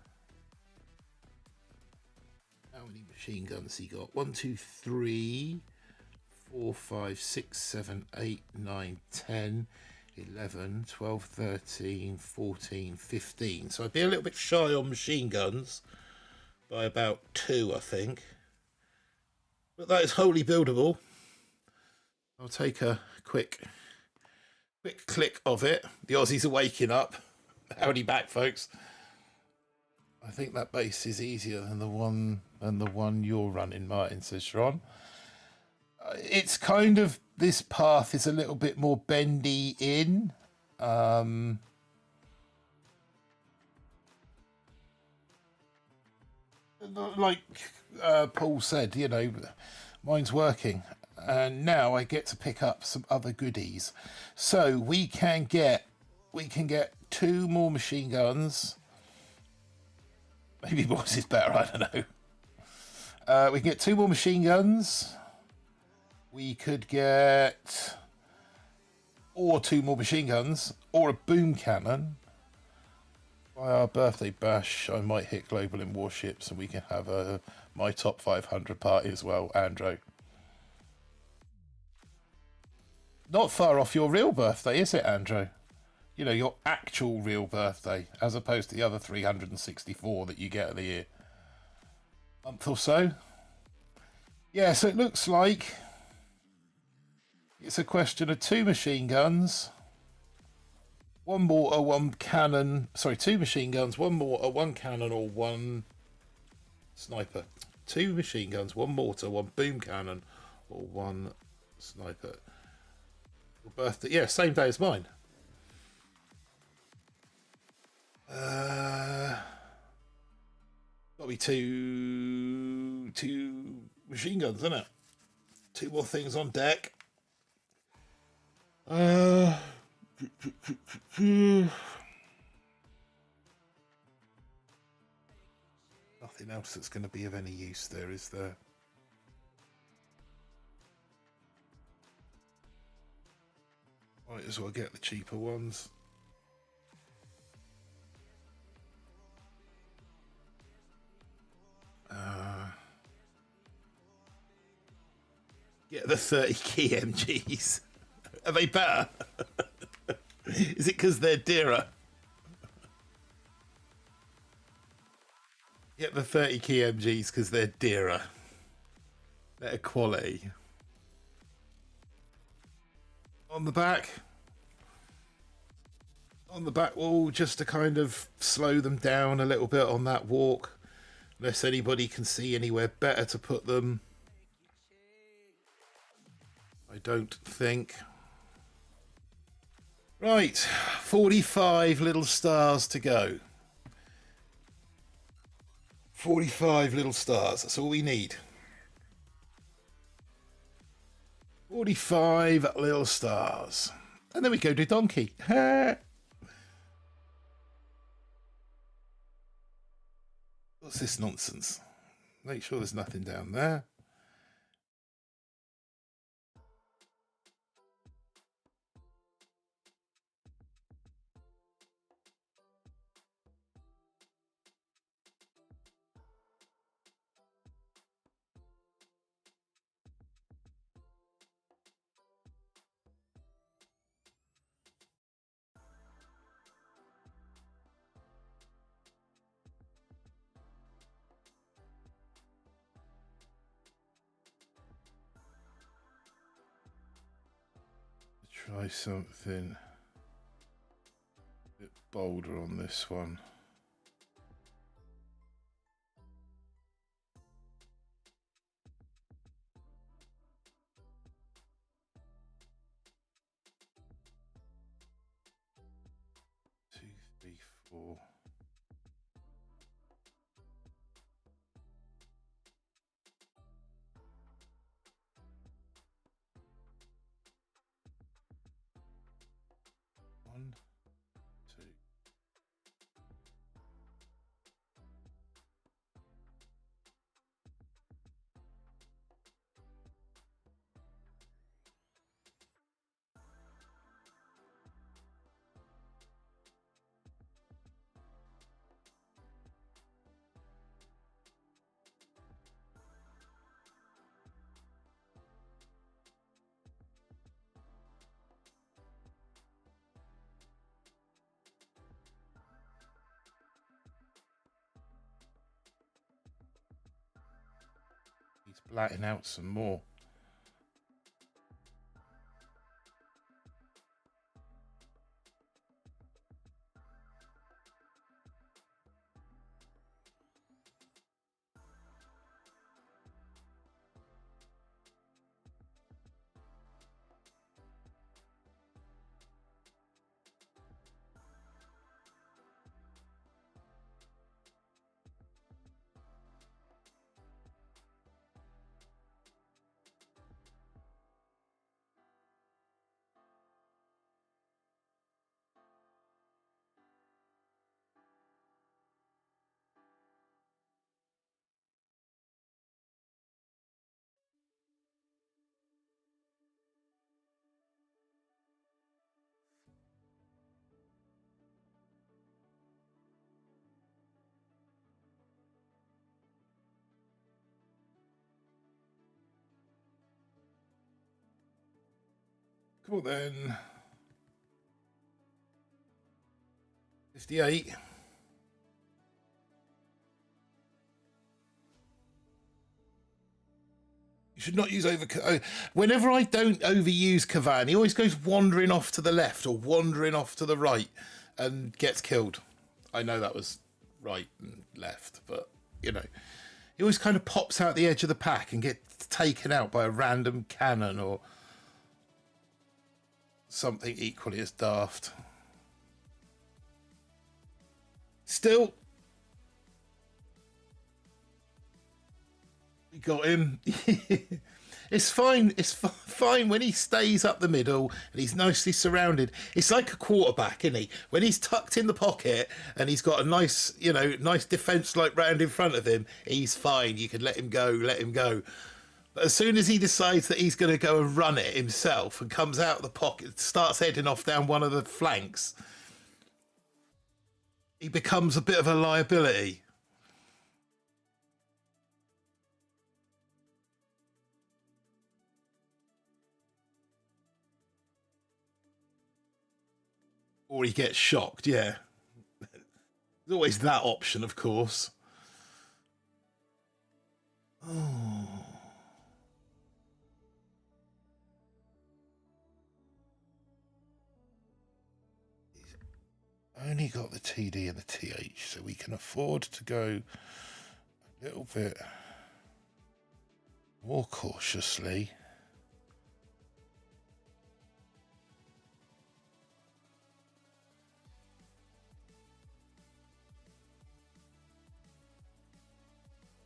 How many machine guns he got? 1, 2, 3, 4, 5, 6, 7, 8, 9, 10, 11, 12, 13, 14, 15. So I'd be a little bit shy on machine guns by about 2, I think. But that is wholly buildable. I'll take a quick click of it. The Aussies are waking up. Howdy back, folks. I think that base is easier than the one you're running, Martin, says Sharon. It's kind of, this path is a little bit more bendy in. Like Paul said, you know, mine's working. And now I get to pick up some other goodies. So we can get 2 more machine guns. Maybe more is better, I don't know. We can get 2 more machine guns. We could get or 2 more machine guns or a boom cannon. By our birthday bash, I might hit global in Warships and we can have my top 500 party as well, Andrew. Not far off your real birthday, is it, Andrew? You know, your actual real birthday, as opposed to the other 364 that you get of the year. Month or so. Yeah, so it looks like it's a question of 2 machine guns, 1 mortar, 1 cannon. Sorry, 2 machine guns, 1 mortar, 1 cannon, or 1 sniper. 2 machine guns, 1 mortar, 1 boom cannon, or 1 sniper. Your birthday, yeah, same day as mine. Got to be two machine guns, isn't it? 2 more things on deck. Nothing else that's going to be of any use there, is there? Might as well get the cheaper ones. Get the 30 key MGs. Are they better? Is it because they're dearer? Get the 30 key MGs because they're dearer. Better quality. On the back wall, just to kind of slow them down a little bit on that walk. Unless anybody can see anywhere better to put them. I don't think. Right, 45 little stars to go. 45 little stars, that's all we need. 45 little stars. And then we go to donkey. What's this nonsense? Make sure there's nothing down there. Try something a bit bolder on this one. Two, three, four. One, two. He's blatting out some more. Come on then. 58. You should not use whenever I don't overuse Kavan, he always goes wandering off to the left or wandering off to the right and gets killed. I know that was right and left, but you know, he always kind of pops out the edge of the pack and gets taken out by a random cannon or something equally as daft. Still, we got him. It's fine. It's fine when he stays up the middle and he's nicely surrounded. It's like a quarterback, isn't he? When he's tucked in the pocket and he's got a nice, you know, nice defense like round in front of him, he's fine. You can let him go, let him go. But as soon as he decides that he's going to go and run it himself and comes out of the pocket, starts heading off down one of the flanks, he becomes a bit of a liability. Or he gets shocked, yeah. There's always that option, of course. Oh. Only got the TD and the TH, so we can afford to go a little bit more cautiously.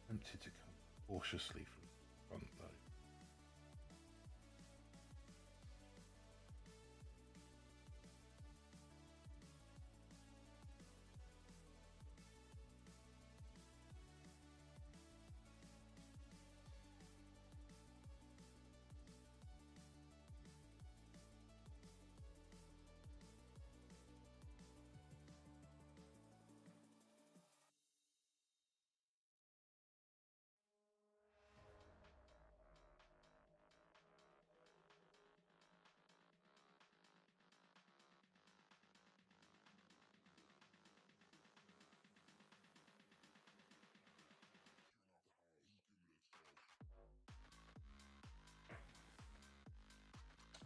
Tempted to come cautiously from the front though.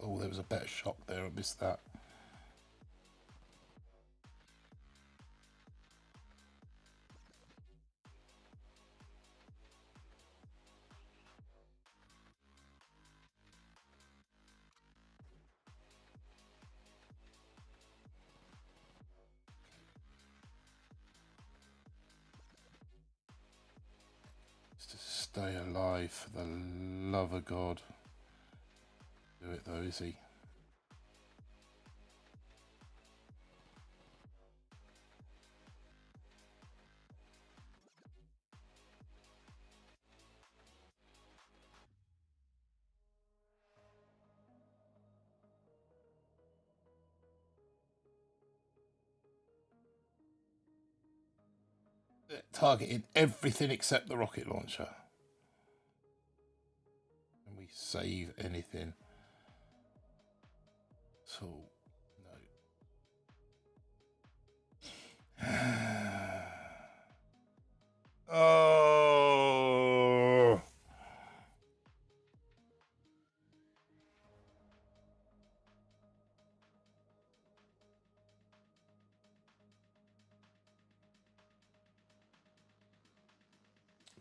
Oh, there was a better shock there. I missed that. Just stay alive, for the love of God. Do it though, is he? Targeting everything except the rocket launcher. Can we save anything? So, no. Oh!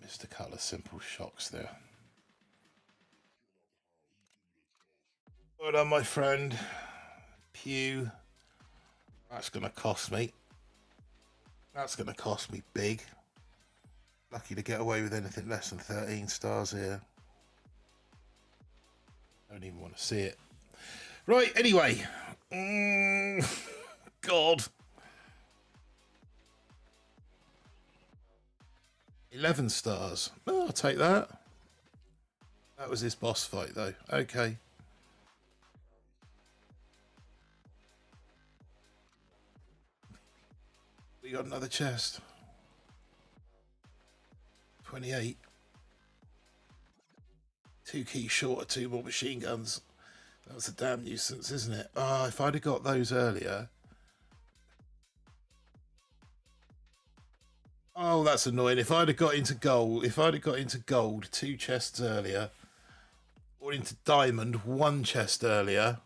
Missed a couple of simple shocks there. Well done, my friend. Pew. That's going to cost me. That's going to cost me big. Lucky to get away with anything less than 13 stars here. Don't even want to see it. Right, anyway. God. 11 stars. Oh, I'll take that. That was his boss fight, though. Okay. We got another chest. 28. 2 keys short of 2 more machine guns. That was a damn nuisance, isn't it? Ah, if I'd have got those earlier. Oh, that's annoying. If I'd have got into gold, 2 chests earlier, or into diamond, 1 chest earlier.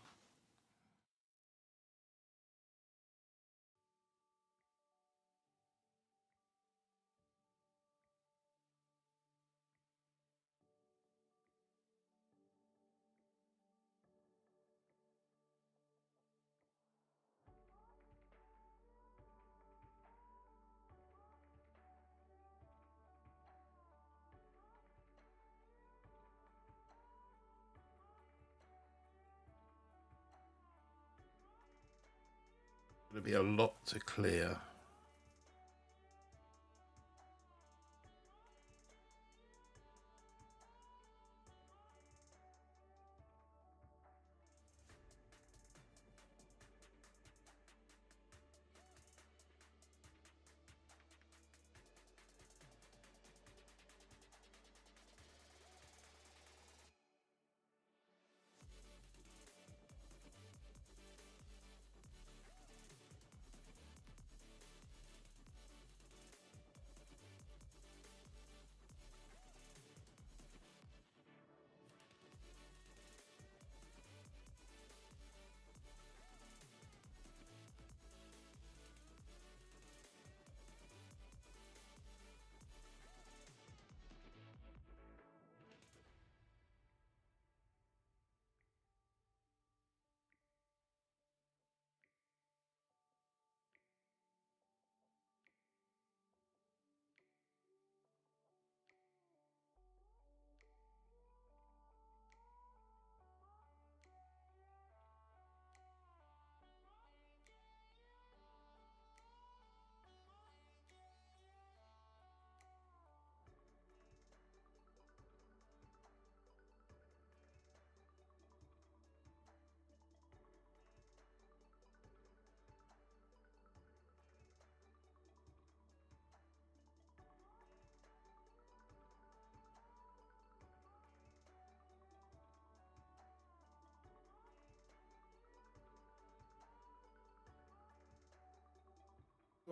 There'll be a lot to clear.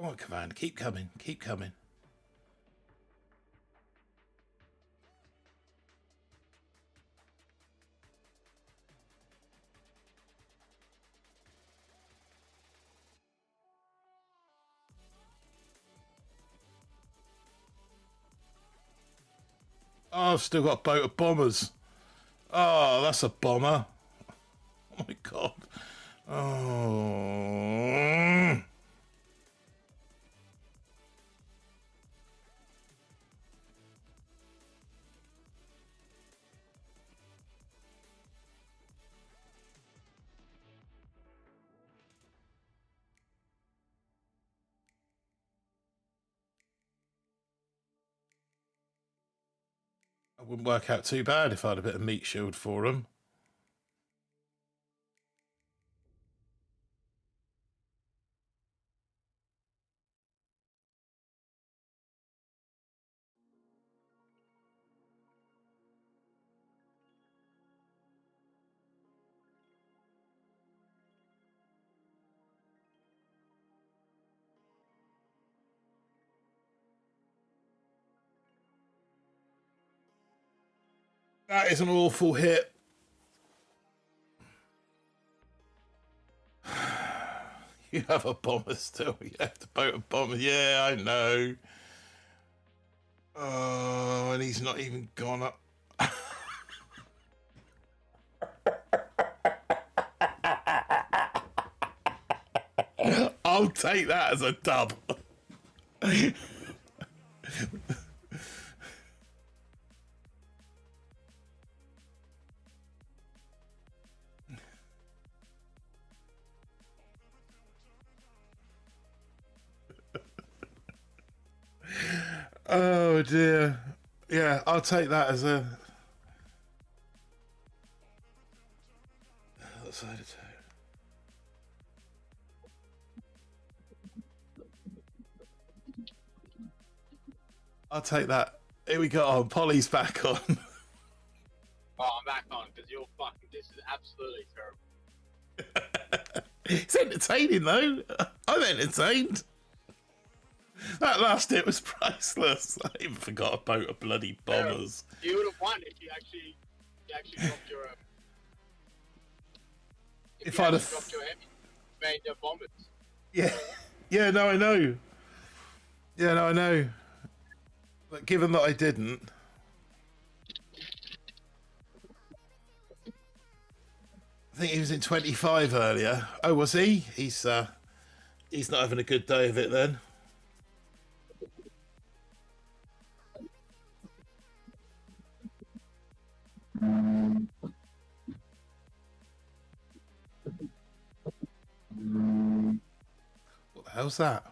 Go on, Command. Keep coming. Keep coming. Oh, I've still got a boat of bombers. Oh, that's a bomber. Oh my god. Oh. It wouldn't work out too bad if I had a bit of meat shield for them. That is an awful hit. You have a bomber still. You have to boat a bomber. Yeah, I know. Oh, and he's not even gone up. I'll take that as a dub. Oh dear. Yeah, I'll take that as a. Other side of town. I'll take that. Here we go. Oh, Polly's back on. Oh, I'm back on because you're fucking. This is absolutely terrible. It's entertaining though. I'm entertained. That last hit was priceless. I even forgot about a bloody bombers. You would have won if you actually dropped your. If I'd have dropped your heavy, made your bombers. Yeah. Yeah, no, I know. Yeah, no, I know. But given that I didn't. I think he was in 25 earlier. Oh, was he? He's not having a good day of it then. What the hell's that?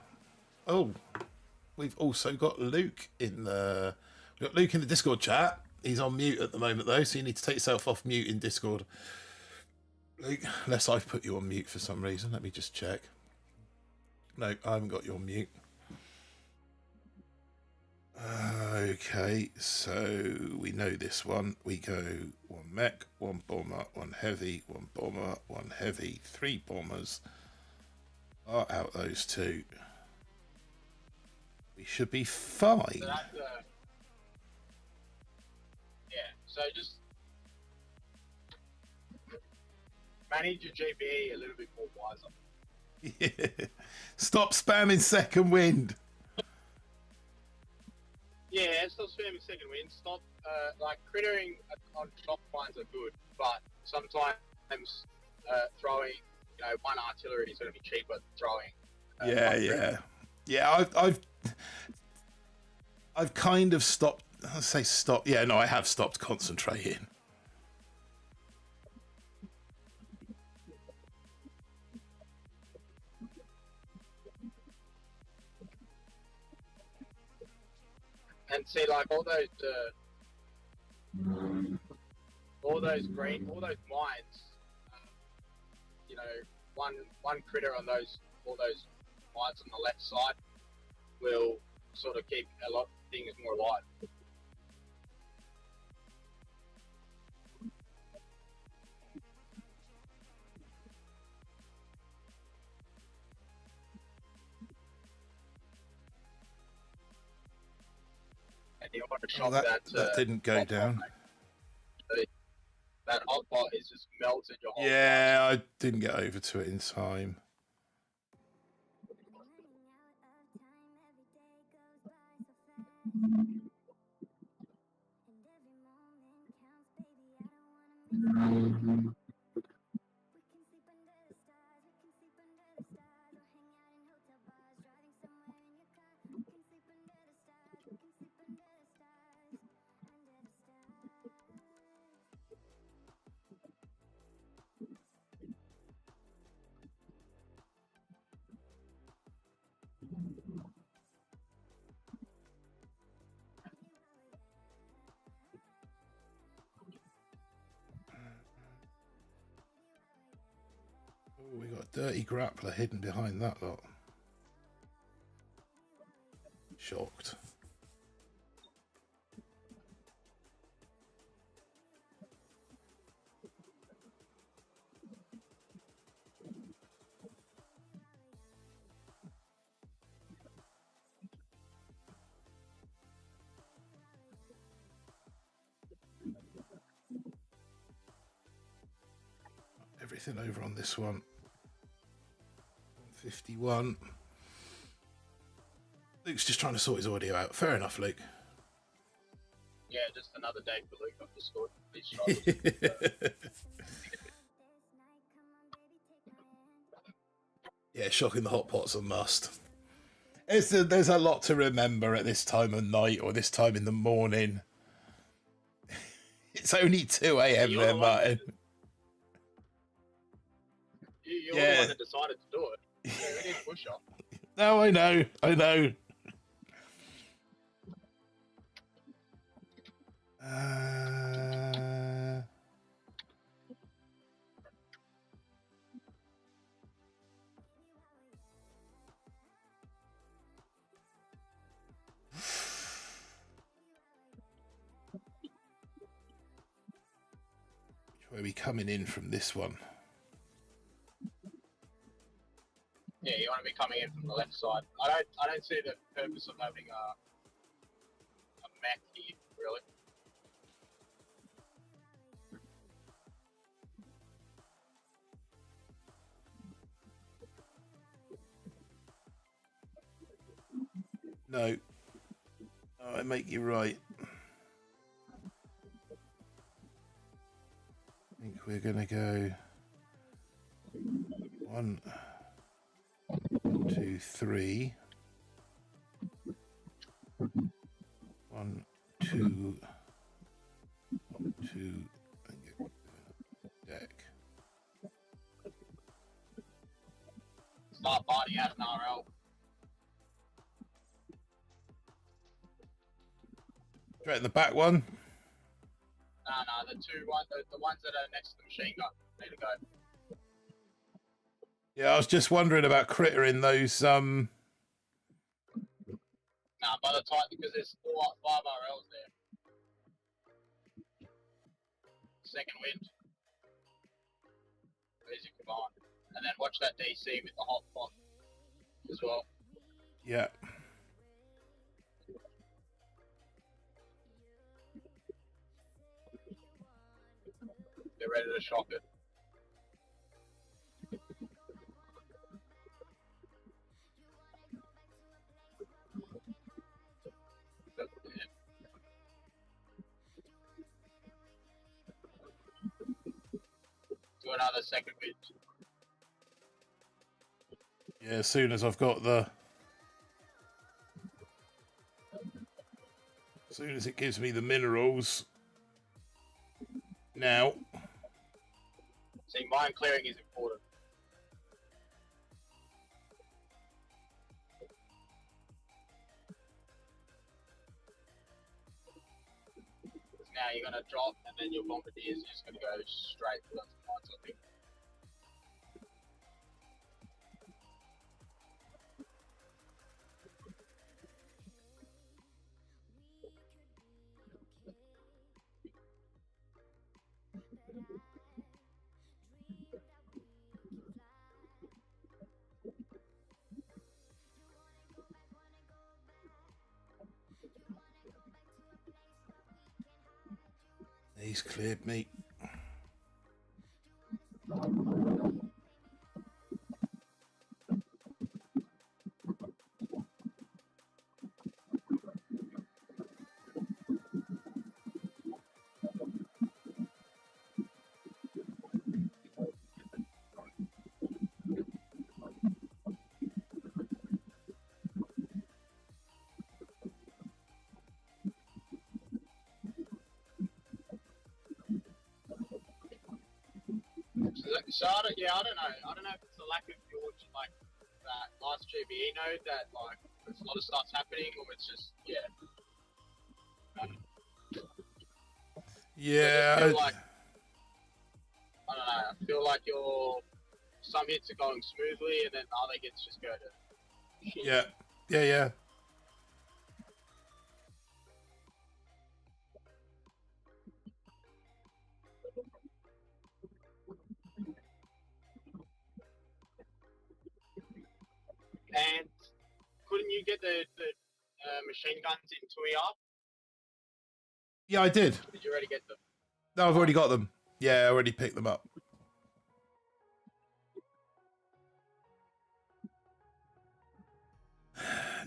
Oh, we've also got Luke in the. We've got Luke in the Discord chat. He's on mute at the moment though, so you need to take yourself off mute in Discord. Luke, unless I've put you on mute for some reason. Let me just check. No, I haven't got you on mute. Okay, so we know this one. We go one mech, one bomber, one heavy, one bomber, one heavy, 3 bombers. Are out those 2. We should be fine. So that's, yeah, so just manage your GPE a little bit more wiser. Yeah. Stop spamming second wind. Yeah, stop spamming second wind. Stop, like, crittering on shop lines are good, but sometimes throwing, you know, one artillery is going to be cheaper than throwing. Yeah. I've kind of stopped. I'll say stop. Yeah, no, I have stopped concentrating. And see, like all those mines, you know, one critter on all those mines on the left side will sort of keep a lot of things more alive. And you want to shop that didn't go down. That hot pot is just melted your whole Yeah, I didn't get over to it in time. Oh, we got a dirty grappler hidden behind that lot. Shocked. Everything over on this one. 51. Luke's just trying to sort his audio out. Fair enough, Luke. Yeah, just another day for Luke. I've just scored these shots. Yeah, shocking the hot pot's a must. There's a lot to remember at this time of night or this time in the morning. It's only 2 a.m. there, Martin. You're the one that decided to do it. Yeah, we need a push up. No, I know. Which way are we coming in from this one? Yeah, you want to be coming in from the left side. I don't see the purpose of having a mech here, really. No. Oh, I make you right. I think we're gonna go 1, 2, 3. 1, 2, 1, 2, and get the deck. Start body out an RL. Straight in the back one. No, the ones that are next to the machine gun need to go. Yeah, I was just wondering about crittering those. Nah, by the time, because there's 5 RLs there. Second wind. Easy combine. And then watch that DC with the hot pot as well. Yeah. Get ready to shock it. Do another second wind. Yeah, as soon as I've got the... As soon as it gives me the minerals. Now. See, mine clearing is important. Now you're going to drop, and then your bombardiers are just going to go straight for those lines, I think. He's cleared me. So I don't know. I don't know if it's a lack of fuel, like that last GBE node that like there's a lot of stuff's happening, or it's just Yeah. I don't know. I feel like you're some hits are going smoothly, and then other hits just go to shit. Yeah. And couldn't you get the machine guns in 2ER? Yeah, I did. Did you already get them? No, I've already got them. Yeah, I already picked them up.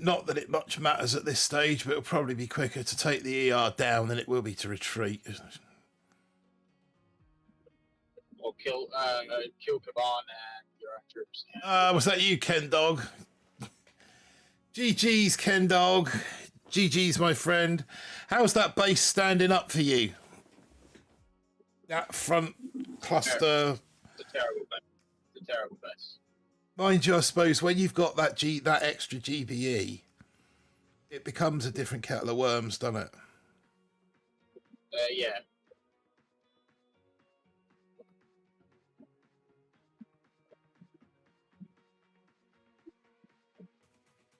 Not that it much matters at this stage, but it'll probably be quicker to take the ER down than it will be to retreat. Or kill Kaban and your own troops. Was that you, Ken Dog? GG's, Ken Dog. GG's, my friend. How's that base standing up for you? That front cluster. It's a terrible base. It's a terrible base. Mind you, I suppose when you've got that extra GBE, it becomes a different kettle of worms, doesn't it? Yeah.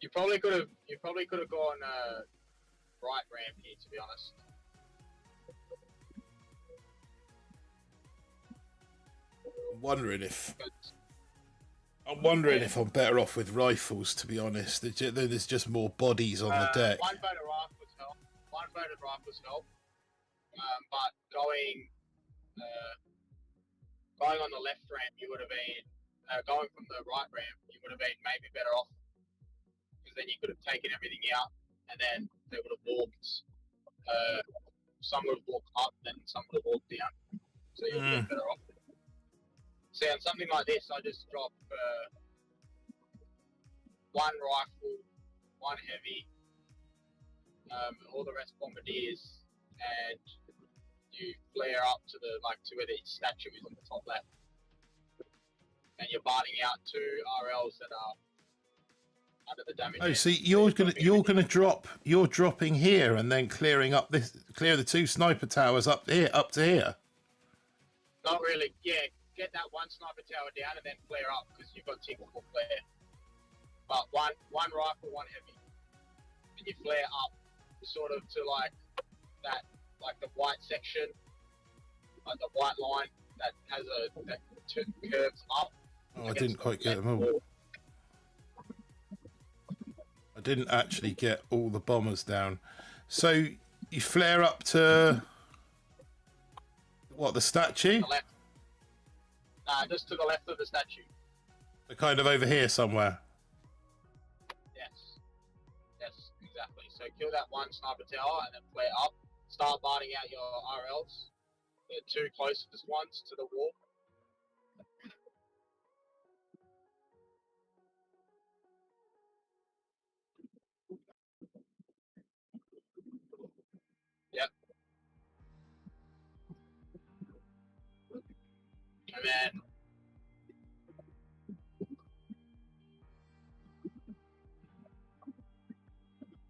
You probably could have gone right ramp here, to be honest. I'm wondering if I'm better off with rifles, to be honest. There's just more bodies on the deck. One voted rifles help. But going on the left ramp, you would have been going from the right ramp. You would have been maybe better off, because then you could have taken everything out, and then they would have walked. Some would have walked up, and some would have walked down. So you would have been better off. See, on something like this, I just drop one rifle, one heavy, all the rest bombardiers, and you flare up to to where the statue is on the top left, and you're barting out 2 RLs that are under the damage. Oh, see, you're dropping here and then clear the 2 sniper towers up to here. Not really. Yeah, get that one sniper tower down and then flare up, because you've got ticks for flare. But one rifle, one heavy, and you flare up sort of to that, the white section, like the white line that has that curves up. Oh, I didn't quite get them all. I didn't actually get all the bombers down. So you flare up to what, the statue? The left. Just to the left of the statue. So kind of over here somewhere. Yes, exactly. So kill that one sniper tower and then flare up. Start barting out your RLs. The 2 closest ones to the wall. Yep. And then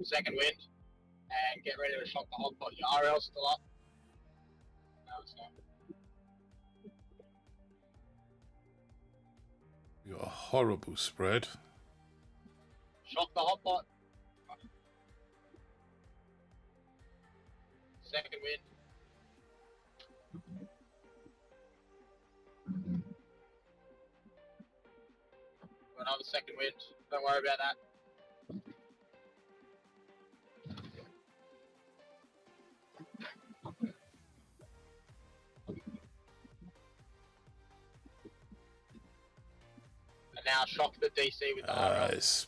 second wind, and get ready to shock the hot pot. Your RL's still up. No, it's not. You got a horrible spread. Shock the hot pot. Second wind. Another second wind. Don't worry about that. And now shock the DC with the RLs.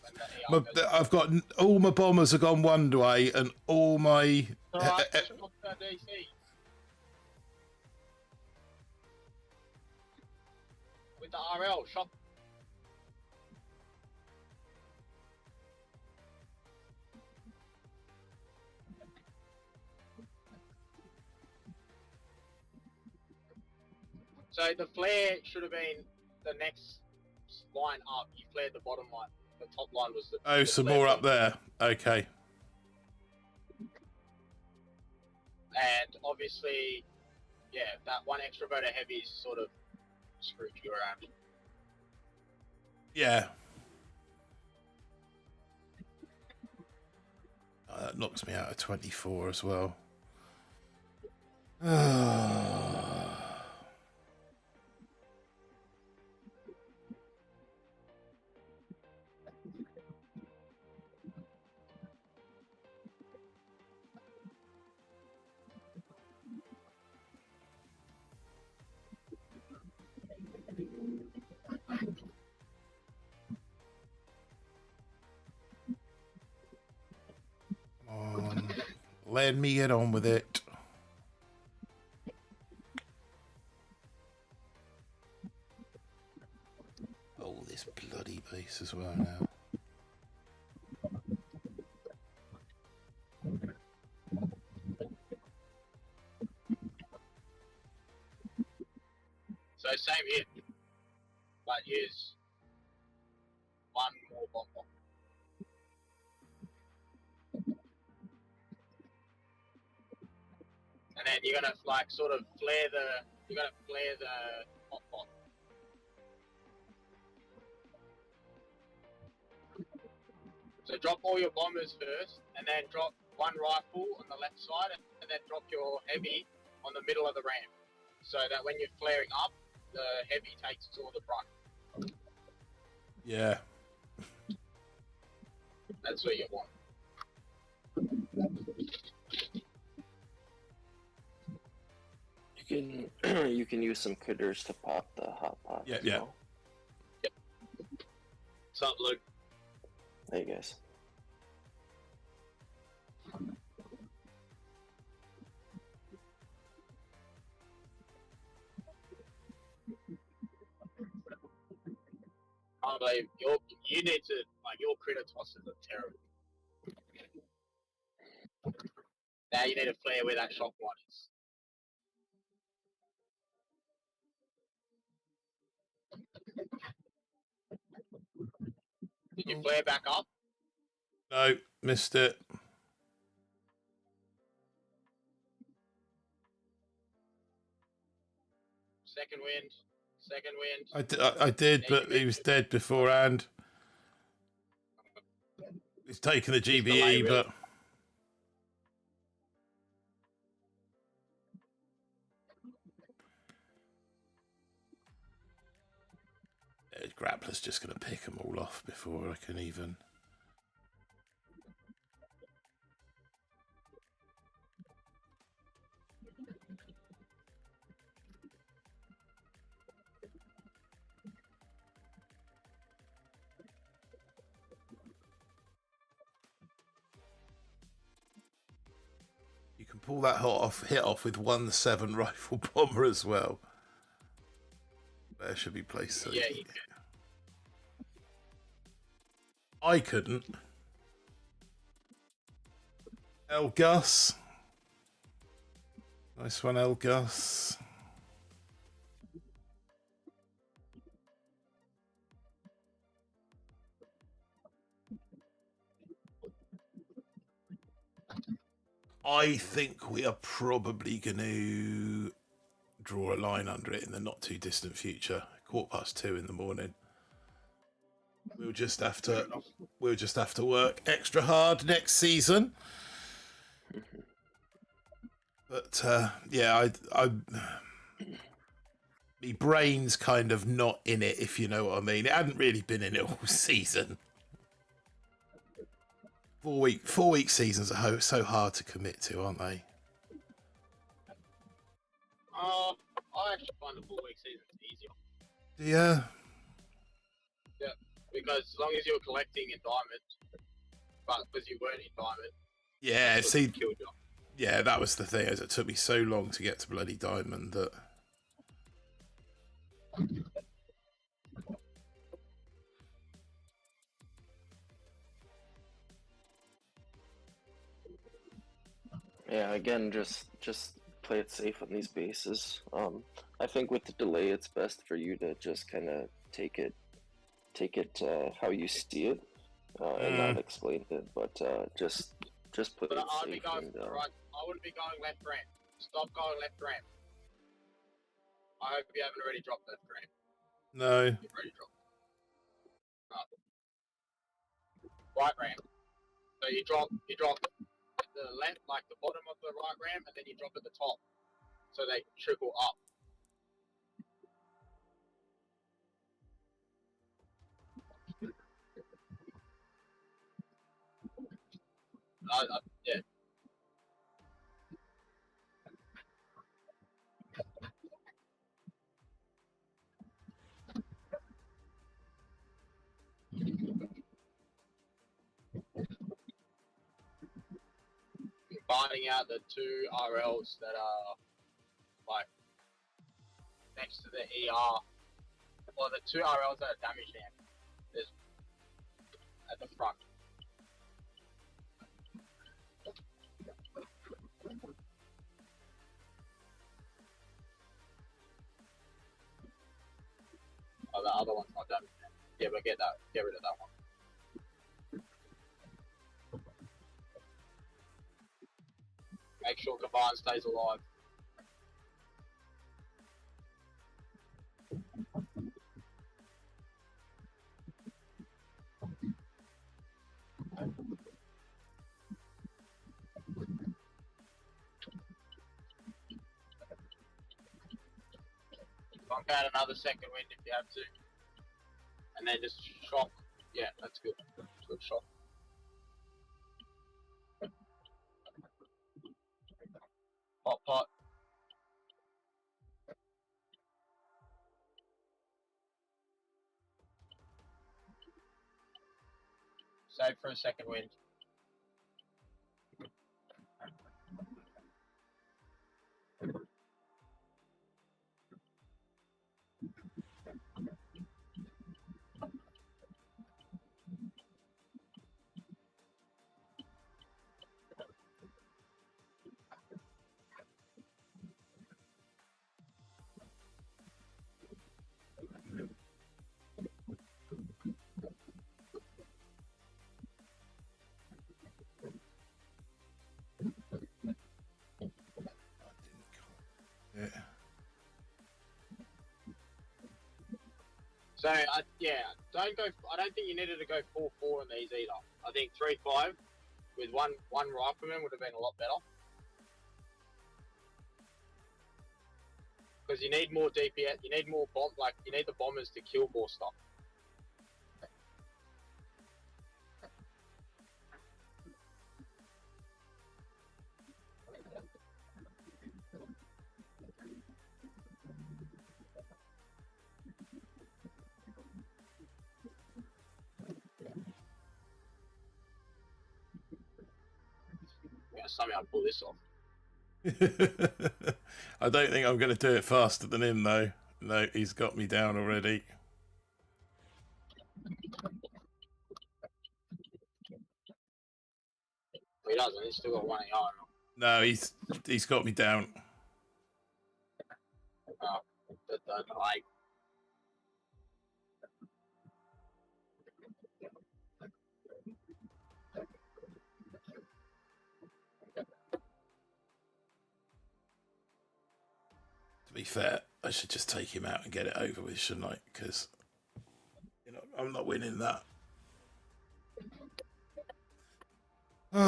I've got all my bombers have gone one way, and all my. Alright, shock the DC. With the RL, shock. So the flare should have been the next line up. You flared the bottom line. The top line was the. Oh, some more up there. Okay. And obviously, yeah, that one extra vote of heavy sort of screwed you around. Yeah. That knocks me out of 24 as well. Let me get on with it. Oh, this bloody base as well now. So same here, but use one more bomber. And then you're gonna like sort of flare the hot pot. So drop all your bombers first, and then drop one rifle on the left side, and then drop your heavy on the middle of the ramp, so that when you're flaring up, the heavy takes all the brunt. Yeah. That's what you want. You can use some critters to pop the hot pot. Yeah, as yeah. well. Yep. What's up, Luke? Hey guys. I believe you need to, like, your critter tosses are terrible. Now you need to flare where that shock one is. Did you flare back up? No, missed it. Second wind. Second wind. I did, but he was dead beforehand. He's taken the GBE, delay, really. but Grappler's just going to pick them all off before I can even. You can pull that hit off with 1-7 rifle bomber as well. There should be placed. So Yeah, you can. I couldn't. El Gus. Nice one, El Gus. I think we are probably going to draw a line under it in the not too distant future. 2:15 in the morning. We'll just have to work extra hard next season. But yeah, my brain's kind of not in it, if you know what I mean. It hadn't really been in it all season. 4-week seasons are so hard to commit to, aren't they? I actually find the 4-week season easier. Yeah. Yeah, because as long as you're collecting in diamond, but because you weren't in diamond, Yeah, see, killed you. yeah, that was the thing. Is it took me so long to get to bloody diamond that. Yeah, again, just play it safe on these bases. I think with the delay, it's best for you to just kind of take it how you see it, and not explain it, but just play But it I'd be safe. going And, right. I wouldn't be going left ramp. Stop going left ramp. I hope you haven't already dropped left ramp. No. You've already dropped. right ram. So you drop at the left, like the bottom of the right ram, and then you drop at the top, so they trickle up. Yeah. Finding out the two RLs that are like next to the ER, or the two RLs that are damage damp. There's at the front. Oh, the other one's not damage damp. Yeah, but get rid of that one. Make sure Kaban stays alive. Bump out another second wind if you have to. And then just shock. Yeah, that's good. Good shock. Hot pot. Save for a second wind. Yeah. So don't go. I don't think you needed to go 4-4 in these either. I think 3-5 with one rifleman would have been a lot better. Because you need more DPS. You need more bomb. Like you need the bombers to kill more stuff. Somehow pull this off. I don't think I'm going to do it faster than him, though. No, he's got me down already. He doesn't. He's still got 1 AR. No, he's got me down. Like. To be fair, I should just take him out and get it over with, shouldn't I? Because I'm not winning that. Yeah.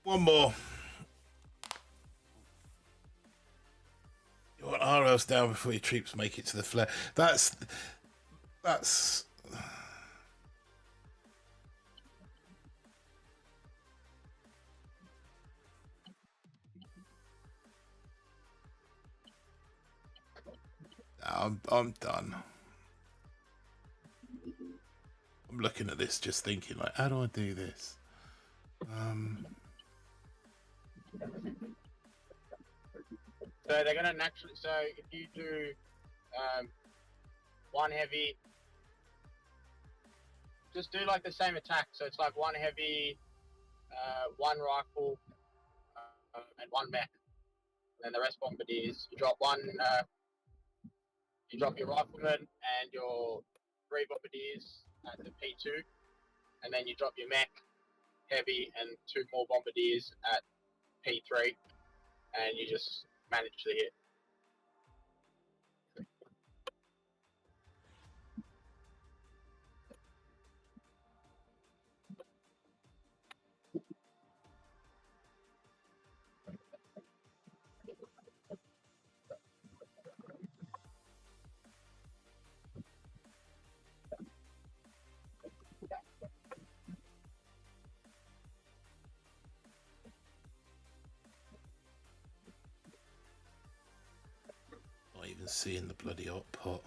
One more. You want RLs down before your troops make it to the flare. That's. I'm done. I'm looking at this, just thinking like, how do I do this? So they're gonna naturally. So if you do one heavy, just do like the same attack. So it's like one heavy, one rifle, and one mech, and then the rest bombardiers. You drop one. You drop your rifleman and your 3 bombardiers, at the P2, and then you drop your mech, heavy, and 2 more bombardiers at P3, and you just manage the hit. Not even seeing the bloody hot pot.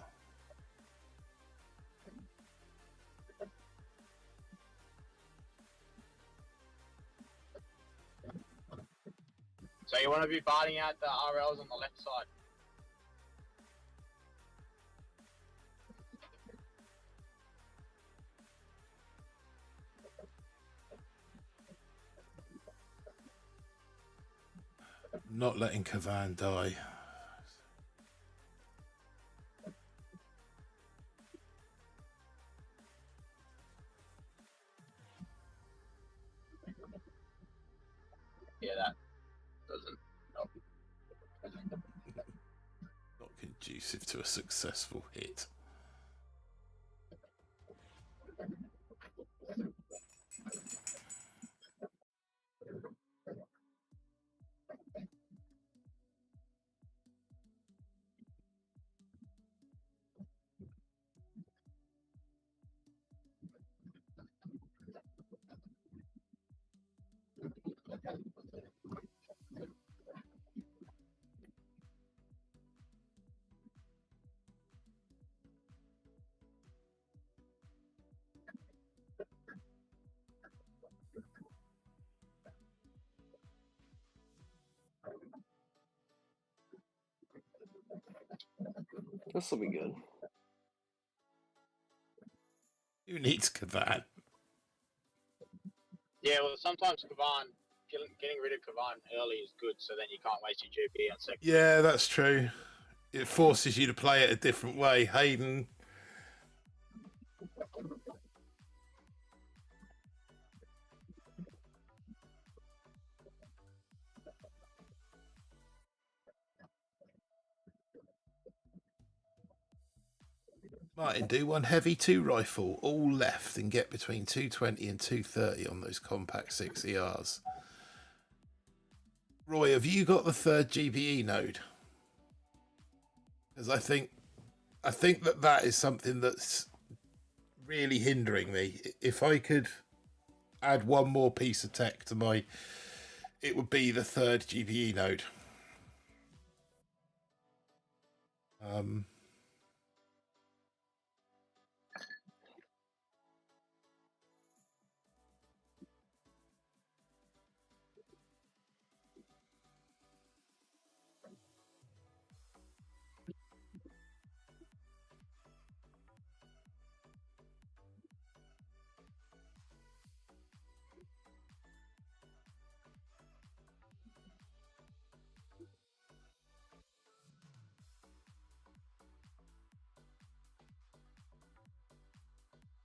So you want to be biting out the RLs on the left side. Not letting Kavan die. Yeah, that doesn't help. Not conducive to a successful hit. This will be good. Who needs Kavan? Yeah, well, sometimes Kavan, getting rid of Kavan early is good, so then you can't waste your GP on second. Yeah, that's true. It forces you to play it a different way. Hayden. Martin, do one heavy 2 rifle, all left, and get between 220 and 230 on those compact 6 ERs. Roy, have you got the 3rd GBE node? Because I think that is something that's really hindering me. If I could add one more piece of tech to my, it would be the 3rd GBE node.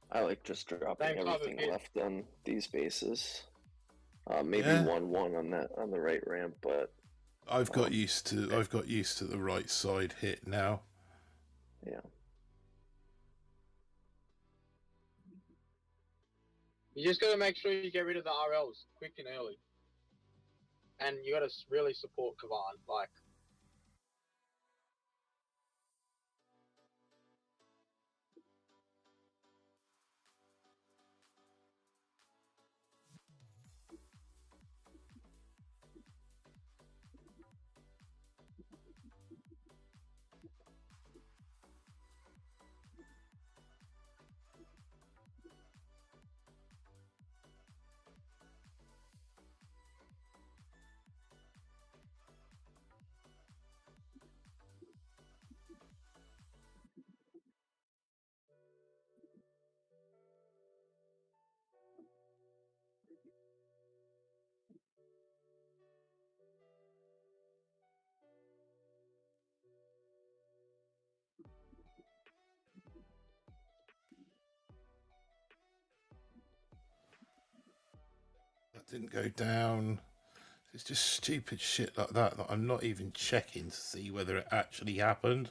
I like just dropping Same type of everything hit. left on these bases. Maybe Yeah. 1-1 on the right ramp, but I've got used to the right side hit now. yeah. You just got to make sure you get rid of the RLs quick and early. And you got to really support Kavan. Like, didn't go down. It's just stupid shit like that I'm not even checking to see whether it actually happened.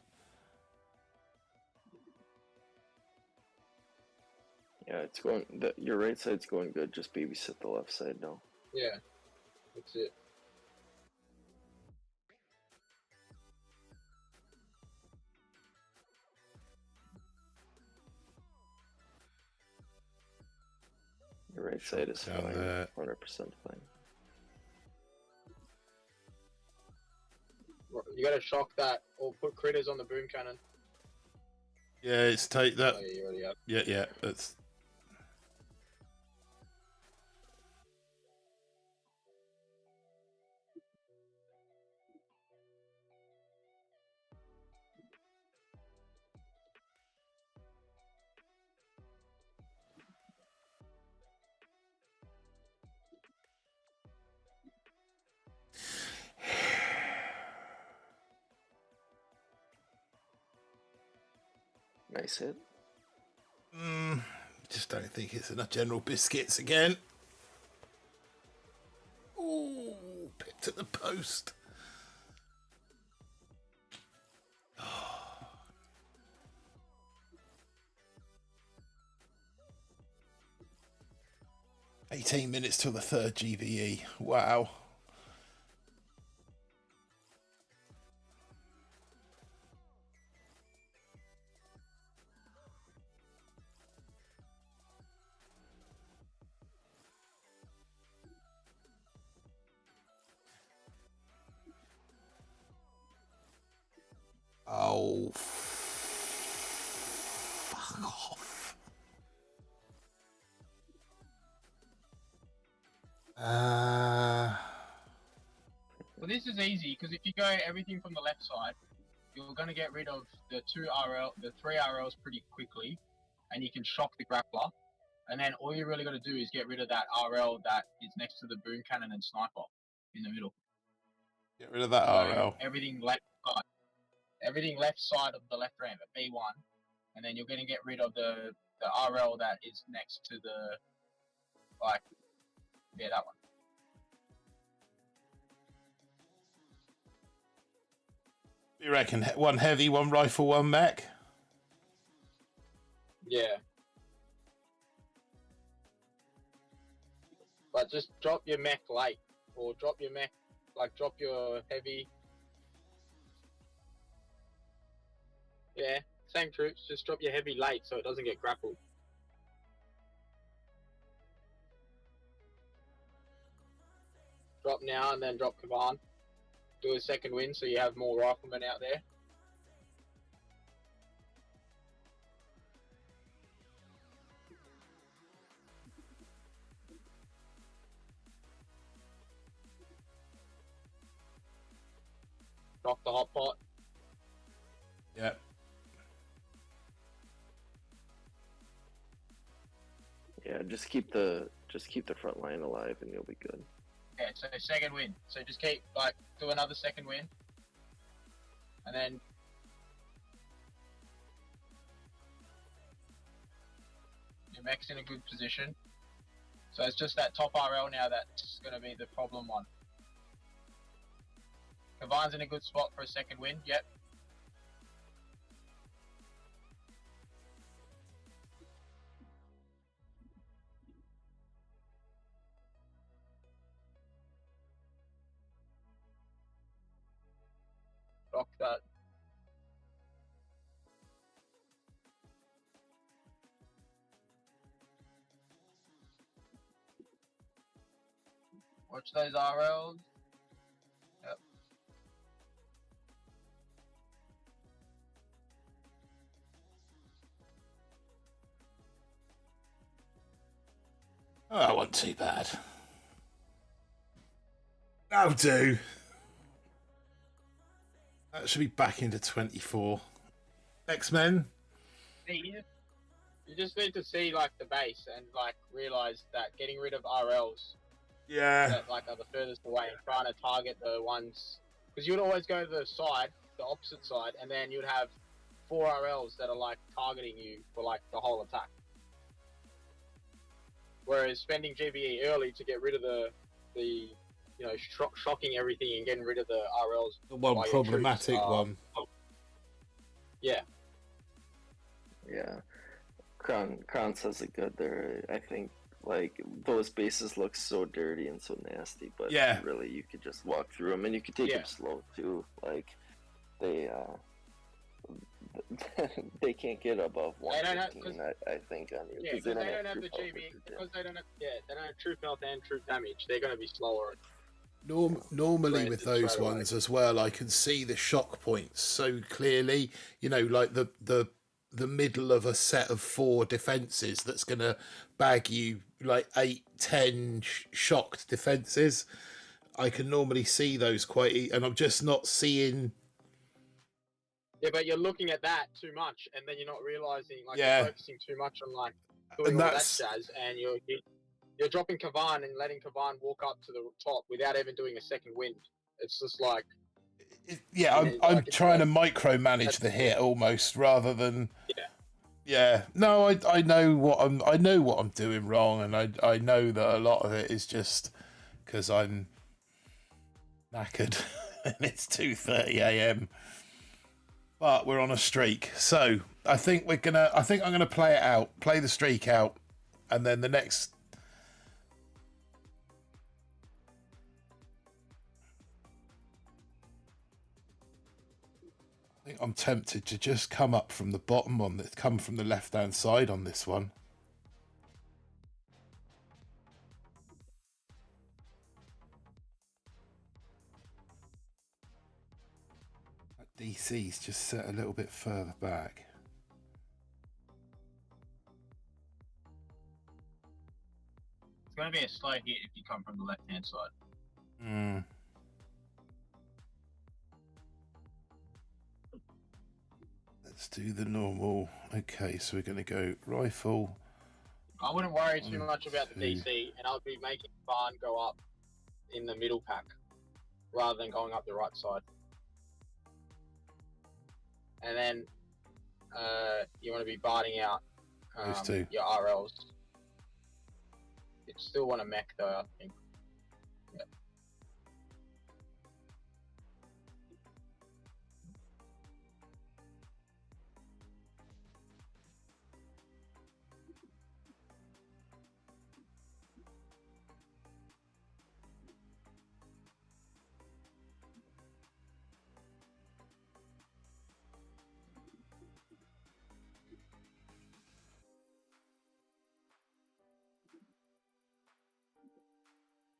Yeah, it's going. Your right side's going good. Just babysit the left side now. Yeah, that's it. Your right side is Down fine. there. 100% fine. You gotta shock that or put critters on the boom cannon. Yeah, it's take that. Oh, yeah, you already have. Yeah, that's. Nice hit. Just don't think it's enough General Biscuits again. Ooh, picked at the post. 18 minutes till the third GBE. Wow. Oh, fuck off. Well, this is easy because if you go everything from the left side, you're going to get rid of the three RLs pretty quickly, and you can shock the grappler. And then all you really got to do is get rid of that RL that is next to the boom cannon and sniper in the middle. Get rid of that So RL. everything left side of the left ramp at B1, and then you're going to get rid of the RL that is next to the that one. You reckon one heavy, one rifle, one mech? Yeah. But just drop your mech late, or drop your mech, drop your heavy. Yeah, same troops, just drop your heavy late so it doesn't get grappled. Drop now and then drop Kavan. Do a second win so you have more riflemen out there. Drop the hot pot. Yeah. Yeah, just keep the front line alive and you'll be good. Yeah, so second win. So just keep do another second win, and then your mech's in a good position. So it's just that top RL now that's going to be the problem one. Kavan's in a good spot for a second win. Yep. Rock that. Watch those RLs. Yep. Oh, that wasn't too bad. That'll do. That should be back into 24. X-Men? You just need to see the base and realize that getting rid of RLs Yeah. that are the furthest away and trying to target the ones, because you'd always go to the side, the opposite side, and then you'd have 4 RLs that are targeting you for the whole attack. Whereas spending GBE early to get rid of the shocking everything and getting rid of the RLs. The one by your problematic troops, one. Yeah. Yeah. Crown says it good there. I think like those bases look so dirty and so nasty, but Yeah. really you could just walk through them and you could take them slow too. Like they they can't get above 115. I think on you because they don't have the GB because they don't have troop health and troop damage. They're going to be slower. Normally with those ones as well, I can see the shock points so clearly. You know, like the middle of a set of 4 defenses that's going to bag you like 8-10 shocked defenses. I can normally see those quite, and I'm just not seeing. Yeah, but you're looking at that too much, and then you're not realizing, like, Yeah. you're focusing too much on like doing all that jazz, and you're dropping Kavan and letting Kavan walk up to the top without even doing a second wind. It's just like. Yeah, I'm trying to micromanage the hit almost rather than. Yeah. No, I know what I'm doing wrong, and I know that a lot of it is just because I'm knackered and it's 2:30 a.m. But we're on a streak, so I think I'm gonna play the streak out, and then the next. I think I'm tempted to just come up from the bottom come from the left-hand side on this one. That DC's just set a little bit further back. It's going to be a slow hit if you come from the left-hand side. Hmm. Let's do the normal. Okay, so we're going to go rifle. I wouldn't worry too much about the DC, and I'll be making Barn go up in the middle pack rather than going up the right side. And then you want to be barding out your RLs. You still want to mech though, I think. Yeah.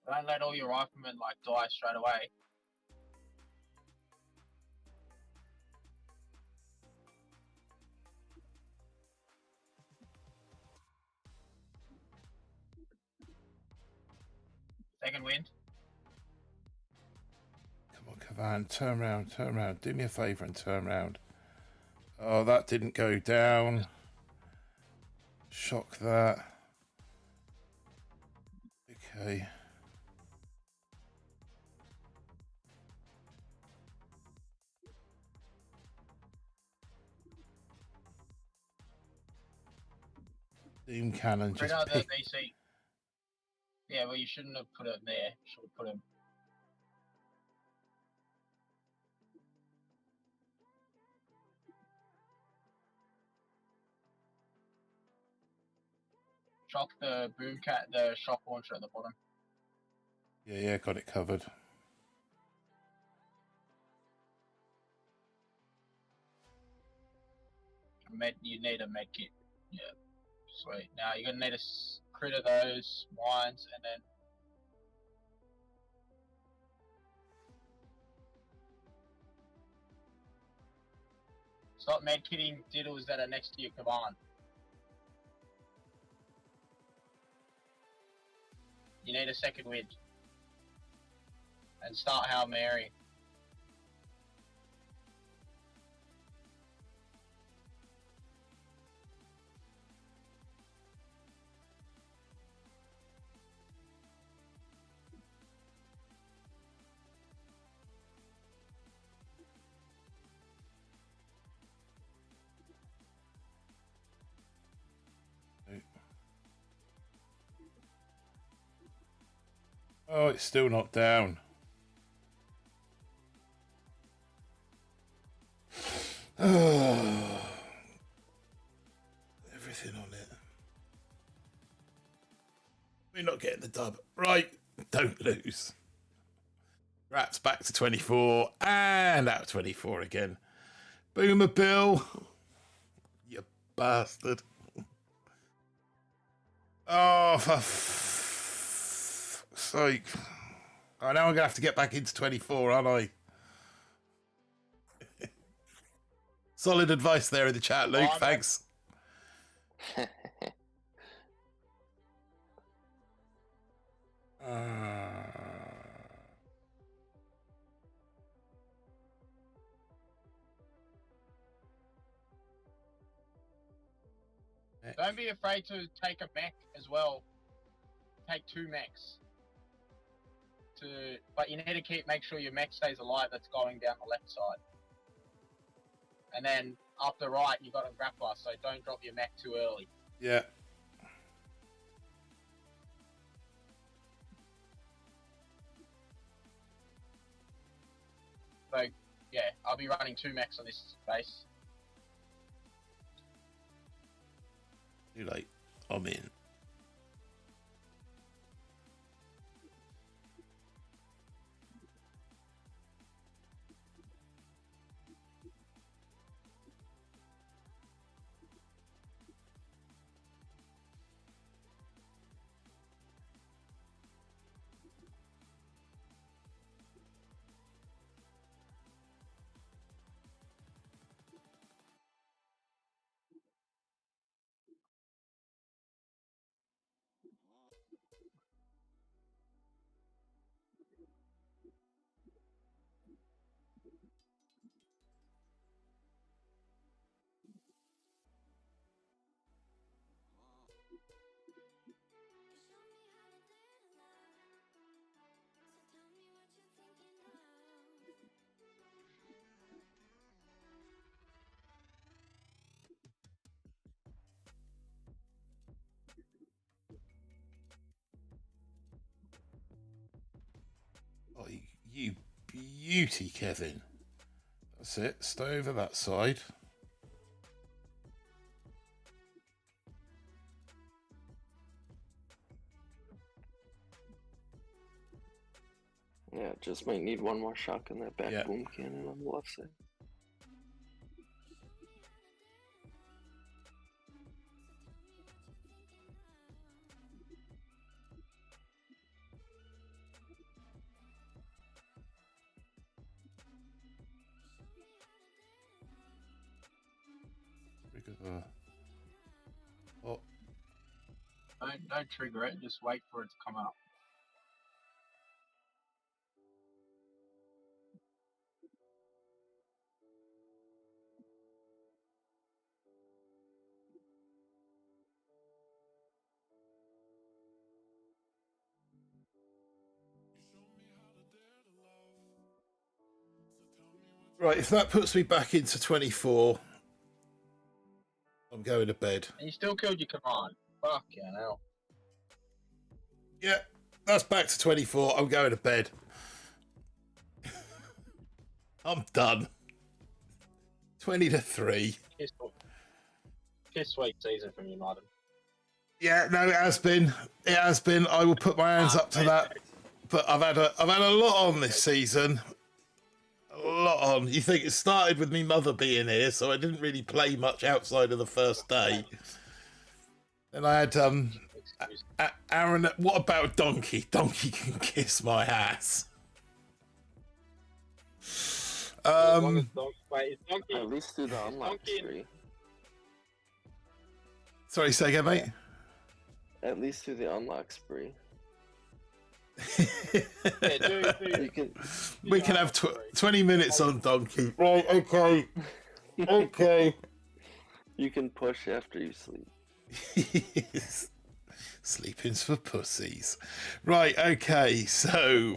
Don't let all your riflemen like die straight away. Second wind. Come on, Kavan, turn around. Do me a favour and turn around. Oh, that didn't go down. Shock that. Okay. Steam cannon just pick. DC. Yeah, well, you shouldn't have put it there. You should have put him. Shock the boomcat, the shock launcher at the bottom. Yeah, got it covered. You need a med kit. Yeah, sweet. Now you're gonna need a crit of those mines, and then stop med kitting diddles that are next to your Kavan. You need a second wind. And start Hail Mary. Oh, it's still not down. Oh, everything on it. We're not getting the dub. Right, don't lose. Rats back to 24 and out of 24 again. Boomer Bill. You bastard. Oh, for sake. I know I'm going to have to get back into 24, aren't I? Solid advice there in the chat, Luke. Thanks. Don't be afraid to take a mech as well. Take 2 mechs. But you need to make sure your mech stays alive that's going down the left side. And then up the right, you've got a grappler, so don't drop your mech too early. Yeah. So, yeah, I'll be running 2 mechs on this base. Too late. I'm in. Oh, you beauty, Kevin. That's it. Stay over that side. Yeah, just might need one more shock in that back boom cannon on the left side. Oh. Don't trigger it, just wait for it to come up. Right, if that puts me back into 24, I'm going to bed. And you still killed your command. Fucking hell. Yeah, that's back to 24. I'm going to bed. I'm done. 20-3. Piss sweet season from you, Martin. Yeah, no, it has been. It has been. I will put my hands up to that. But I've had a lot on this season. A lot on. You think it started with me mother being here, so I didn't really play much outside of the first day. And I had Aaron. What about Donkey? Donkey can kiss my ass. Wait, is Donkey? At least do the unlock spree. Sorry, say again, mate. At least do the unlock spree. Yeah, we can have 20 minutes on Donkey. Right, okay. Okay. You can push after you sleep. Sleeping's for pussies. Right, okay, so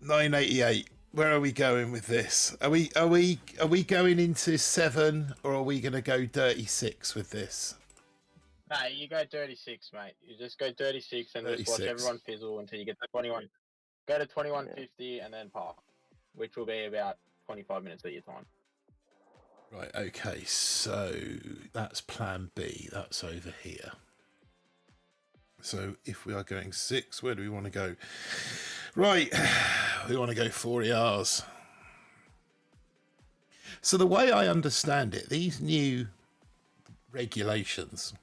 988. Where are we going with this? Are we going into 7, or are we going to go dirty 6 with this? No, you go 36, mate. You just go 36 and just watch 36. everyone fizzle until you get to 21. Go to 2150 and then park, which will be about 25 minutes of your time. Right, okay, so that's plan B. That's over here. So if we are going 6, where do we want to go? Right, we want to go 4 ERs. So the way I understand it, these new regulations,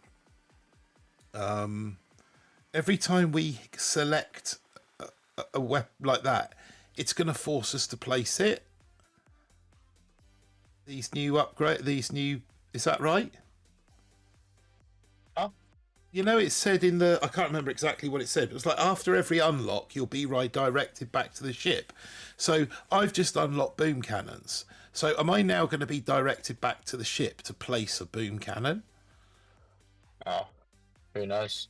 every time we select a weapon like that, it's going to force us to place it. These new is that right? Huh? You know, it said in the, I can't remember exactly what it said, but it was like after every unlock, you'll be redirected back to the ship. So I've just unlocked boom cannons. So am I now going to be directed back to the ship to place a boom cannon? Oh, who knows?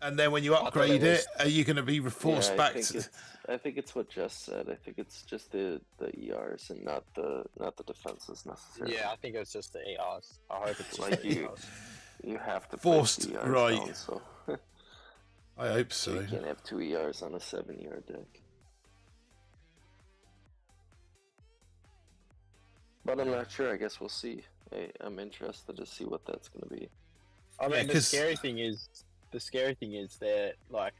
And then when you upgrade it, are you going to be forced back to? I think it's what Jess said. I think it's just the ERs and not the defenses necessarily. Yeah, I think it's just the ERs. I hope it's like just the ERs. you have to Forced, place the ERs right. down, so I hope so. you can't have 2 ERs on a 7-yard deck. But I'm not sure. I guess we'll see. I'm interested to see what that's going to be. I mean, Yeah, the scary thing is that like,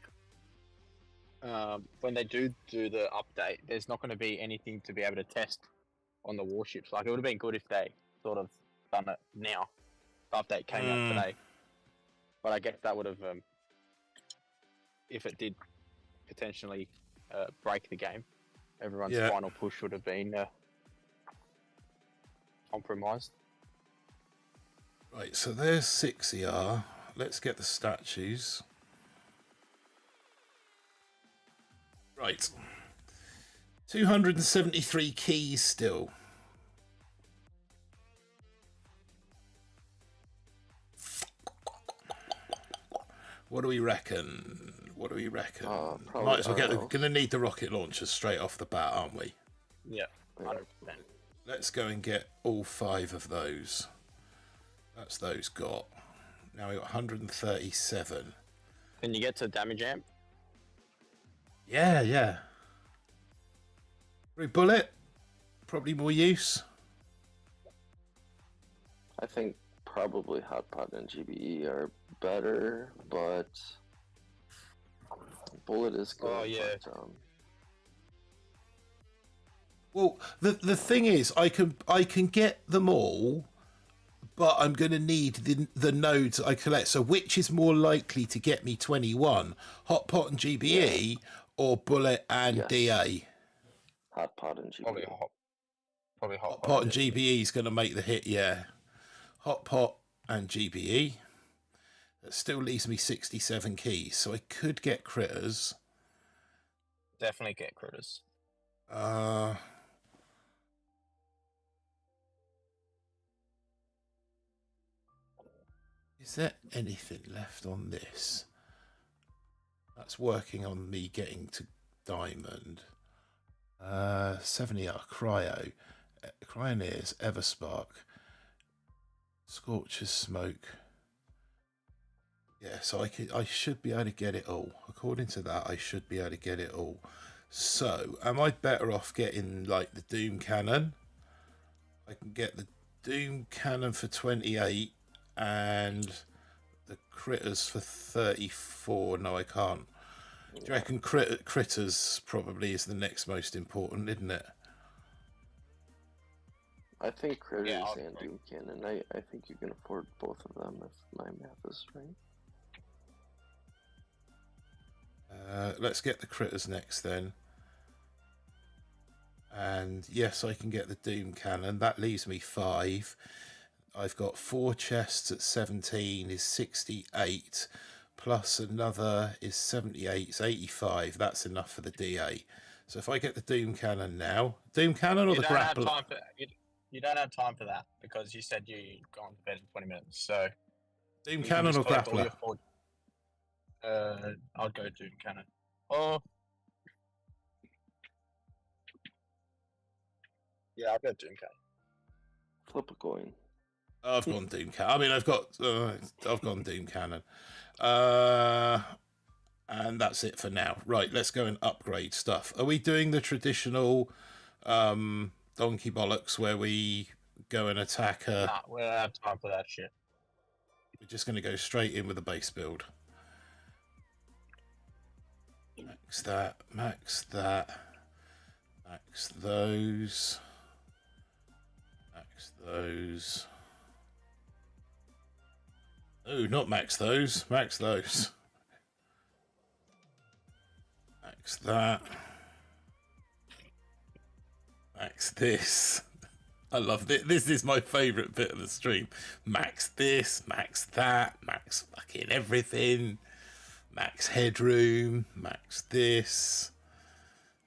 when they do the update, there's not going to be anything to be able to test on the warships. Like, it would have been good if they sort of done it now. The update came out today, but I guess that would have, if it did potentially break the game, everyone's final push would have been compromised. Right, so there's 6 ER. Let's get the statues. Right. 273 keys still. What do we reckon? Might as well get. We're going to need the rocket launchers straight off the bat, aren't we? Yeah, 100%. Let's go and get all 5 of those. That's those got. Now we got 137. Can you get to damage amp? Yeah. Bullet, probably more use. I think probably Hot Pot and GBE are better, but Bullet is good. Oh yeah. But, Well, the thing is, I can get them all, but I'm going to need the nodes I collect. So which is more likely to get me 21? Hot Pot and GBE or Bullet and DA? Hot Pot and GBE. Probably Hot Pot and GBE is going to make the hit, yeah. Hot Pot and GBE. That still leaves me 67 keys, so I could get critters. Definitely get critters. Is there anything left on this? That's working on me getting to diamond. 70R Cryo. Cryoneers, Everspark. Scorcher's Smoke. Yeah, so I should be able to get it all. According to that, I should be able to get it all. So, am I better off getting, like, the Doom Cannon? I can get the Doom Cannon for 28 and the Critters for 34. No, I can't. Do you reckon Critters probably is the next most important, isn't it? I think Critters and Doom Cannon. I think you can afford both of them if my math is right. Let's get the Critters next then. And yes, I can get the Doom Cannon. That leaves me 5. I've got 4 chests at 17 is 68. Plus another is 78. It's 85. That's enough for the DA. So if I get the Doom Cannon now. Doom Cannon or the Grappler? You don't have time for that because you said you'd gone to bed in 20 minutes. So Doom Cannon or Grappler? I'd go Doom Cannon. Oh. Yeah, I'll go Doom Cannon. Flip a coin. I've gone Doom Cannon. I mean, I've gone Doom Cannon. And that's it for now. Right, let's go and upgrade stuff. Are we doing the traditional donkey bollocks where we go and attack a... Nah, we don't have time for that shit. We're just going to go straight in with a base build. Max that, max that, max those, max those. Oh, not max those, max those. Max that. Max this. I love this. This is my favourite bit of the stream. Max this, max that, max fucking everything. Max headroom, max this.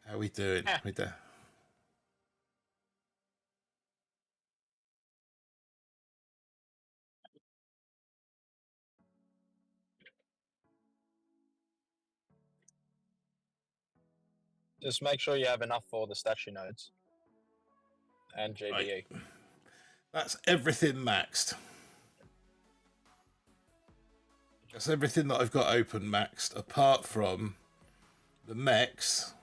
How are we doing? We do. Just make sure you have enough for the statue nodes and GBE. Right. That's everything maxed. That's everything that I've got open maxed, apart from the mechs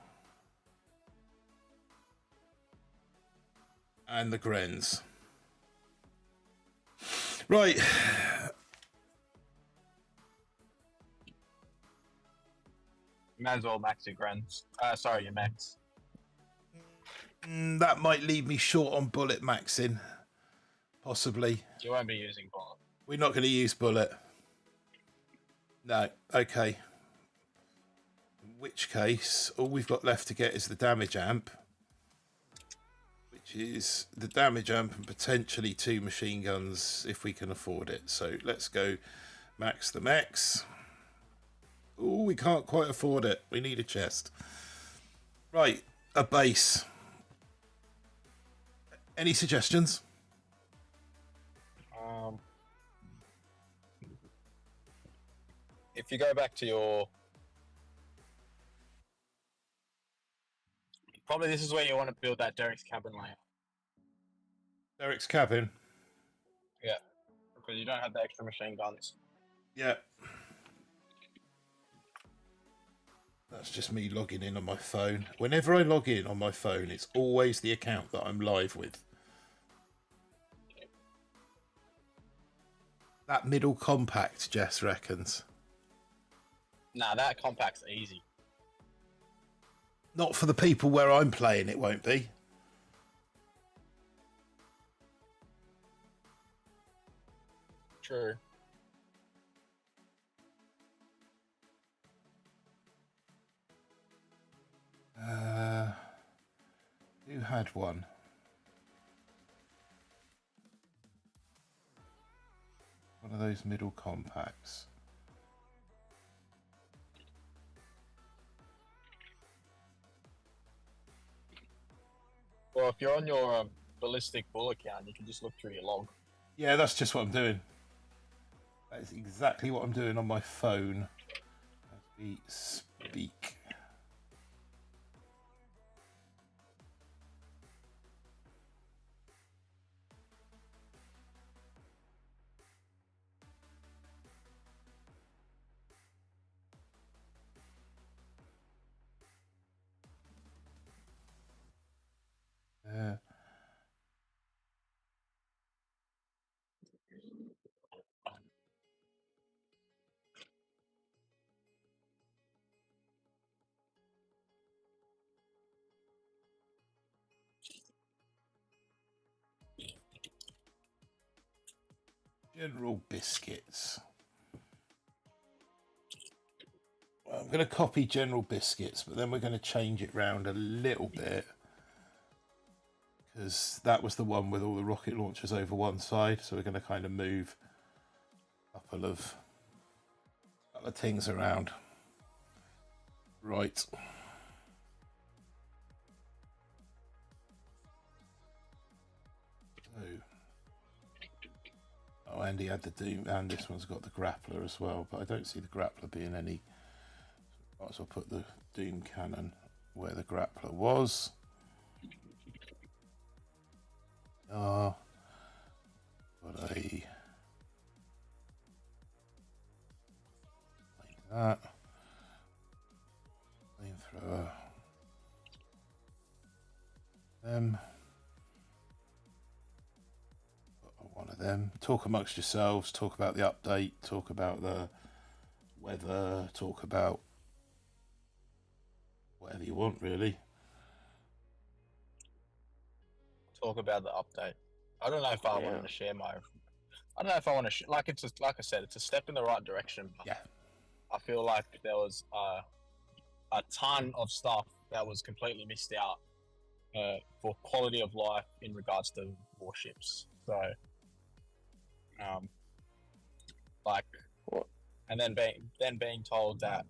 and the Grens. Right. You might as well max your grants. Sorry, your max. That might leave me short on bullet maxing. Possibly. You won't be using bullet. We're not going to use bullet. No. Okay. In which case, all we've got left to get is the damage amp. Which is the damage amp and potentially 2 machine guns if we can afford it. So let's go max the mechs. Oh, we can't quite afford it. We need a chest. Right, a base. Any suggestions? If you go back to your... Probably this is where you want to build that Derek's cabin layout. Derek's cabin. Yeah, because you don't have the extra machine guns. Yeah. That's just me logging in on my phone. Whenever I log in on my phone, it's always the account that I'm live with. That middle compact, Jess reckons. Nah, that compact's easy. Not for the people where I'm playing, it won't be. True. Who had one? One of those middle compacts. Well, if you're on your ballistic bull account, you can just look through your log. Yeah, that's just what I'm doing. That is exactly what I'm doing on my phone as we speak. General Biscuits. Well, I'm going to copy General Biscuits, but then we're going to change it round a little bit. Because that was the one with all the rocket launchers over one side. So we're going to kind of move a couple of things around. Right. Oh, Andy had the Doom, and this one's got the grappler as well, but I don't see the grappler being any. So might as well put the Doom cannon where the grappler was. got a like that flamethrower. Them. One of them. Talk amongst yourselves. Talk about the update. Talk about the weather. Talk about whatever you want, really. Talk about the update. I don't know if I wanted to share my. I don't know if I want to like it's like I said, it's a step in the right direction. But Yeah. I feel like there was a ton of stuff that was completely missed out for quality of life in regards to warships. So, like, and then being told that,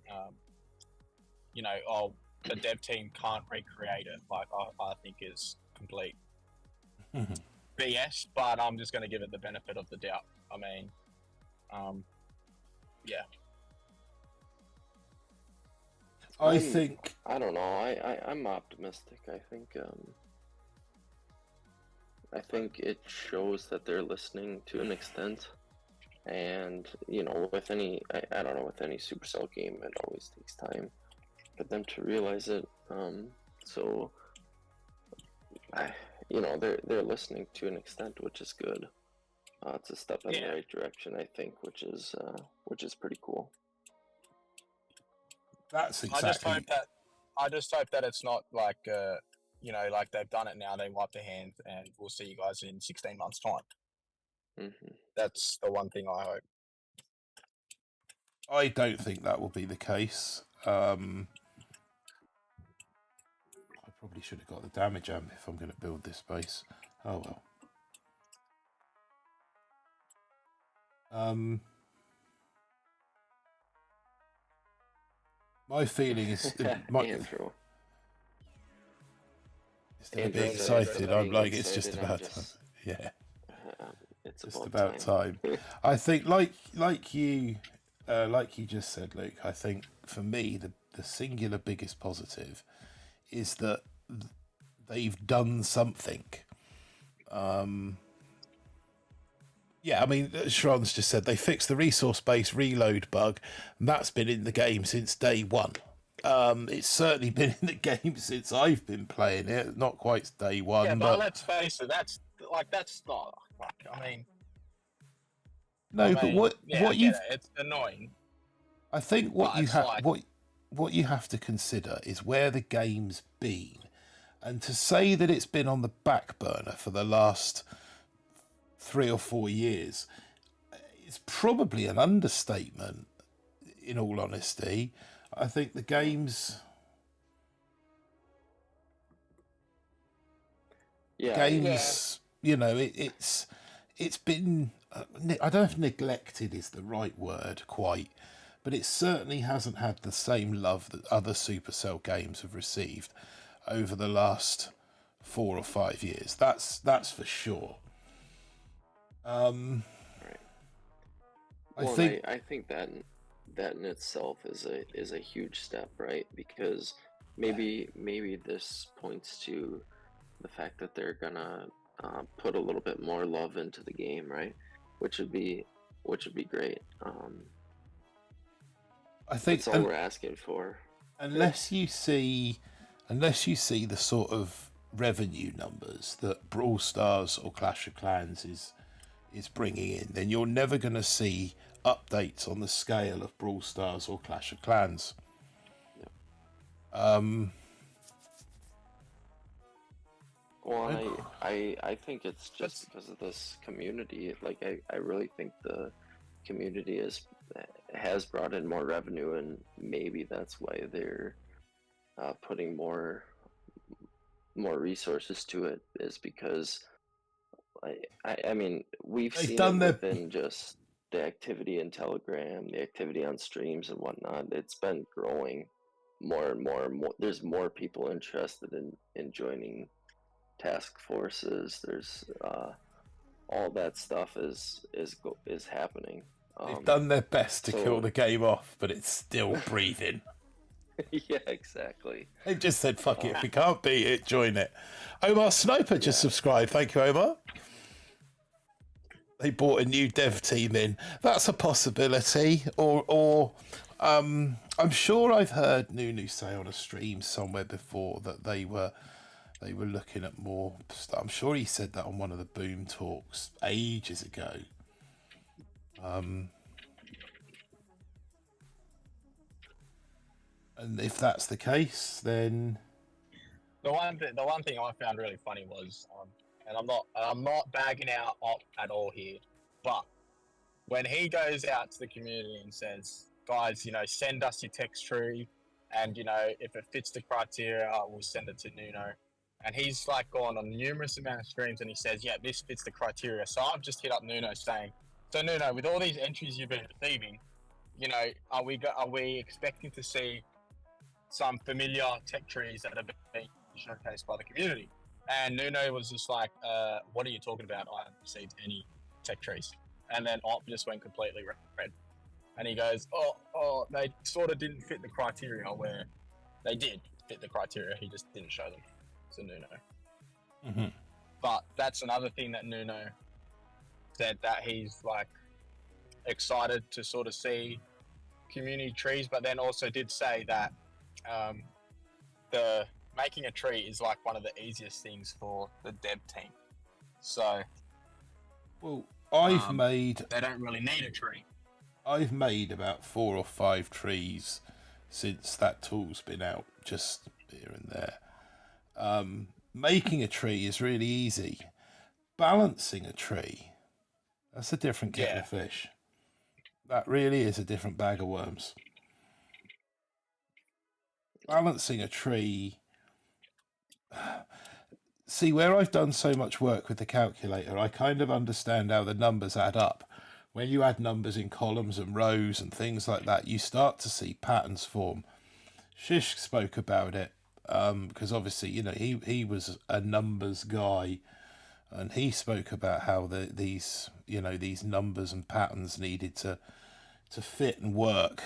you know, oh, the dev team can't recreate it. Like, I think is complete BS. But I'm just going to give it the benefit of the doubt. I mean, yeah. I think I don't know. I'm optimistic. I think it shows that they're listening to an extent, and you know, with any I don't know, with any Supercell game, it always takes time for them to realize it. So you know, they're listening to an extent, which is good. It's a step in the right direction, I think, which is pretty cool. that's exactly. I just hope that it's not like you know, like they've done it now, they wipe their hands, and we'll see you guys in 16 months' time. Mm-hmm. That's the one thing I hope. I don't think that will be the case. I probably should have got the damage amp if I'm going to build this base. Oh well. My feeling is Andrew. Instead of being excited, I'm like, it's just about time. Yeah, it's just about time. I think, like you just said, Luke. I think for me, the singular biggest positive is that they've done something. Yeah, I mean, Sharon's just said they fixed the resource-based reload bug, and that's been in the game since day one. It's certainly been in the game since I've been playing it. Not quite day one, yeah, but let's face it, that's not. Like, I mean, but what it's annoying. I think what you have to consider is where the game's been, and to say that it's been on the back burner for the last 3 or 4 years is probably an understatement, in all honesty. I think the game's you know, it's been I don't know if neglected is the right word quite, but it certainly hasn't had the same love that other Supercell games have received over the last 4 or 5 years. That's for sure. Right. I think that in itself is a huge step, right? Because maybe this points to the fact that they're gonna put a little bit more love into the game, right? Which would be great. I think that's all we're asking for. Unless you see the sort of revenue numbers that Brawl Stars or Clash of Clans is bringing in, then you're never going to see updates on the scale of Brawl Stars or Clash of Clans. Well, I think it's just because of this community. Like, I really think the community has brought in more revenue, and maybe that's why they're putting more resources to it, is because I mean, we've seen it within just the activity in Telegram, the activity on streams and whatnot. It's been growing more and more. There's more people interested in joining task forces. There's all that stuff is happening. They've done their best to kill the game off, but it's still breathing. Yeah, exactly. They've just said, fuck it, if we can't beat it, join it. Omar Sniper just subscribed. Thank you, Omar. they brought a new dev team in. That's a possibility. Or I'm sure I've heard Nunu say on a stream somewhere before that they were looking at more stuff. I'm sure he said that on one of the Boom talks ages ago. And if that's the case, then The one thing I found really funny was, and I'm not bagging out Op at all here, but when he goes out to the community and says, guys, send us your text tree, and if it fits the criteria, we'll send it to Nuno. And he's like gone on numerous amount of streams, and he says, yeah, this fits the criteria. So I've just hit up Nuno saying, so Nuno, with all these entries you've been receiving, are we expecting to see some familiar tech trees that have been showcased by the community? And Nuno was just like, what are you talking about? I haven't received any tech trees. And then Op just went completely red. And he goes, oh, they sort of didn't fit the criteria, where they did fit the criteria. He just didn't show them to Nuno. Mm-hmm. But that's another thing that Nuno said, that he's like excited to sort of see community trees, but then also did say that the making a tree is like one of the easiest things for the dev team. So, well, I've made. They don't really need a tree. I've made about 4 or 5 trees since that tool's been out, just here and there. Making a tree is really easy. Balancing a tree, that's a different kettle of fish. That really is a different bag of worms. Balancing a tree. See, where I've done so much work with the calculator, I kind of understand how the numbers add up. When you add numbers in columns and rows and things like that, you start to see patterns form. Shish spoke about it because obviously, he was a numbers guy, and he spoke about how these numbers and patterns needed to fit and work.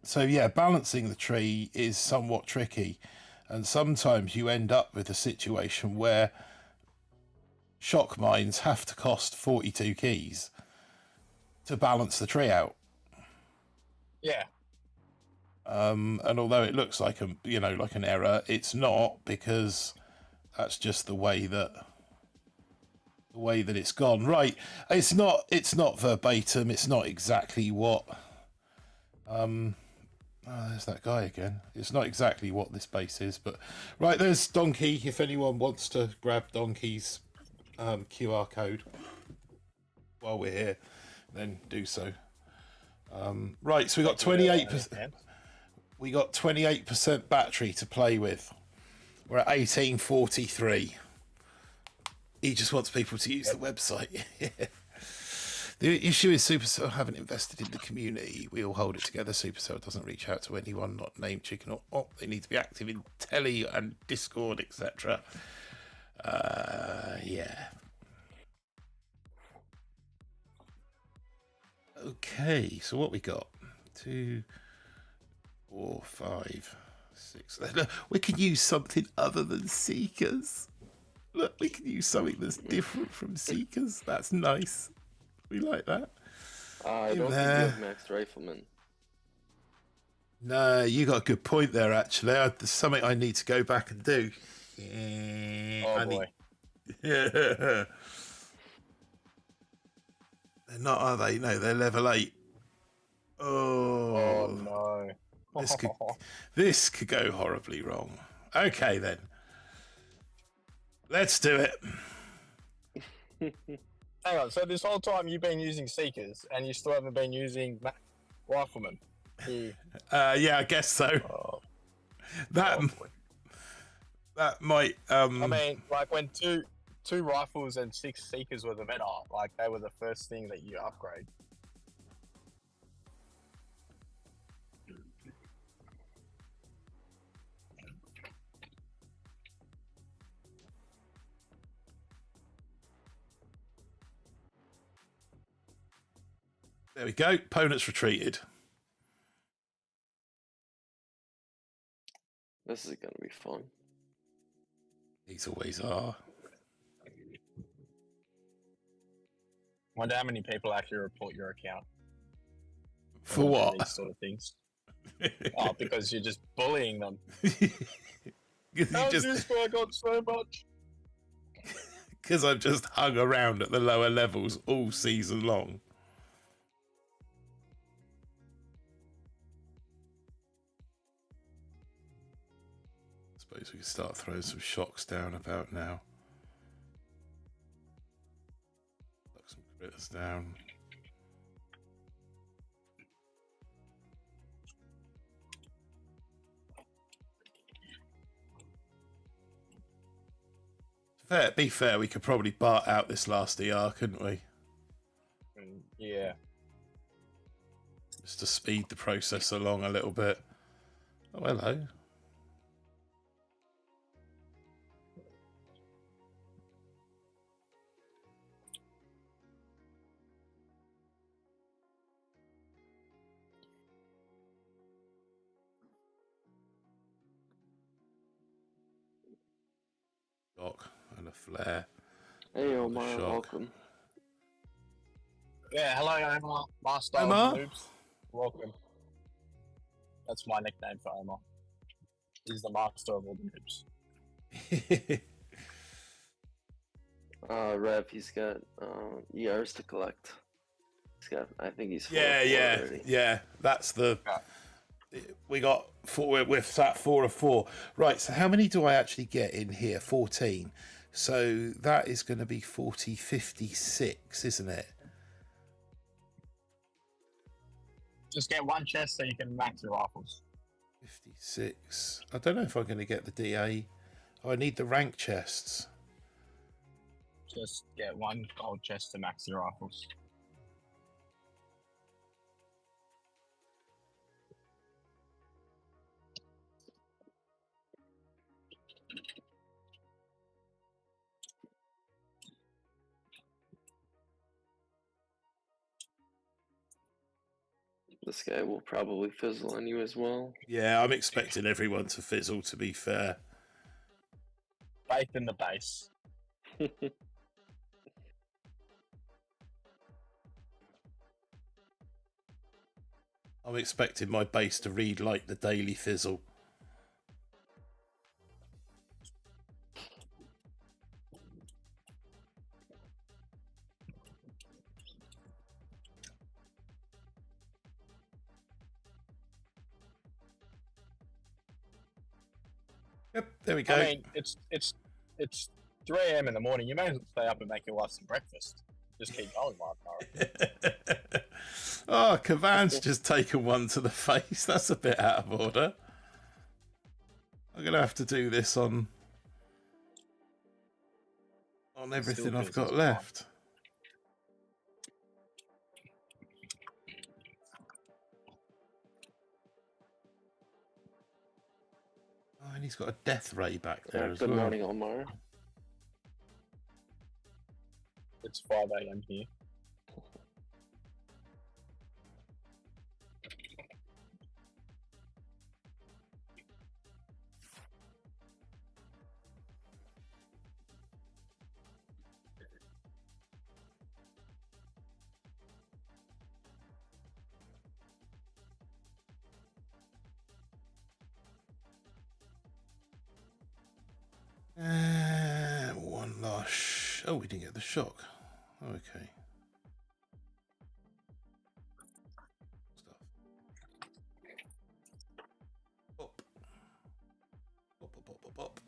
So yeah, balancing the tree is somewhat tricky, and sometimes you end up with a situation where shock mines have to cost 42 keys to balance the tree out. Yeah. And although it looks like like an error, it's not, because that's just the way that it's gone. Right. It's not verbatim. It's not exactly what. There's that guy again. It's not exactly what this base is, but right, there's Donkey. If anyone wants to grab Donkey's QR code while we're here, then do so. Right, so we got 28%. We got 28% battery to play with. We're at 1843. He just wants people to use the website. The issue is Supercell haven't invested in the community. We all hold it together. Supercell doesn't reach out to anyone not named Chicken or Op. They need to be active in Telly and Discord, etc. Yeah. Okay, so what we got? 2, 4, 5, 6. We can use something other than Seekers. Look, we can use something that's different from Seekers. That's nice. We like that. I don't think you have Max Rifleman. No, you got a good point there, actually. There's something I need to go back and do. Boy. Yeah. They're not, are they? No, they're level 8. Oh no. This could go horribly wrong. Okay, then. Let's do it. Hang on, so this whole time you've been using Seekers and you still haven't been using Rifleman? Yeah, I guess so. Oh. That might. I mean, like when two rifles and 6 Seekers were the meta, like they were the first thing that you upgrade. There we go. Opponent's retreated. This is gonna be fun. These always are. Wonder how many people actually report your account For when you do what? these sort of things. Oh, because you're just bullying them. Because This guy got so much? I've just hung around at the lower levels all season long. Suppose we can start throwing some shocks down about now. Knock some critters down. Be fair, we could probably BART out this last ER, couldn't we? Yeah. Just to speed the process along a little bit. Oh, hello. Shock and a flare. Hey, Another Omar, shock. welcome. Yeah, hello, Omar. Master Omar? of Noobs. Welcome. That's my nickname for Omar. He's the master of all the noobs. Rev, he's got ERs to collect. He's got, I think he's 4 already. Yeah. That's the. We got 4. We're sat 4 of 4. Right. So how many do I actually get in here? 14. So that is going to be 40, 56, isn't it? Just get one chest so you can max your rifles. 56. I don't know if I'm going to get the DA. Oh, I need the rank chests. Just get one gold chest to max your rifles. This guy will probably fizzle on you as well. Yeah, I'm expecting everyone to fizzle, to be fair. Faith in the base. I'm expecting my base to read like the Daily Fizzle. Yep, there we go. I mean, it's 3 a.m. in the morning. You may as well stay up and make your wife some breakfast. Just keep going, Mark. Oh, Kavan's just taken one to the face. That's a bit out of order. I'm going to have to do this on everything I've got left. Oh, and he's got a death ray back there as Good well. morning, Omar. It's 5 a.m. here. One last. Oh, we didn't get the shock. Okay. Stuff. Pop. Pop, pop, pop, pop, pop.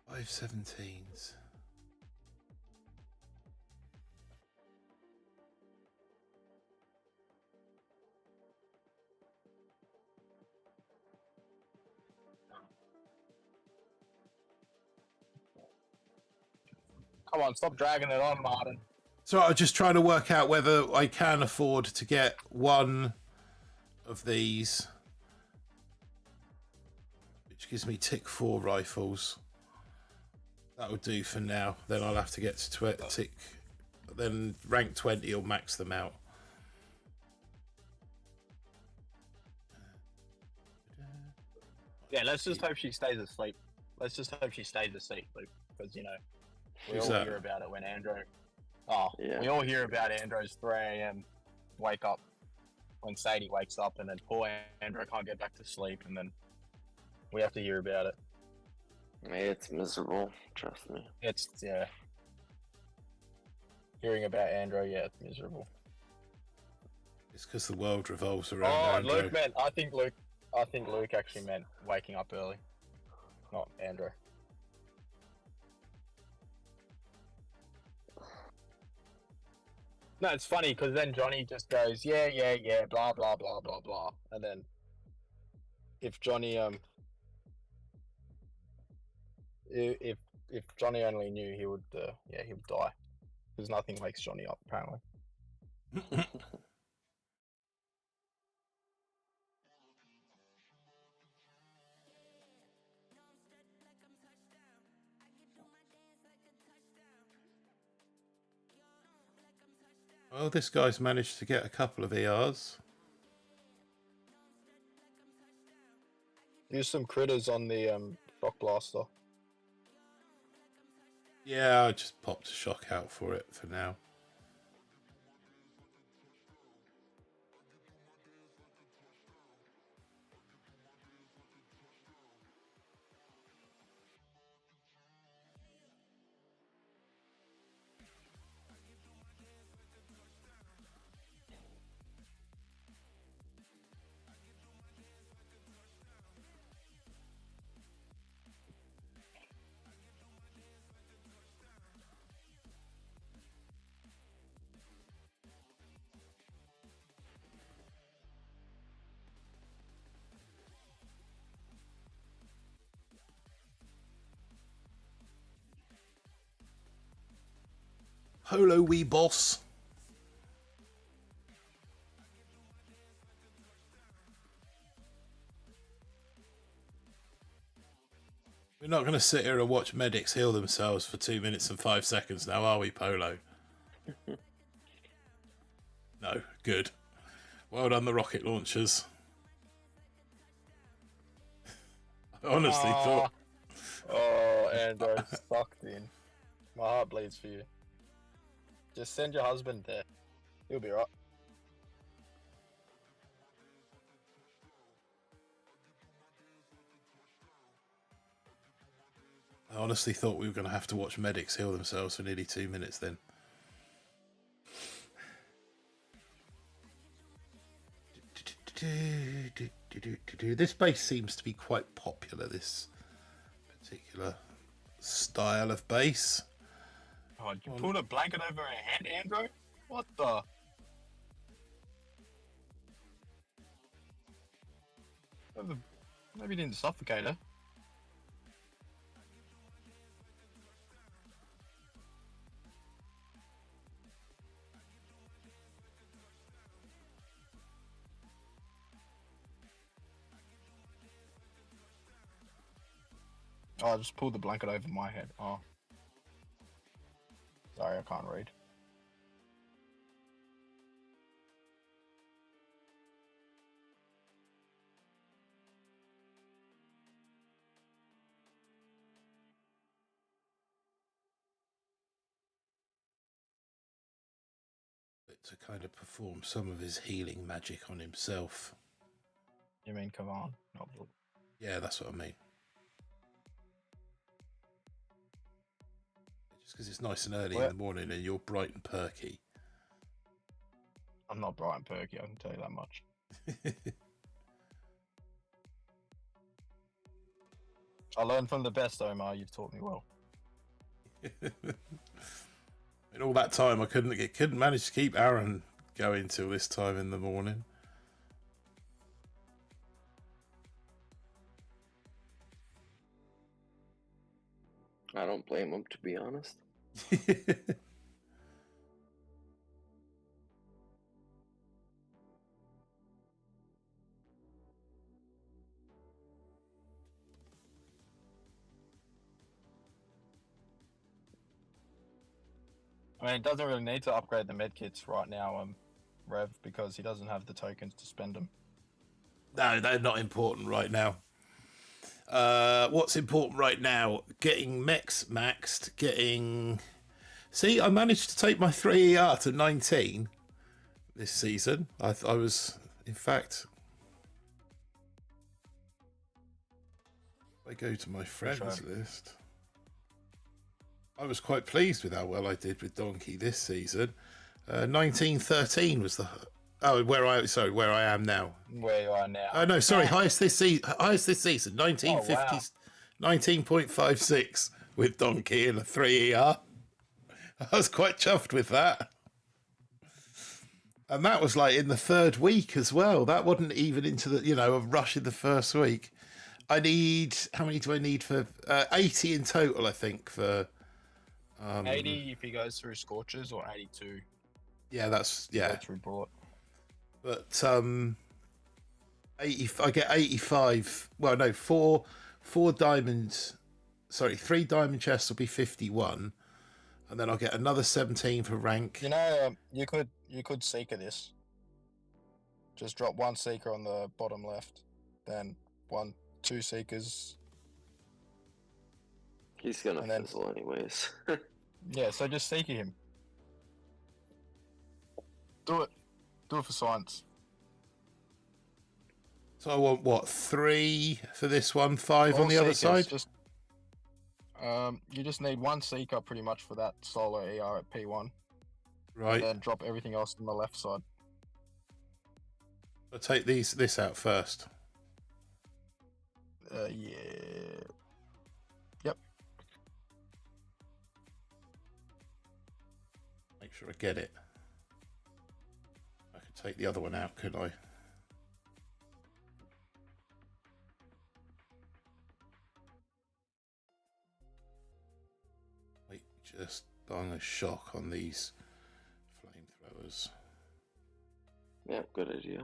Five 17s. Come on, stop dragging it on, Martin. So I'm just trying to work out whether I can afford to get one of these, which gives me Tick 4 rifles. That'll do for now. Then I'll have to get to tick. Then rank 20 will max them out. Yeah, let's just hope she stays asleep. Let's just hope she stays asleep, Luke, because we Who's all that? hear about it when Andrew. Oh, Yeah. we all hear about Andrew's 3 a.m. wake up when Sadie wakes up, and then poor Andrew can't get back to sleep, and then we have to hear about it. Hey, it's miserable. Trust me. It's hearing about Andrew, yeah, it's miserable. It's because the world revolves around Oh, Andrew. Luke meant. I think Luke actually meant waking up early, not Andrew. No, it's funny because then Johnny just goes, yeah, blah blah blah blah blah, and then if Johnny if Johnny only knew, he would he would die because nothing wakes Johnny up apparently. Well, this guy's managed to get a couple of ERs. Use some critters on the shock blaster. Yeah, I just popped a shock out for it for now. Polo wee boss. We're not going to sit here and watch medics heal themselves for 2 minutes and 5 seconds now, are we, Polo? No, good. Well done, the rocket launchers. I honestly thought... Oh, Andrew sucked in. My heart bleeds for you. Just send your husband there. He'll be right. I honestly thought we were going to have to watch medics heal themselves for nearly 2 minutes then. This base seems to be quite popular, this particular style of base. Oh, you pulled a blanket over her head, Andrew? What the? Maybe you didn't suffocate her. Oh, I just pulled the blanket over my head. Oh. Sorry, I can't read. To kind of perform some of his healing magic on himself. You mean Kavan, not Blue? Yeah, that's what I mean. Just because it's nice and early in the morning and you're bright and perky. I'm not bright and perky, I can tell you that much. I learned from the best, Omar. You've taught me well. In all that time, I couldn't manage to keep Aaron going till this time in the morning. I don't blame him, to be honest. I mean, it doesn't really need to upgrade the medkits right now, Rev, because he doesn't have the tokens to spend them. No, they're not important right now. What's important right now? Getting mechs maxed, getting... See, I managed to take my 3ER to 19 this season. I was, in fact... I go to my friends list. I was quite pleased with how well I did with Donkey this season. 1913 was the... Oh, where I am now. Where you are now. Oh no, sorry, highest this season. 1950, Oh, wow. 19.56 with Donkey and a 3ER. I was quite chuffed with that. And that was like in the third week as well. That wasn't even into the, a rush in the first week. I need, how many do I need for, 80 in total, I think, for... 80 if he goes through Scorches, or 82 yeah, that's, yeah. goes through Bullet. But 80, I get 85. Well, no, four diamonds. Sorry, 3 diamond chests will be 51, and then I'll get another 17 for rank. You could Seeker this. Just drop 1 Seeker on the bottom left, then 2 Seekers. He's gonna fizzle anyways. Yeah, so just Seeker him. Do it for science. So I want what, 3 for this one, 5 All on the other Seekers, side. Just you just need 1 Seeker pretty much for that solo ER at P1. Right. And then drop everything else on the left side. I'll take this out first. Yeah. Yep. Make sure I get it. I could take the other one out, could I? Wait, just on a shock on these flamethrowers. Yeah, good idea.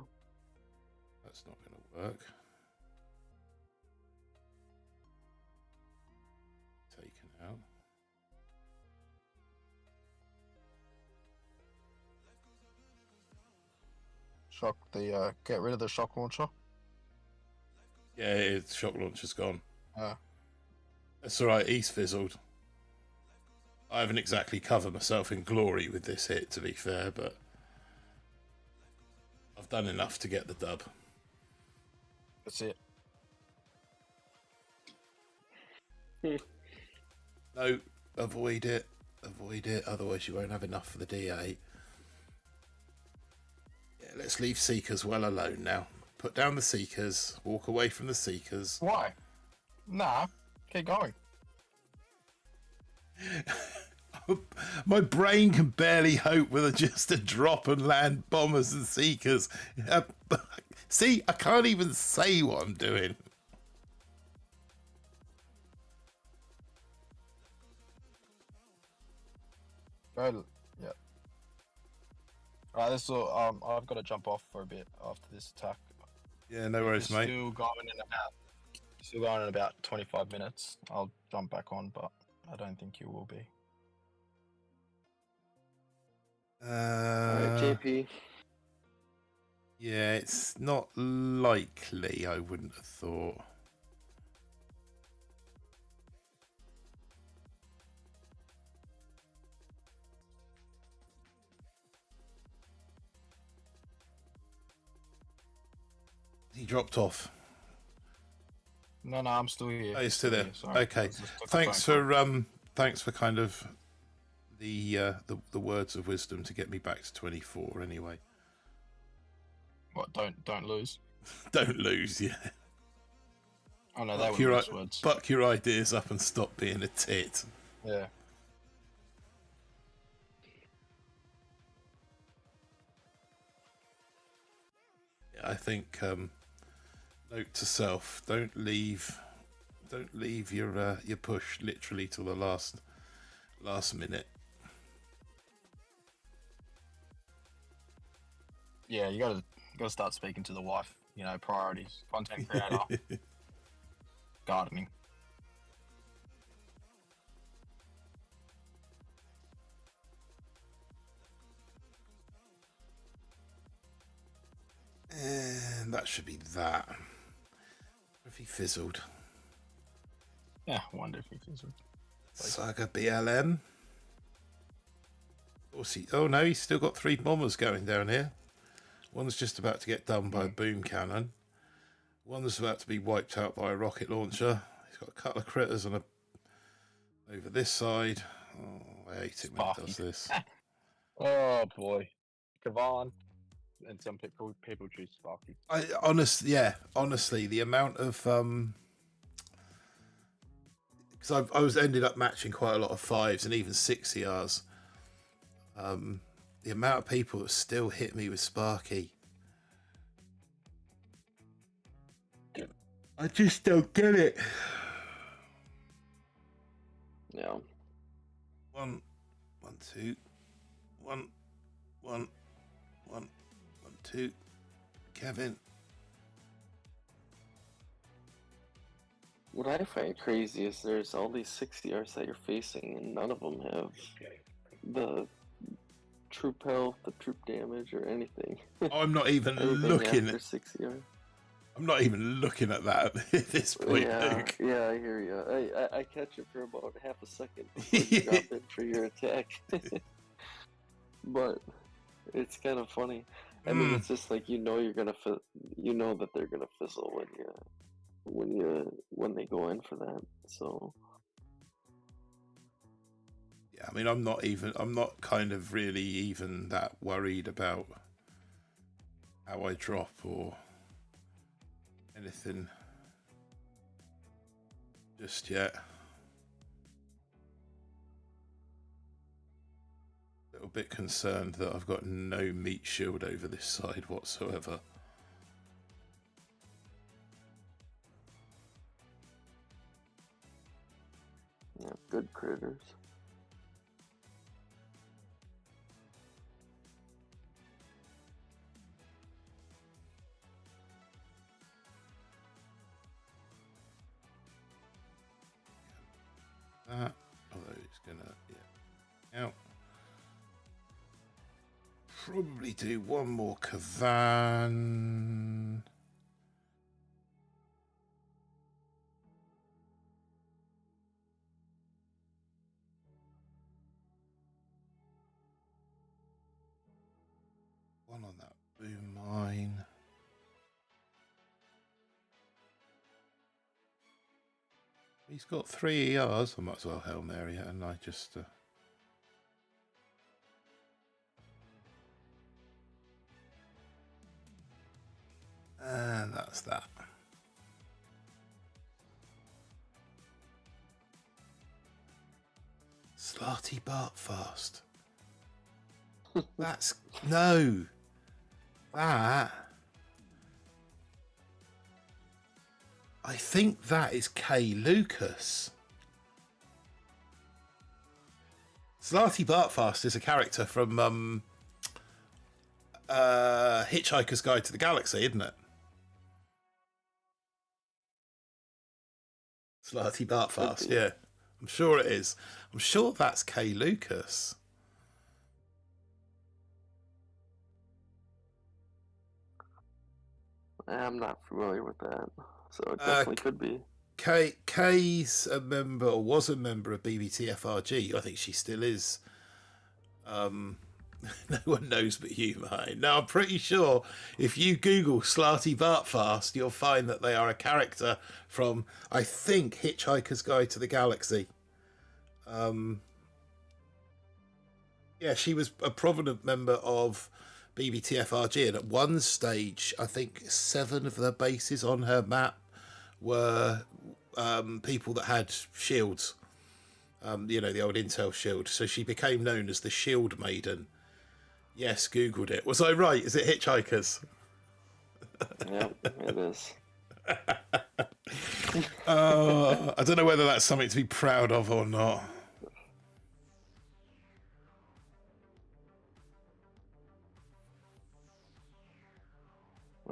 That's not going to work. Taken out. Shock the get rid of the shock launcher. Yeah, its shock launcher's gone. Ah. That's alright, he's fizzled. I haven't exactly covered myself in glory with this hit, to be fair, but I've done enough to get the dub. That's it. No, avoid it, otherwise you won't have enough for the D8. Yeah, let's leave Seekers well alone now. Put down the Seekers, walk away from the Seekers. Why? Nah, keep going. My brain can barely hope with just a drop and land bombers and Seekers. See, I can't even say what I'm doing. Go. Yeah. Alright, this will. I've got to jump off for a bit after this attack. Yeah, no worries, mate. Still going in about 25 minutes. I'll jump back on, but I don't think you will be. Alright, JP. Yeah, it's not likely, I wouldn't have thought. He dropped off. No, I'm still here. Oh, you're still there. Sorry. Okay. Thanks for kind of the words of wisdom to get me back to 24 anyway. What? Don't lose. Don't lose, yeah. Oh no, they were nice words. Buck your ideas up and stop being a tit. Yeah. I think note to self: don't leave your push literally till the last minute. Yeah, you gotta start speaking to the wife. You know, priorities: content creator, gardening. And that should be that. What if he fizzled? Yeah, I wonder if he fizzled. Saga BLM. Oh no, he's still got 3 bombers going down here. One's just about to get done by a boom cannon. One's about to be wiped out by a rocket launcher. He's got a couple of critters on over this side. Oh, I hate it when he does this. Oh boy, Kavan, and some people choose Sparky. Honestly, the amount of because I was ended up matching quite a lot of 5s and even 6 ERs. The amount of people that still hit me with Sparky, I just don't get it. Yeah. 1, 2, 1, 1, 1, 2. Kevin. What I find crazy is there's all these 60Rs that you're facing, and none of them have the troop health, the troop damage, or anything. I'm not even Anything looking after at. 60R. I'm not even looking at that at this point, Yeah, Luke. yeah, I hear you. I catch it for about half a second before you drop in for your attack. But it's kind of funny. I mean, it's just like you're gonna you know that they're gonna fizzle when they go in for that. So Yeah, I mean, I'm not kind of really even that worried about how I drop or anything just yet. A little bit concerned that I've got no meat shield over this side whatsoever. yeah, good critters. That, although it's gonna, out. Probably do one more Kavan. One on that boom mine. He's got 3 ERs. I might as well Hail Mary it, and I just. And that's that. Slarty Bartfast. That's no. That. I think that is K. Lucas. Slarty Bartfast is a character from Hitchhiker's Guide to the Galaxy, isn't it? Slarty Bartfast, yeah. I'm sure it is. I'm sure that's K. Lucas. I'm not familiar with that, so it definitely could be. Kay's a member, or was a member of BBTFRG. I think she still is. No one knows but you, mate. Now, I'm pretty sure if you Google Slarty Bartfast, you'll find that they are a character from, I think, Hitchhiker's Guide to the Galaxy. Yeah, she was a prominent member of BBTFRG, and at one stage, I think 7 of the bases on her map were people that had shields. The old Intel shield. So she became known as the Shield Maiden. Yes, Googled it. Was I right? Is it Hitchhikers? Yep, it is. I don't know whether that's something to be proud of or not.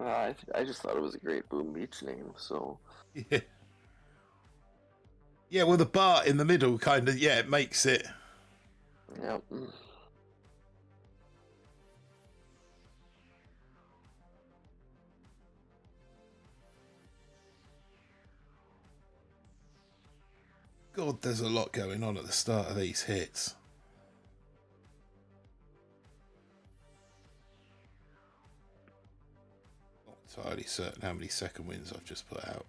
I just thought it was a great Boom Beach name, so. Yeah. Yeah, well, the bar in the middle kind of, it makes it. Yep. God, there's a lot going on at the start of these hits. Not entirely certain how many second wins I've just put out.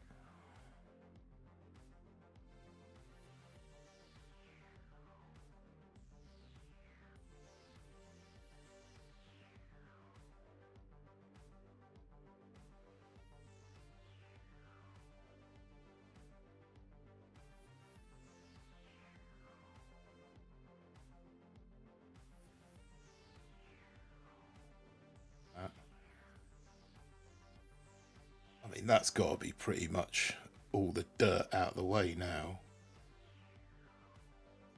I mean, that's got to be pretty much all the dirt out of the way now.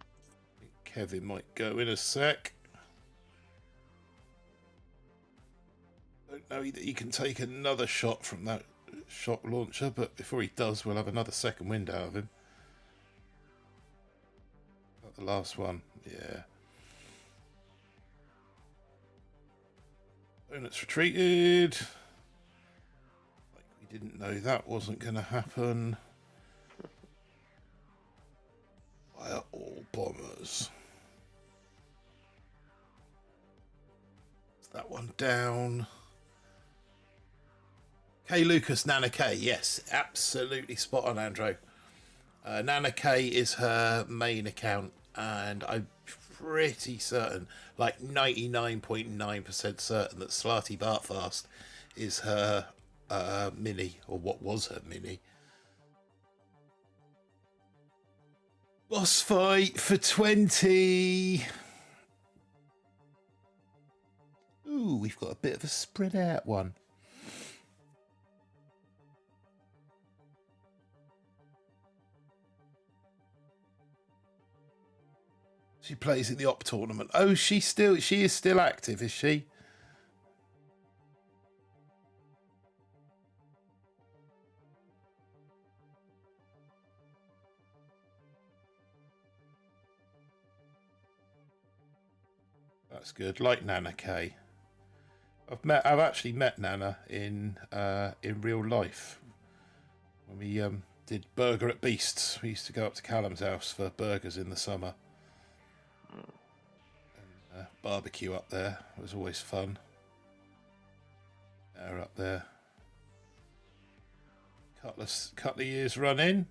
I think Kevin might go in a sec. Don't know that he can take another shot from that shot launcher, but before he does, we'll have another second wind out of him. Not the last one, yeah. Opponent's retreated. Like we didn't know that wasn't going to happen. Fire all bombers. That one down. K Lucas, Nana K. Yes, absolutely spot on, Andrew. Nana K is her main account, and I'm pretty certain, like 99.9% certain, that Slarty Bartfast is her mini, or what was her mini. Boss fight for 20. Ooh, we've got a bit of a spread out one. She plays in the op tournament. Oh, she is still active, is she? That's good. Like Nana K. I've actually met Nana in real life. When we did Burger at Beasts, we used to go up to Callum's house for burgers in the summer. And barbecue up there. It was always fun. They're up there. Couple of years running.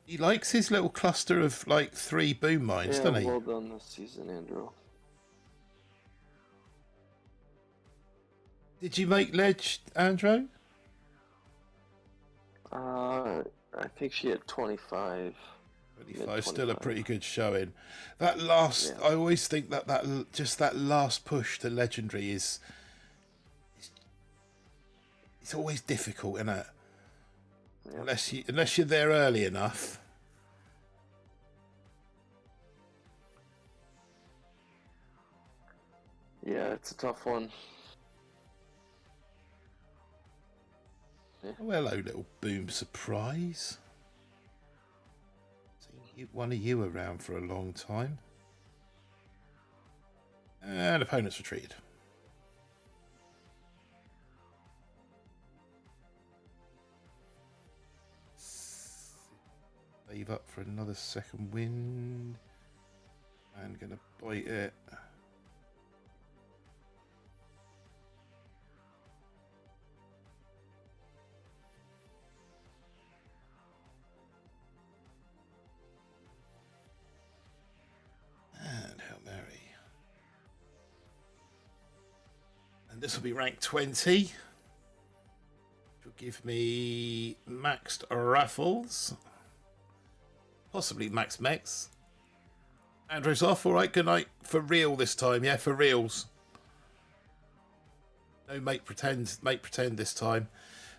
He likes his little cluster of like 3 boom mines, doesn't he? Well done this season, Andrew. Did you make ledge, Andrew? I think she had 25. 25, still a pretty good showing. That last, yeah. I always think that last push to legendary is, it's always difficult, isn't it? Yep. Unless you're there early enough. Yeah, it's a tough one. Yeah. Oh, hello, little boom surprise. Seen one of you around for a long time. And opponent's retreated. Save up for another second wind. And gonna bite it. And Hail Mary. And this will be rank 20. Which will give me maxed raffles. Possibly max mechs. Andrew's off. All right, good night. For real this time, yeah, for reals. No make pretend this time.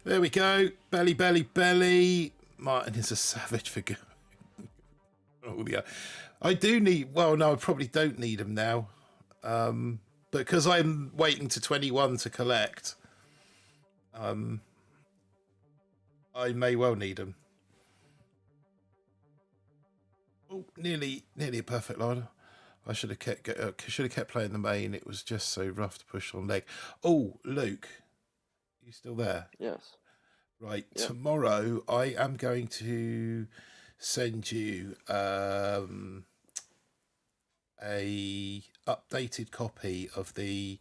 There we go. Belly, belly, belly. Martin is a savage for going. Oh, yeah. I do need, well, no, I probably don't need them now. Because I'm waiting to 21 to collect. I may well need them. Oh, nearly a perfect line. I should have kept playing the main. It was just so rough to push on leg. Oh, Luke, you still there? Yes. Right, Yep. tomorrow I am going to send you a updated copy of the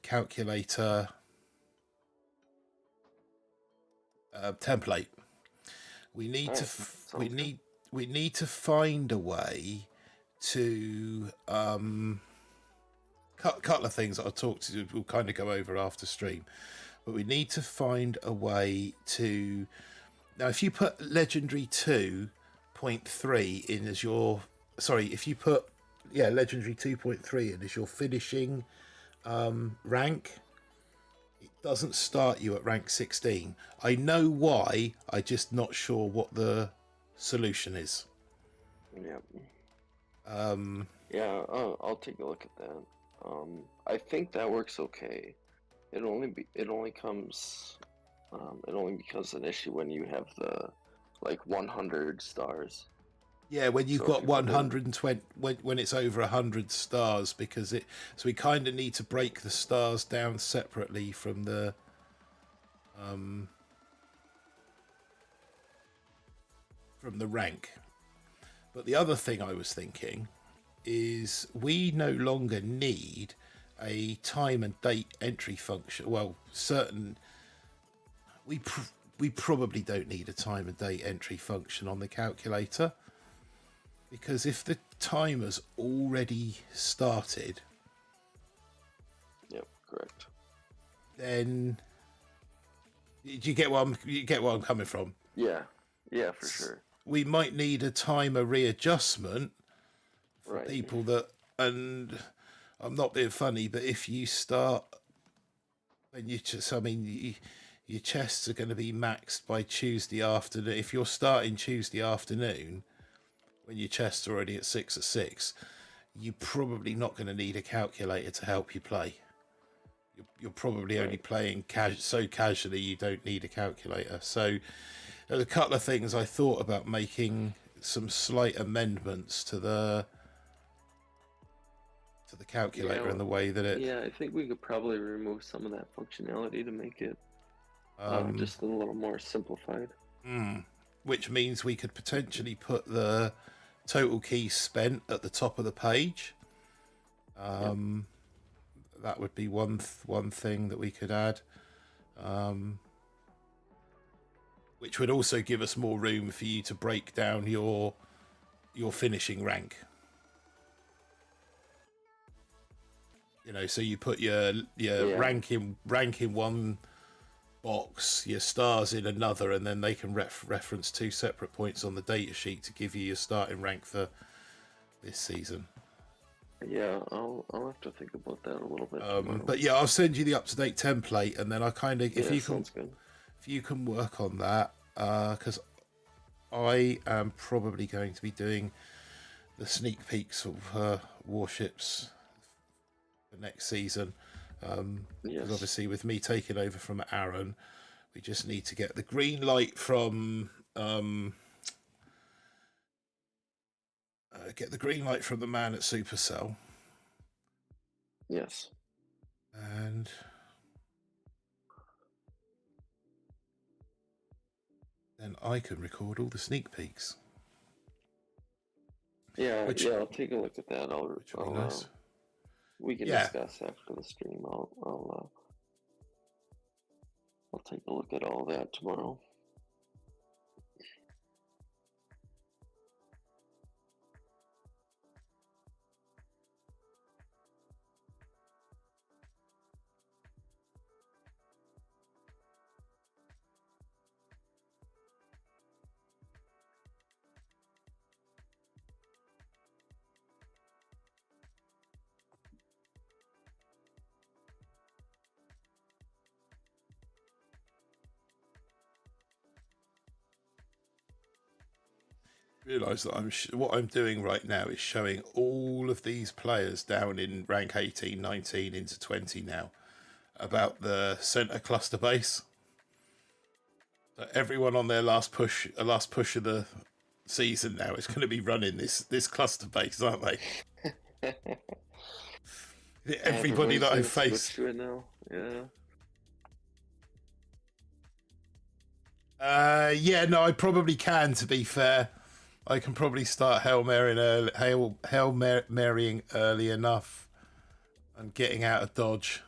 calculator template. We need to Sounds good. we need to find a way to couple of things that I'll talk to. We'll kind of go over after stream, but we need to find a way to. Now, if you put legendary 2.3 in as your, sorry, if you put legendary 2.3 in as your finishing rank, it doesn't start you at rank 16. I know why. I'm just not sure what the solution is. Yep. Yeah, I'll take a look at that. I think that works okay. It only becomes an issue when you have the 100 stars. Yeah, when you've So got if you put in- 120, when it's over 100 stars, because so we kind of need to break the stars down separately from the rank. But the other thing I was thinking is we no longer need a time and date entry function. Well, we probably don't need a time and date entry function on the calculator, because if the timer's already started, Yep, correct. then you get what I'm coming from. Yeah, for sure. We might need a timer readjustment for Right. people that, and I'm not being funny, but if you start, when you just, I mean, your chests are going to be maxed by Tuesday afternoon. If you're starting Tuesday afternoon, when your chest's already at 6 or 6, you're probably not going to need a calculator to help you play. You're probably only playing so casually you don't need a calculator. So there's a couple of things I thought about making some slight amendments to the calculator and the way that it. Yeah, I think we could probably remove some of that functionality to make it just a little more simplified. Which means we could potentially put the total keys spent at the top of the page. That would be one thing that we could add, which would also give us more room for you to break down your finishing rank. You know, so you put your rank in one box, your stars in another, and then they can reference two separate points on the data sheet to give you your starting rank for this season. Yeah, I'll have to think about that a little bit. But yeah, I'll send you the up-to-date template, and then I kind of, if you can work on that, because I am probably going to be doing the sneak peeks of Warships for next season. Because obviously with me taking over from Aaron, we just need to get the green light from the man at Supercell. Yes. And then I can record all the sneak peeks. Yeah, I'll take a look at that. Which would be nice. We can discuss after the stream. I'll take a look at all that tomorrow. Realise that what I'm doing right now is showing all of these players down in rank 18, 19 into 20 now about the centre cluster base. So everyone on their last push of the season now is going to be running this cluster base, aren't they? Everybody that I've faced. Now. Yeah. Yeah, no, I probably can. To be fair, I can probably start Hail Marying early enough and getting out of dodge.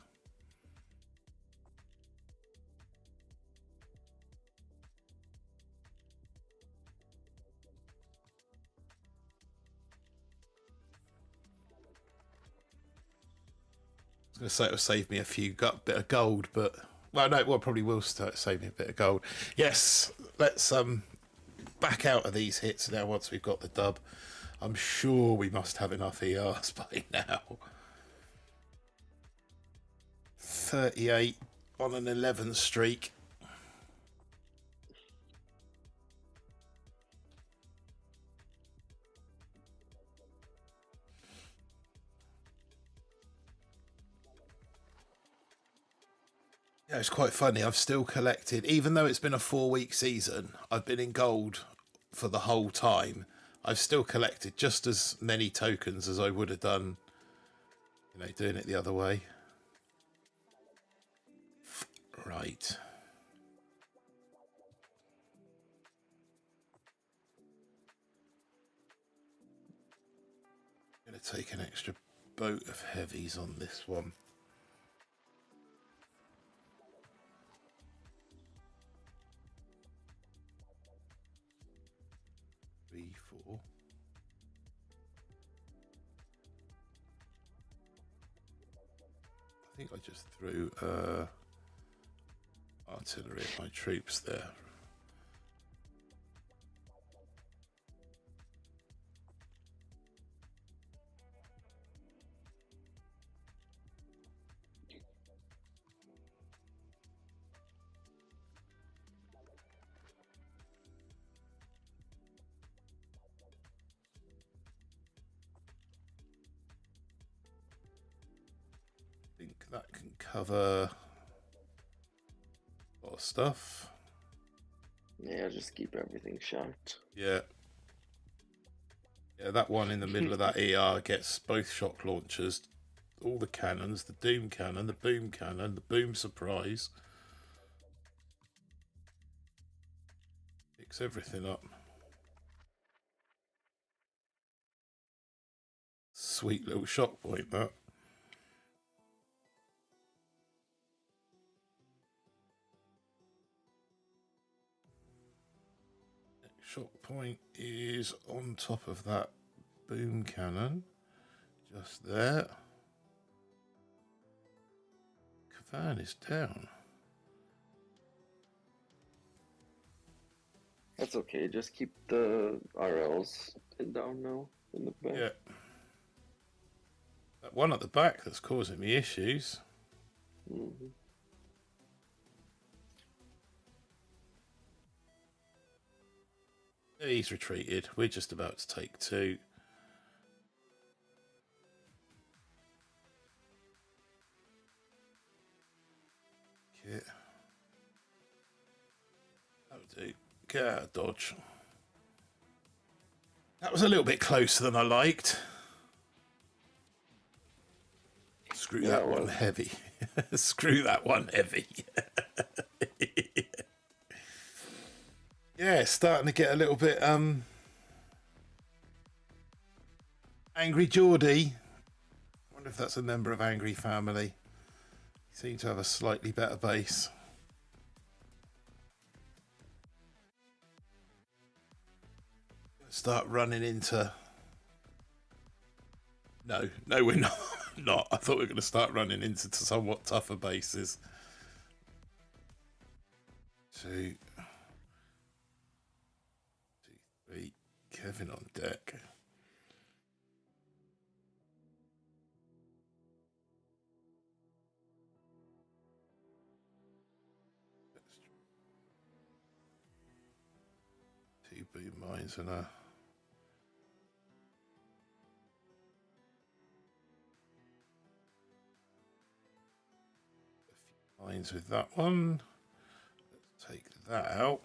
I was going to say it will save me a bit of gold, but well, no, well, probably will save me a bit of gold. Yes, let's back out of these hits now. Once we've got the dub, I'm sure we must have enough ERs by now. 38 on an 11 streak. Yeah, it's quite funny. I've still collected, even though it's been a 4-week season, I've been in gold for the whole time. I've still collected just as many tokens as I would have done, doing it the other way. Right. I'm going to take an extra boat of heavies on this one. B4. I think I just threw artillery at my troops there. I think that can cover a lot of stuff. Yeah, just keep everything shot. Yeah. Yeah, that one in the middle of that ER gets both shock launchers, all the cannons, the Doom cannon, the Boom surprise. Picks everything up. Sweet little shock point, that. Shock point is on top of that boom cannon, just there. Cavan is down. That's okay, just keep the RLs down now in the back. Yeah. That one at the back that's causing me issues. Mm-hmm. He's retreated. We're just about to take 2. Okay. That'll do. Get out of dodge. That was a little bit closer than I liked. Screw that one heavy. Screw that one heavy. Yeah, it's starting to get a little bit Angry Geordie. I wonder if that's a member of Angry Family. He seems to have a slightly better base. Start running into... No, we're not. Not. I thought we were going to start running into somewhat tougher bases. 2, 3. Kevin on deck. Two boom mines and a... Mines with that one. Let's take that out.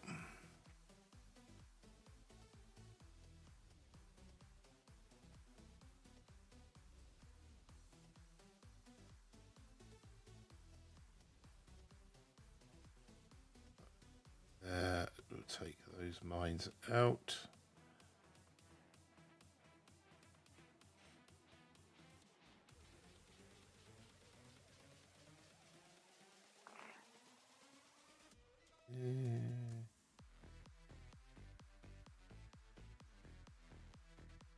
take those mines out.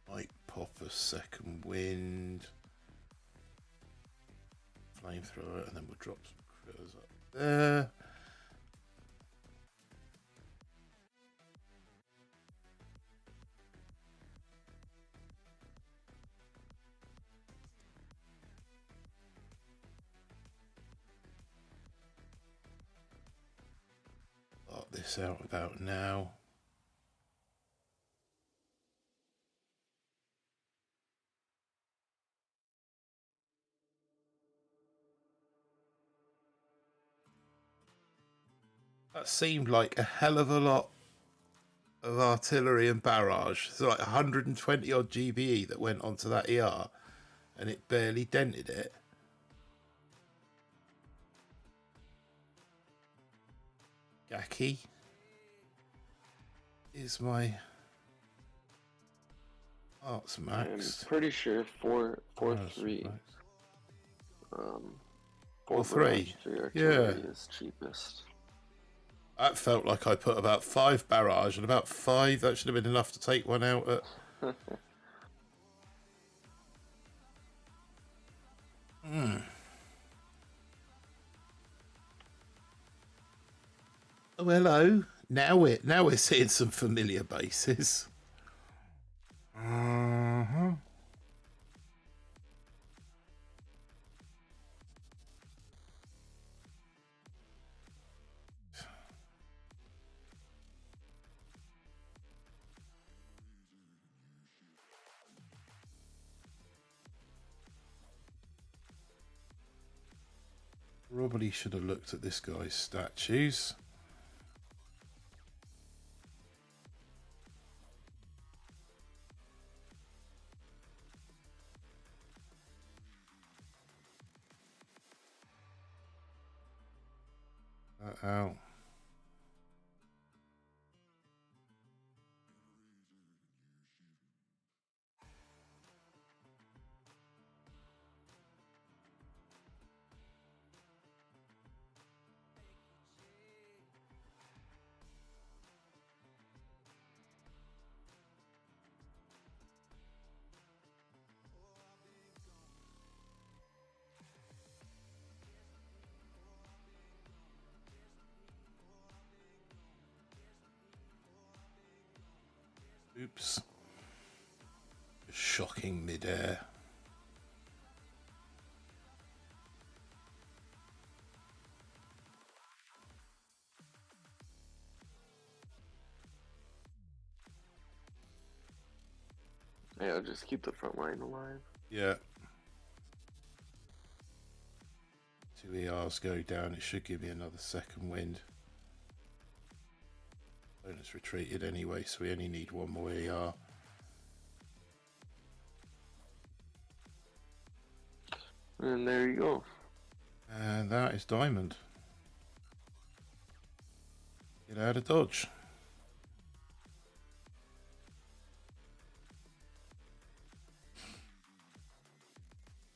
Might pop a second wind. Flamethrower, and then we'll drop some critters up there. Sort this out about now. That seemed like a hell of a lot of artillery and barrage. So like 120 odd GBE that went onto that ER, and it barely dented it. Gaki is my arts max. I'm pretty sure 4-3. 4-3. Artillery is cheapest. That felt like I put about 5 barrage and about 5. That should have been enough to take one out at. Oh, hello. Now we're seeing some familiar bases. Probably should have looked at this guy's statues. Out. Oops. Shocking midair. Yeah, just keep the front line alive. Yeah. 2 ERs go down. It should give me another second wind. Opponent's retreated anyway, so we only need 1 more ER. And there you go. And that is diamond. Get out of dodge.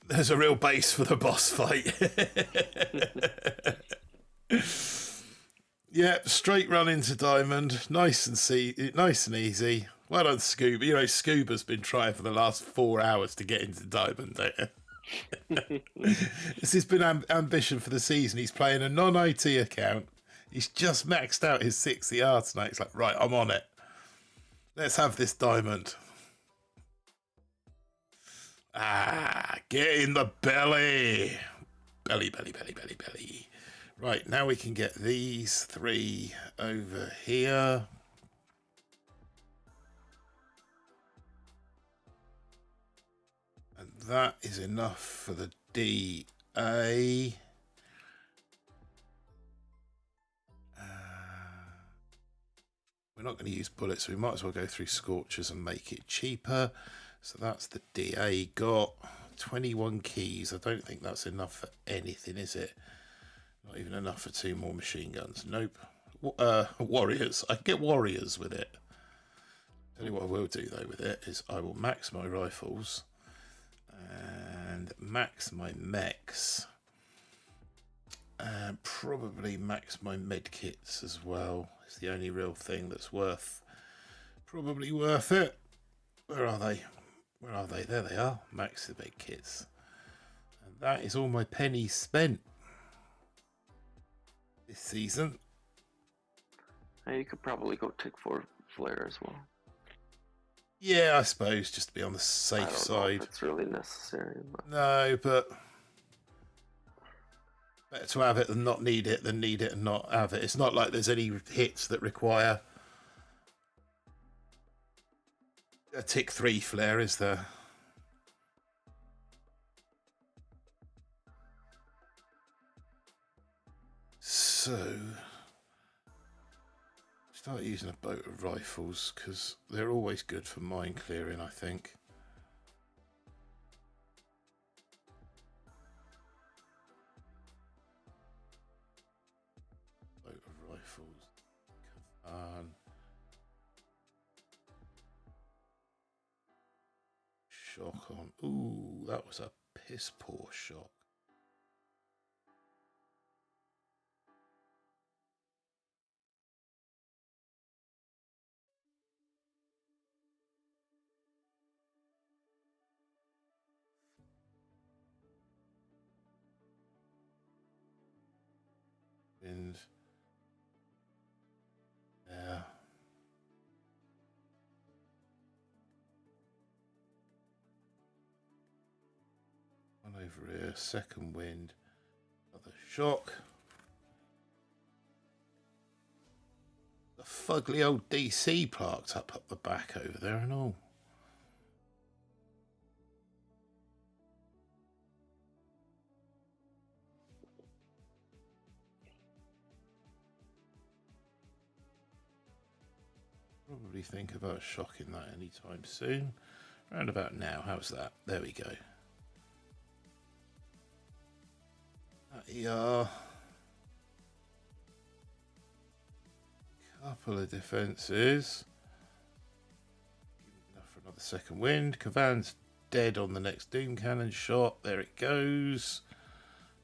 There's a real base for the boss fight. Yeah, straight run into diamond, nice and easy. Well done, Scuba. You know, Scuba's been trying for the last 4 hours to get into diamond. This has been ambition for the season. He's playing a non-IT account. He's just maxed out his 60R tonight. He's like, right, I'm on it. Let's have this diamond. Get in the belly. Belly, belly, belly, belly, belly. Right, now we can get these 3 over here. And that is enough for the DA. We're not going to use bullets, so we might as well go through Scorchers and make it cheaper. So that's the DA got 21 keys. I don't think that's enough for anything, is it? Not even enough for 2 more machine guns. Nope. warriors. I can get warriors with it. Tell you what I will do though with it is I will max my rifles and max my mechs and probably max my med kits as well. It's the only real thing that's probably worth it. Where are they? Where are they? There they are. Max the med kits. And that is all my pennies spent this season. You could probably go tick for flare as well. Yeah, I suppose, just to be on the I safe don't know side. if it's really necessary. But... No, but better to have it than not need it than need it and not have it. It's not like there's any hits that require a tick 3 flare, is there? So start using a boat of rifles because they're always good for mine clearing, I think. Boat of rifles. Shock on. Ooh, that was a piss poor shock. And yeah. One over here, second wind, another shock. The fugly old DC parked up the back over there and all. Probably think about shocking that anytime soon. Round about now, how's that? There we go. Yeah. Couple of defences. Enough for another second wind. Kavan's dead on the next Doom Cannon shot. There it goes.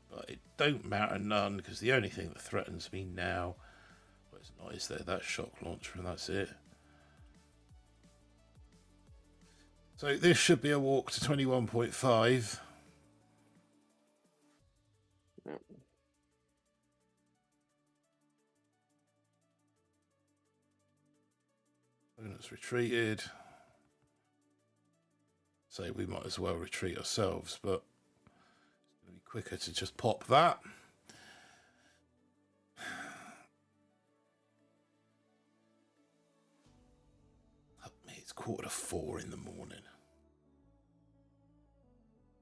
But it don't matter none because the only thing that threatens me now, well, it's not, is there? That shock launcher and that's it. So this should be a walk to 21.5. Yep. Opponents retreated. So we might as well retreat ourselves, but it's going to be quicker to just pop that. It's 3:45 in the morning.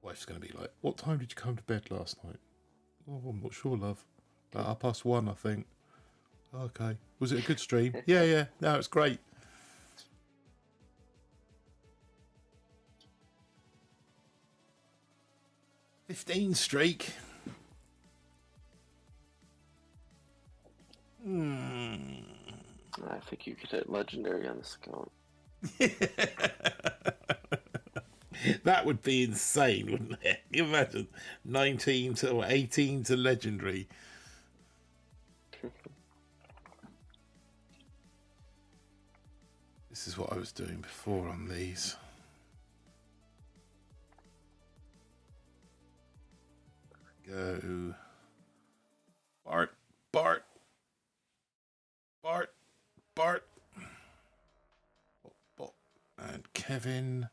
Wife's going to be like, what time did you come to bed last night? Oh, I'm not sure, love. About 1:30, I think. Okay. Was it a good stream? Yeah. No, it's great. '15 streak. I think you could hit legendary on this account. That would be insane, wouldn't it? You imagine 19 to or 18 to legendary. This is what I was doing before on these. Go. Bart. And Kevin.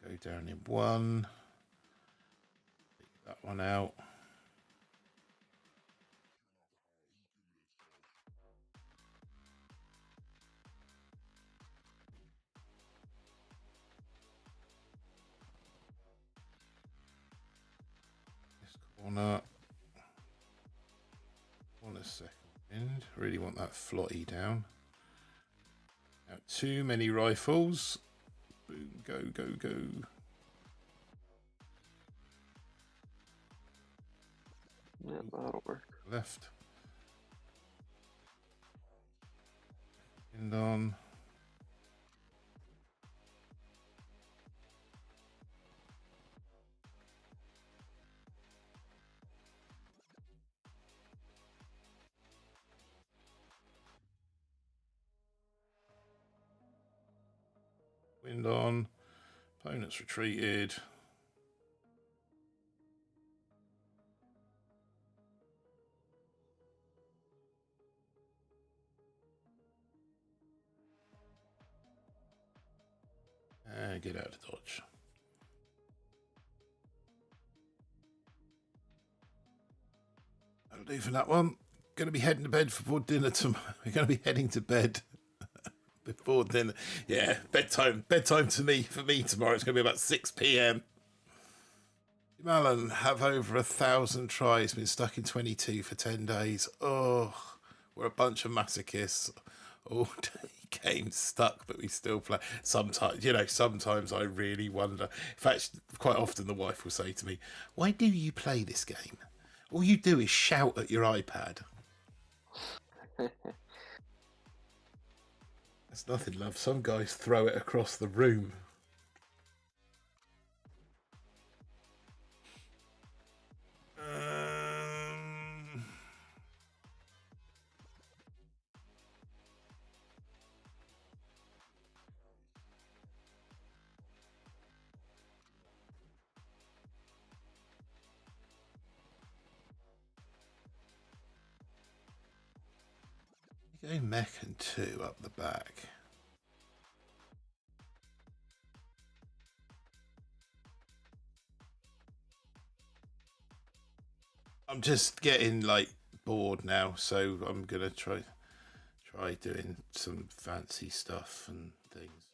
Go down in one. Take that one out. This corner. Want a second wind. Really want that flotty down. Now too many rifles. Boom, go. Yeah, that'll work. Left. Wind on. Wind on. Opponent's retreated. Get out of dodge. That'll do for that one. Going to be heading to bed before dinner tomorrow. We're going to be heading to bed before dinner. Yeah, bedtime. Bedtime for me tomorrow. It's going to be about 6 p.m. Malin have over 1,000 tries. Been stuck in 22 for 10 days. Oh, we're a bunch of masochists. All day games stuck, but we still play. Sometimes I really wonder. In fact, quite often the wife will say to me, "Why do you play this game? All you do is shout at your iPad." That's nothing, love. Some guys throw it across the room. Go mech and 2 up the back. I'm just getting like bored now, so I'm gonna try doing some fancy stuff and things.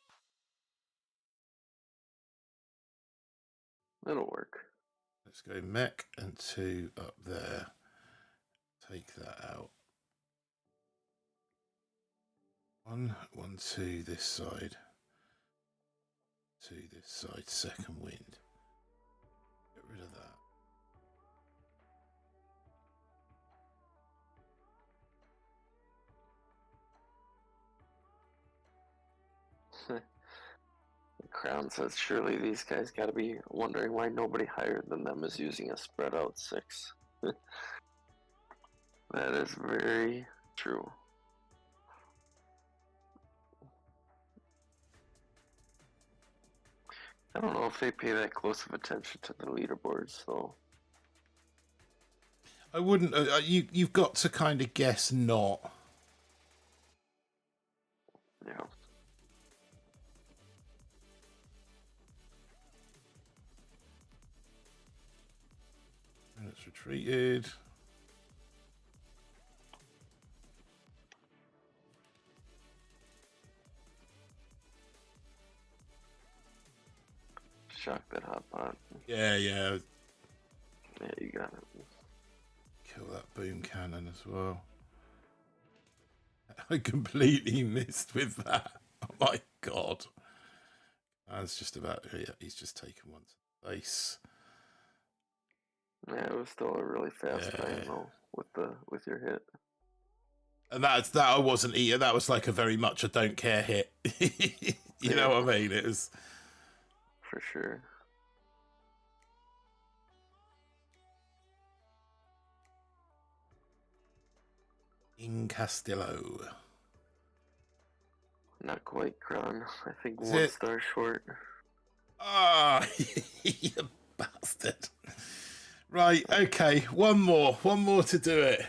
That'll work. Let's go mech and 2 up there. Take that out. 1, 1, 2 this side. 2 this side. Second wind. Get rid of that. The Crown says, surely these guys gotta be wondering why nobody higher than them is using a spread out 6. That is very true. I don't know if they pay that close of attention to the leaderboards, though. I wouldn't. You've got to kind of guess not. Yeah. And it's retreated. Shock that hot pot. Yeah. Yeah, you got it. Kill that boom cannon as well. I completely missed with that. Oh my god. That's just about. Yeah, he's just taken one to the base. Yeah, it was still a really fast time though with your hit. And that I wasn't either. That was like a very much a don't care hit. You know what I mean? It was for sure. in Castillo. Not quite, Kron. I think Is 1 it? star short. Ah, you bastard. Right, okay, one more to do it.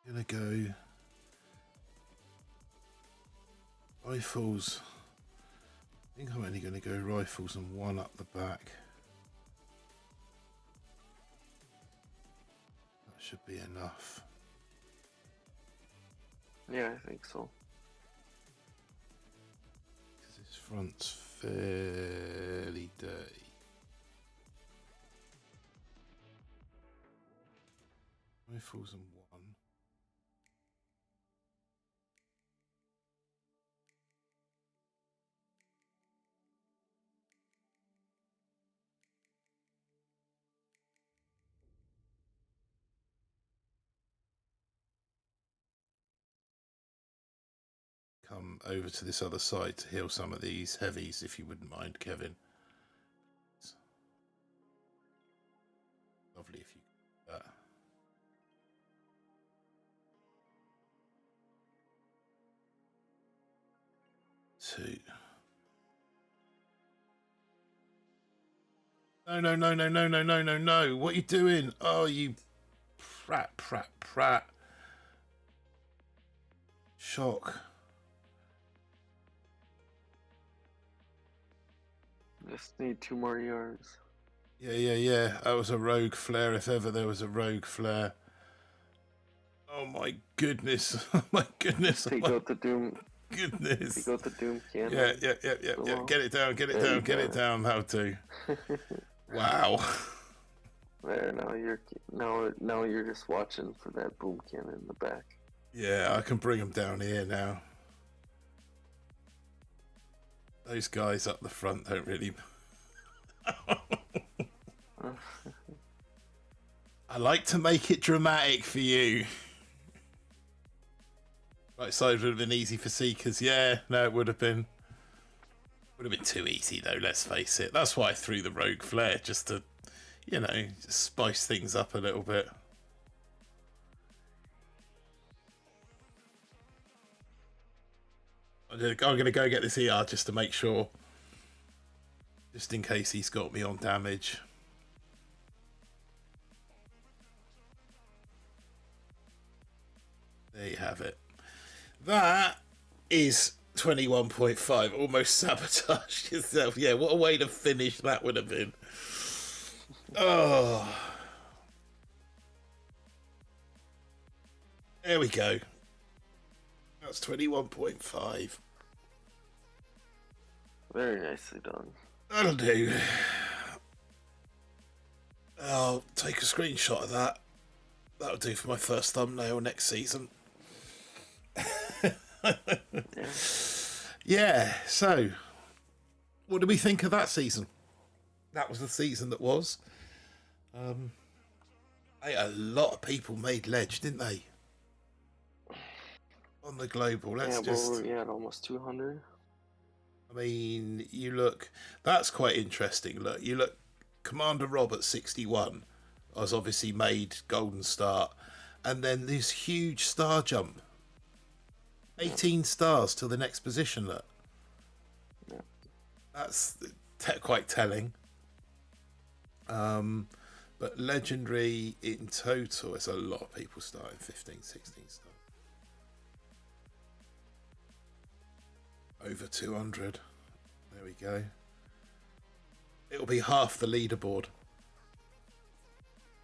Gonna go rifles. I think I'm only gonna go rifles and 1 up the back. That should be enough. Yeah, I think so. Because this front's fairly dirty. Rifles and one. Come over to this other side to heal some of these heavies, if you wouldn't mind, Kevin. It's lovely if you could do that. Two. No. What are you doing? Oh, you prat. Shock. Just need 2 more yards. Yeah. That was a rogue flare, if ever there was a rogue flare. Oh my goodness. Oh my goodness. Take out the Doom. Goodness. Take out the Doom cannon. Yeah. Get it down. How to. Wow. There, now you're just watching for that boom cannon in the back. Yeah, I can bring them down here now. Those guys up the front don't really. I like to make it dramatic for you. Right side would have been easy for Seekers. Yeah, no, it would have been. Would have been too easy though. Let's face it. That's why I threw the rogue flare, just to, just spice things up a little bit. I'm going to go get this ER just to make sure. Just in case he's got me on damage. There you have it. That is 21.5. Almost sabotaged yourself. Yeah, what a way to finish that would have been. Oh. There we go. That's 21.5. Very nicely done. That'll do. I'll take a screenshot of that. That'll do for my first thumbnail next season. Yeah, so what do we think of that season? That was the season that was. A lot of people made ledge, didn't they? On the global, We had almost 200. I mean, you look. That's quite interesting. Look, you look. Commander Rob at 61 has obviously made golden start, and then this huge star jump. 18 stars to the next position. Look, that's quite telling. But legendary in total, it's a lot of people starting 15, 16 stars. Over 200. There we go. It'll be half the leaderboard.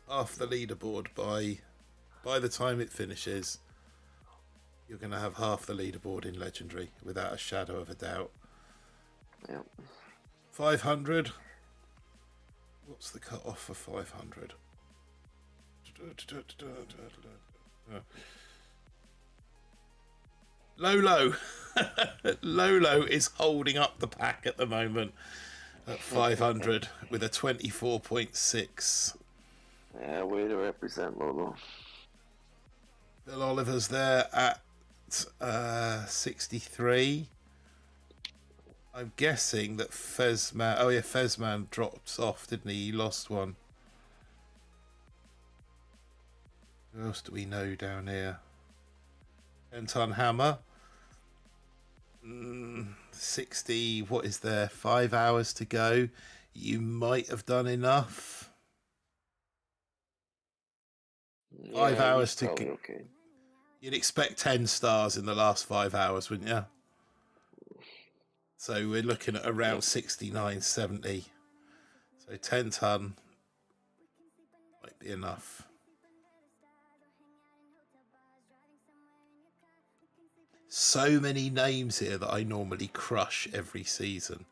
Half the leaderboard by the time it finishes. You're going to have half the leaderboard in legendary without a shadow of a doubt. Yep. 500. What's the cut off for 500? Lolo. Lolo is holding up the pack at the moment at 500 with a 24.6. Yeah, way to represent Lolo. Bill Oliver's there at 63. I'm guessing that Fezman... Oh, yeah, Fezman dropped off, didn't he? He lost one. Who else do we know down here? 10-ton hammer. 60. What is there? 5 hours to go. You might have done enough. 5 hours to go. Okay. You'd expect 10 stars in the last 5 hours, wouldn't you? So we're looking at around 69, 70. So 10 ton might be enough. So many names here that I normally crush every season.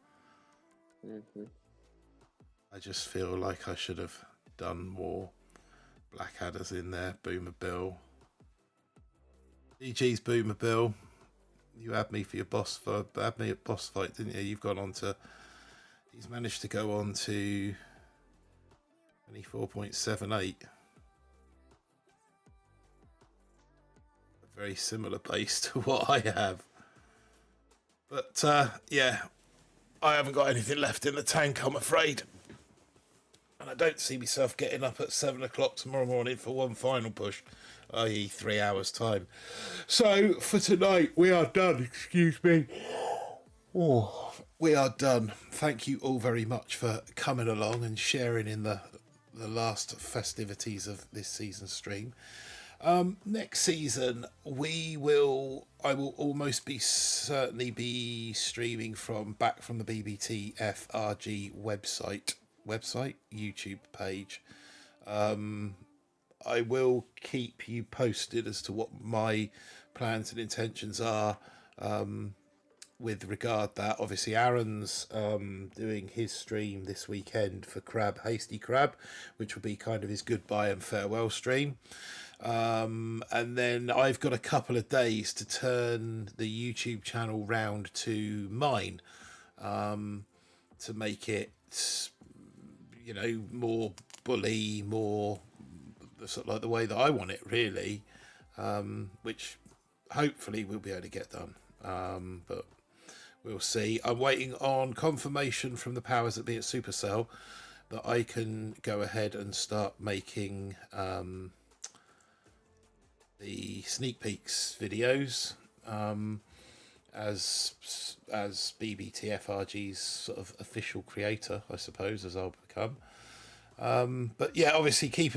I just feel like I should have done more. Blackadder's in there. Boomer Bill. GG's Boomer Bill. You had me for your had me at boss fight, didn't you? You've gone on to. He's managed to go on to 24.78. A very similar base to what I have. But yeah, I haven't got anything left in the tank, I'm afraid. And I don't see myself getting up at 7 o'clock tomorrow morning for one final push, i.e. 3 hours time. So for tonight, we are done. Excuse me. Oh, we are done. Thank you all very much for coming along and sharing in the last festivities of this season's stream. Next season, I will almost certainly be streaming back from the BBTFRG website, YouTube page. I will keep you posted as to what my plans and intentions are with regard that. Obviously, Aaron's doing his stream this weekend for Hasty Crab, which will be kind of his goodbye and farewell stream. And then I've got a couple of days to turn the YouTube channel round to mine, to make it, more bully, more sort of like the way that I want it, really, which hopefully we'll be able to get done. But we'll see. I'm waiting on confirmation from the powers that be at Supercell that I can go ahead and start making the sneak peeks videos as BBTFRG's sort of official creator, I suppose, as I'll become. But yeah, obviously keep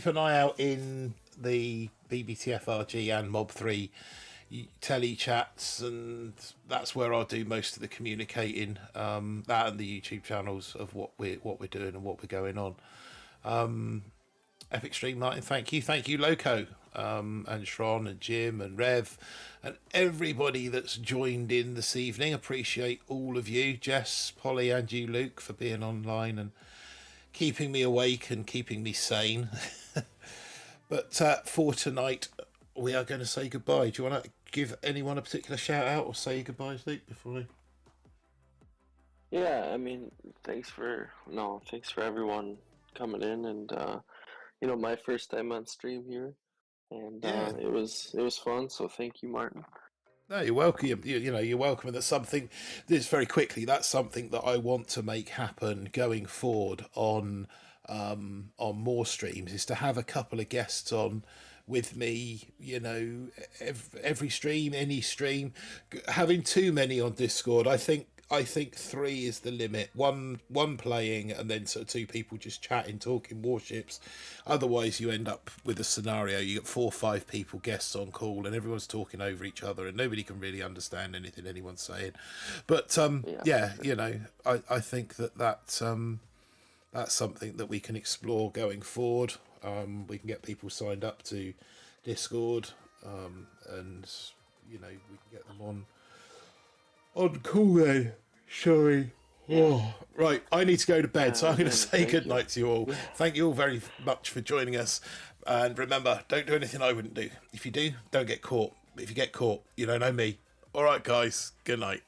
an eye out in the BBTFRG and Mob3 telly chats, and that's where I'll do most of the communicating. That and the YouTube channels of what we're doing and what we're going on. Epic Stream Martin, thank you Loco, and Shron and Jim and Rev and everybody that's joined in this evening. Appreciate all of you, Jess, Polly and you, Luke, for being online and keeping me awake and keeping me sane. But for tonight, we are going to say goodbye. Do you want to give anyone a particular shout out or say goodbyes, Luke, before I... Yeah, I mean, thanks for everyone coming in, and my first time on stream here, and Yeah. it was fun. So thank you, Martin. No, you're welcome. You're welcome. And that's something. This very quickly. That's something that I want to make happen going forward on more streams. Is to have a couple of guests on with me. Every stream, any stream. Having too many on Discord, I think 3 is the limit. One playing, and then sort of 2 people just chatting, talking Warships. Otherwise, you end up with a scenario. You get 4 or 5 people, guests on call, and everyone's talking over each other, and nobody can really understand anything anyone's saying. But yeah, I think that's something that we can explore going forward. We can get people signed up to Discord, and we can get them on call then, shall we? Oh, right, I need to go to bed, so I'm going to say good night to you all. Thank you all very much for joining us. And remember, don't do anything I wouldn't do. If you do, don't get caught. But if you get caught, you don't know me. All right, guys, good night.